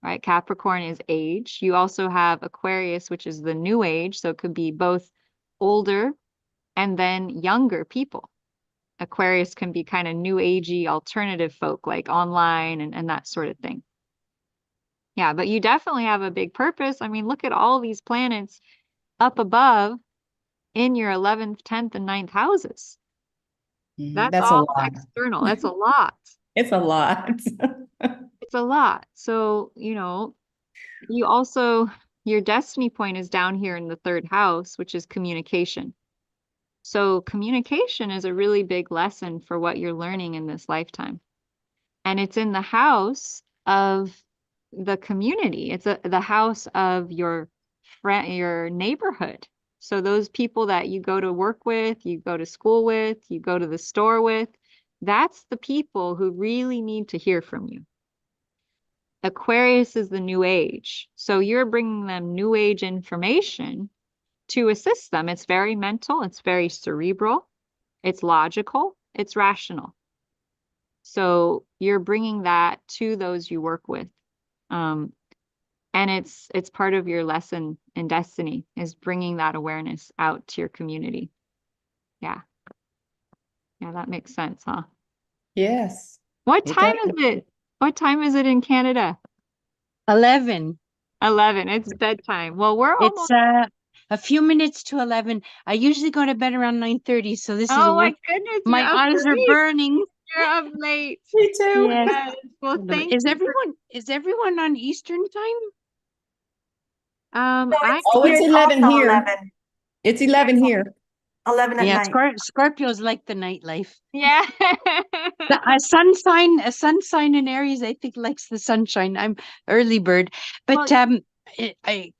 right? Capricorn is age. You also have Aquarius, which is the new age. So it could be both older and then younger people. Aquarius can be kind of new agey alternative folk, like online and that sort of thing. Yeah, but you definitely have a big purpose. I mean, look at all these planets up above in your 11th, 10th, and 9th houses. That's a all lot. external. That's a lot. It's a lot. It's a lot. So, you also, your destiny point is down here in the 3rd house, which is communication. So communication is a really big lesson for what you're learning in this lifetime. And it's in the house of the community. It's the house of your friend, your neighborhood. So those people that you go to work with, you go to school with, you go to the store with, that's the people who really need to hear from you. Aquarius is the new age. So you're bringing them new age information to assist them. It's very mental, it's very cerebral, it's logical, it's rational. So you're bringing that to those you work with. And it's part of your lesson in destiny is bringing that awareness out to your community. Yeah. Yeah, that makes sense, huh? Yes. What time is it? What time is it in Canada? 11. 11. It's bedtime. Well, we're It's almost a few minutes to 11. I usually go to bed around 9:30, so this is Oh a my work. goodness, My you're up eyes are late. burning. You're up late. Me too. Yes. Well, thank Is you. everyone on Eastern time? No, I Oh, it's here's 11 also here. 11. It's 11 here. 11 at Yeah, night. Scorpios like the nightlife. yeah. A sun sign in Aries, I think, likes the sunshine. I'm early bird, but Well,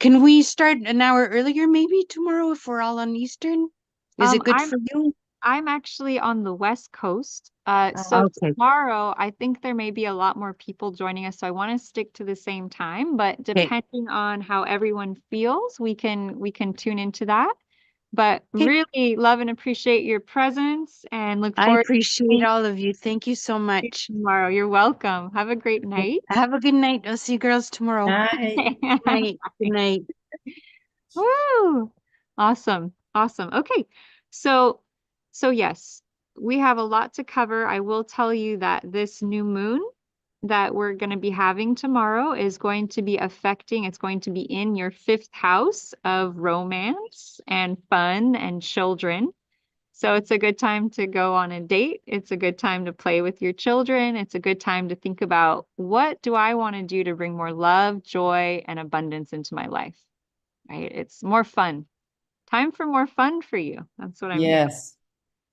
can we start an hour earlier maybe tomorrow if we're all on Eastern? Is it good for you? I'm actually on the West Coast. So Okay. tomorrow, I think there may be a lot more people joining us. So I want to stick to the same time, but depending on how everyone feels, we can tune into that. But really love and appreciate your presence and look I forward appreciate to all of you. Thank you so much. tomorrow. You're welcome. Have a great night. Have a good night. I'll see you girls tomorrow. Night. Good night. Good night. Woo! Awesome. Awesome. Okay. So yes, we have a lot to cover. I will tell you that this new moon that we're going to be having tomorrow is going to be it's going to be in your 5th house of romance and fun and children. So it's a good time to go on a date. It's a good time to play with your children. It's a good time to think about what do I want to do to bring more love, joy, and abundance into my life, right? It's more fun. Time for more fun for you. That's what I'm hearing. Yes.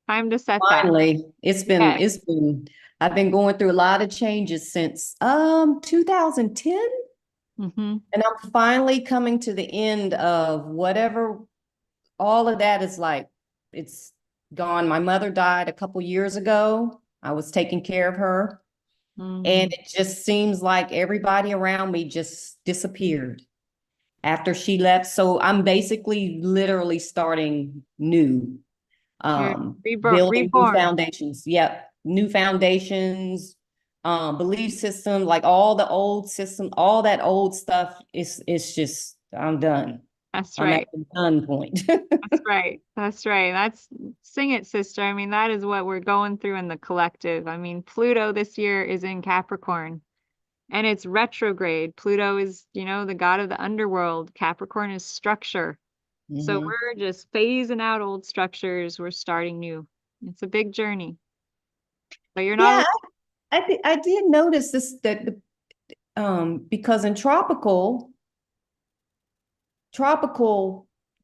Time to set Finally, that. I've been going through a lot of changes since 2010. Mm-hmm. And I'm finally coming to the end of whatever all of that is like. It's gone. My mother died a couple years ago. I was taking care of her. And it just seems like everybody around me just disappeared after she left. So I'm basically literally starting new. Building new foundations. Yep. New foundations, belief system, like all the old system, all that old stuff is just, I'm done. That's I'm right. at the done point. That's right. That's right. Sing it, sister. I mean, that is what we're going through in the collective. I mean, Pluto this year is in Capricorn and it's retrograde. Pluto is, the god of the underworld. Capricorn is structure. So we're just phasing out old structures. We're starting new. It's a big journey. But you're not. Yeah, I did notice this that because in tropical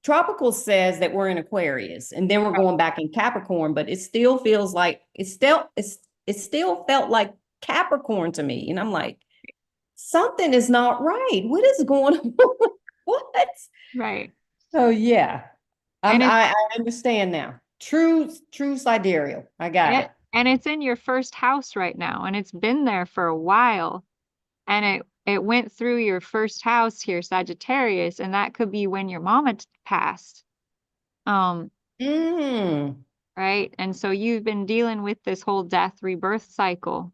tropical says that we're in Aquarius and then we're going back in Capricorn, but it still feels like it still felt like Capricorn to me. And I'm like, something is not right. What is going on? What? Right. Oh yeah. And I understand now. True sidereal. I got it. And it's in your first house right now, and it's been there for a while. And it went through your first house here, Sagittarius, and that could be when your mama passed. Right? And so you've been dealing with this whole death rebirth cycle.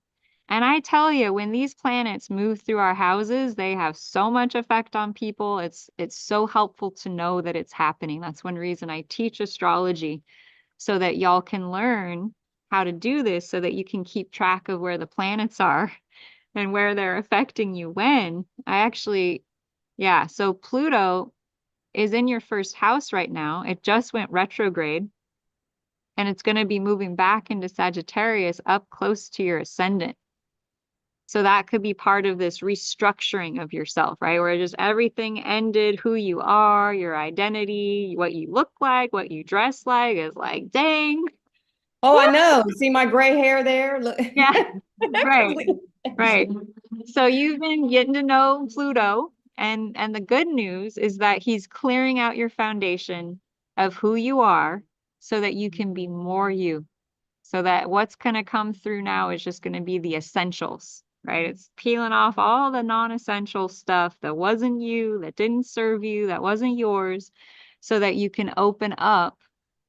And I tell you, when these planets move through our houses, they have so much effect on people. It's so helpful to know that it's happening. That's one reason I teach astrology, so that y'all can learn how to do this, so that you can keep track of where the planets are and where they're affecting you when. So Pluto is in your first house right now. It just went retrograde, and it's going to be moving back into Sagittarius up close to your ascendant. So that could be part of this restructuring of yourself, right? Where just everything ended, who you are, your identity, what you look like, what you dress like is like, dang. Oh, I know. See my gray hair there? Look. Yeah, right. So you've been getting to know Pluto, and the good news is that he's clearing out your foundation of who you are so that you can be more you. So that what's going to come through now is just going to be the essentials, right? It's peeling off all the non-essential stuff that wasn't you, that didn't serve you, that wasn't yours, so that you can open up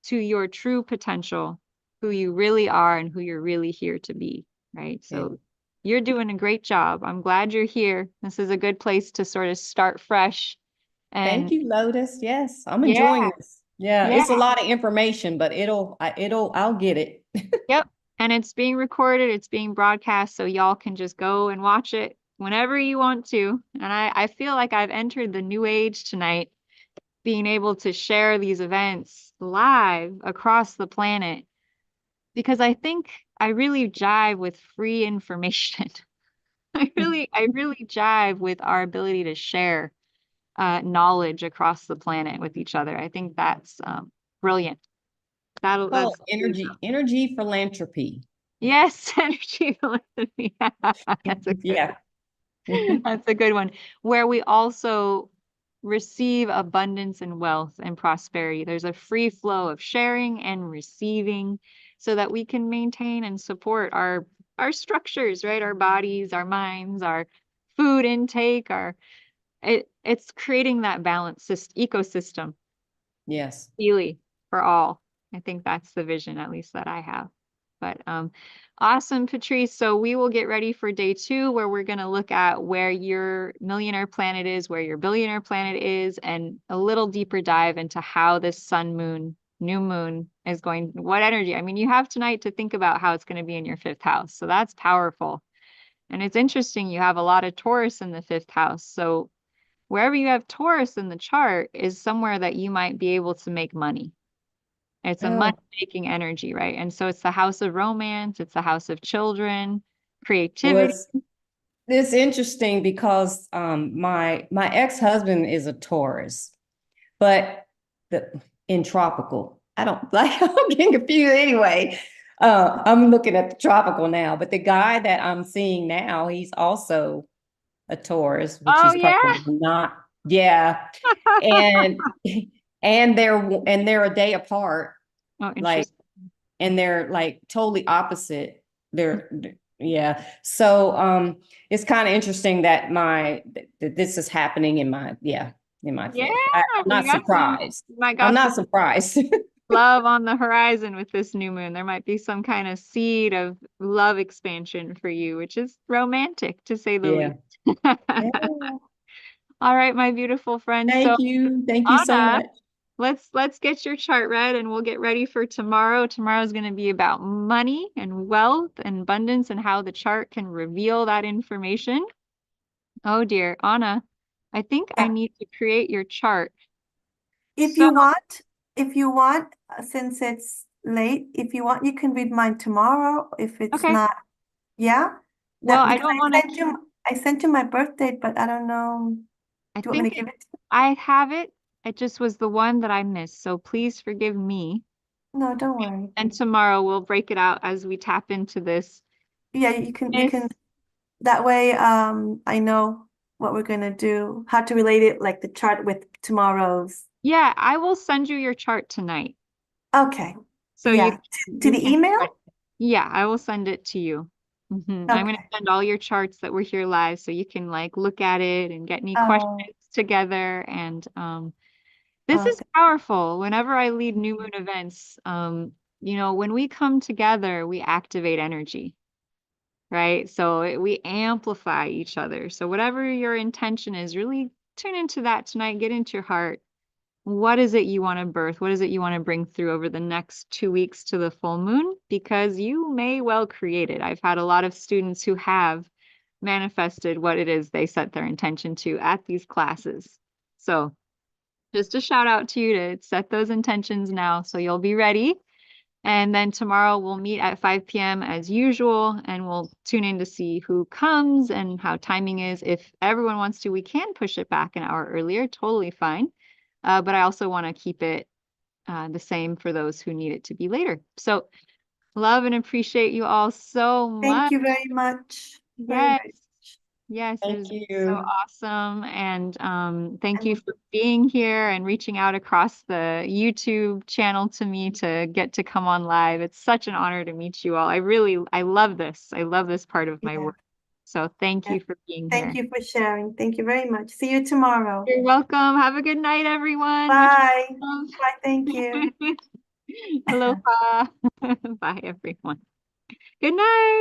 to your true potential, who you really are and who you're really here to be, right? So you're doing a great job. I'm glad you're here. This is a good place to sort of start fresh. And thank you, Lotus. Yes, I'm enjoying this. Yeah, it's a lot of information, but I'll get it. Yep. And it's being recorded, it's being broadcast, so y'all can just go and watch it whenever you want to. And I feel like I've entered the new age tonight, being able to share these events live across the planet, because I think I really jive with free information. I really jive with our ability to share knowledge across the planet with each other. I think that's brilliant. That's energy philanthropy. Yes, energy philanthropy. That's a good one. That's a good one. Where we also receive abundance and wealth and prosperity. There's a free flow of sharing and receiving, so that we can maintain and support our structures, right? Our bodies, our minds, our food intake, it's creating that balanced ecosystem. Yes. Really, for all. I think that's the vision, at least that I have. But awesome, Patrice. So we will get ready for day 2, where we're going to look at where your millionaire planet is, where your billionaire planet is, and a little deeper dive into how this sun, moon, new moon is going, what energy. I mean, you have tonight to think about how it's going to be in your 5th house. So that's powerful. And it's interesting, you have a lot of Taurus in the 5th house. So wherever you have Taurus in the chart is somewhere that you might be able to make money. It's a money-making energy, right? And so it's the house of romance. It's the house of children, creativity. It's interesting because my ex-husband is a Taurus, but in tropical. I don't like. I'm getting confused anyway. I'm looking at the tropical now, but the guy that I'm seeing now, he's also a Taurus, which is probably not. Yeah, and they're a day apart. Oh, interesting. And they're like totally opposite. Yeah. So it's kind of interesting that that this is happening in my family. I'm not surprised. I'm not surprised. Love on the horizon with this new moon. There might be some kind of seed of love expansion for you, which is romantic, to say the least. All right, my beautiful friend. Thank you so much. Let's get your chart read, and we'll get ready for tomorrow. Tomorrow's going to be about money and wealth and abundance, and how the chart can reveal that information. Oh dear, Anna, I think I need to create your chart. If you want, since it's late, if you want, you can read mine tomorrow. If it's not, Well, I don't want to. I sent you my birth date, but I don't know. Do you want me to give it to you? I have it, It just was the one that I missed. So please forgive me. No, don't worry. And tomorrow we'll break it out as we tap into this. Yeah, you can that way I know what we're gonna do, how to relate it, like the chart with tomorrow's. Yeah, I will send you your chart tonight. Okay. So Yeah. To the email? Yeah, I will send it to you. I'm going to send all your charts that were here live so you can like look at it and get any questions together. And this is powerful. Whenever I lead new moon events, you know, when we come together, we activate energy, right? So we amplify each other. So whatever your intention is, really tune into that tonight, get into your heart. What is it you want to birth? What is it you want to bring through over the next 2 weeks to the full moon? Because you may well create it. I've had a lot of students who have manifested what it is they set their intention to at these classes. So just a shout out to you to set those intentions now so you'll be ready. And then tomorrow we'll meet at 5 p.m. as usual, and we'll tune in to see who comes and how timing is. If everyone wants to, we can push it back an hour earlier, totally fine. But I also want to keep it the same for those who need it to be later. So love and appreciate you all so much. Thank you very much. Yes. Very Yes, it Thank is so you. awesome. And thank you for being here and reaching out across the YouTube channel to me to get to come on live. It's such an honor to meet you all. I love this. I love this part of my work. So thank you for being here. Thank you for sharing. Thank you very much. See you tomorrow. You're welcome. Have a good night, everyone. Bye. Bye. Thank you. Aloha. Bye, everyone. Good night.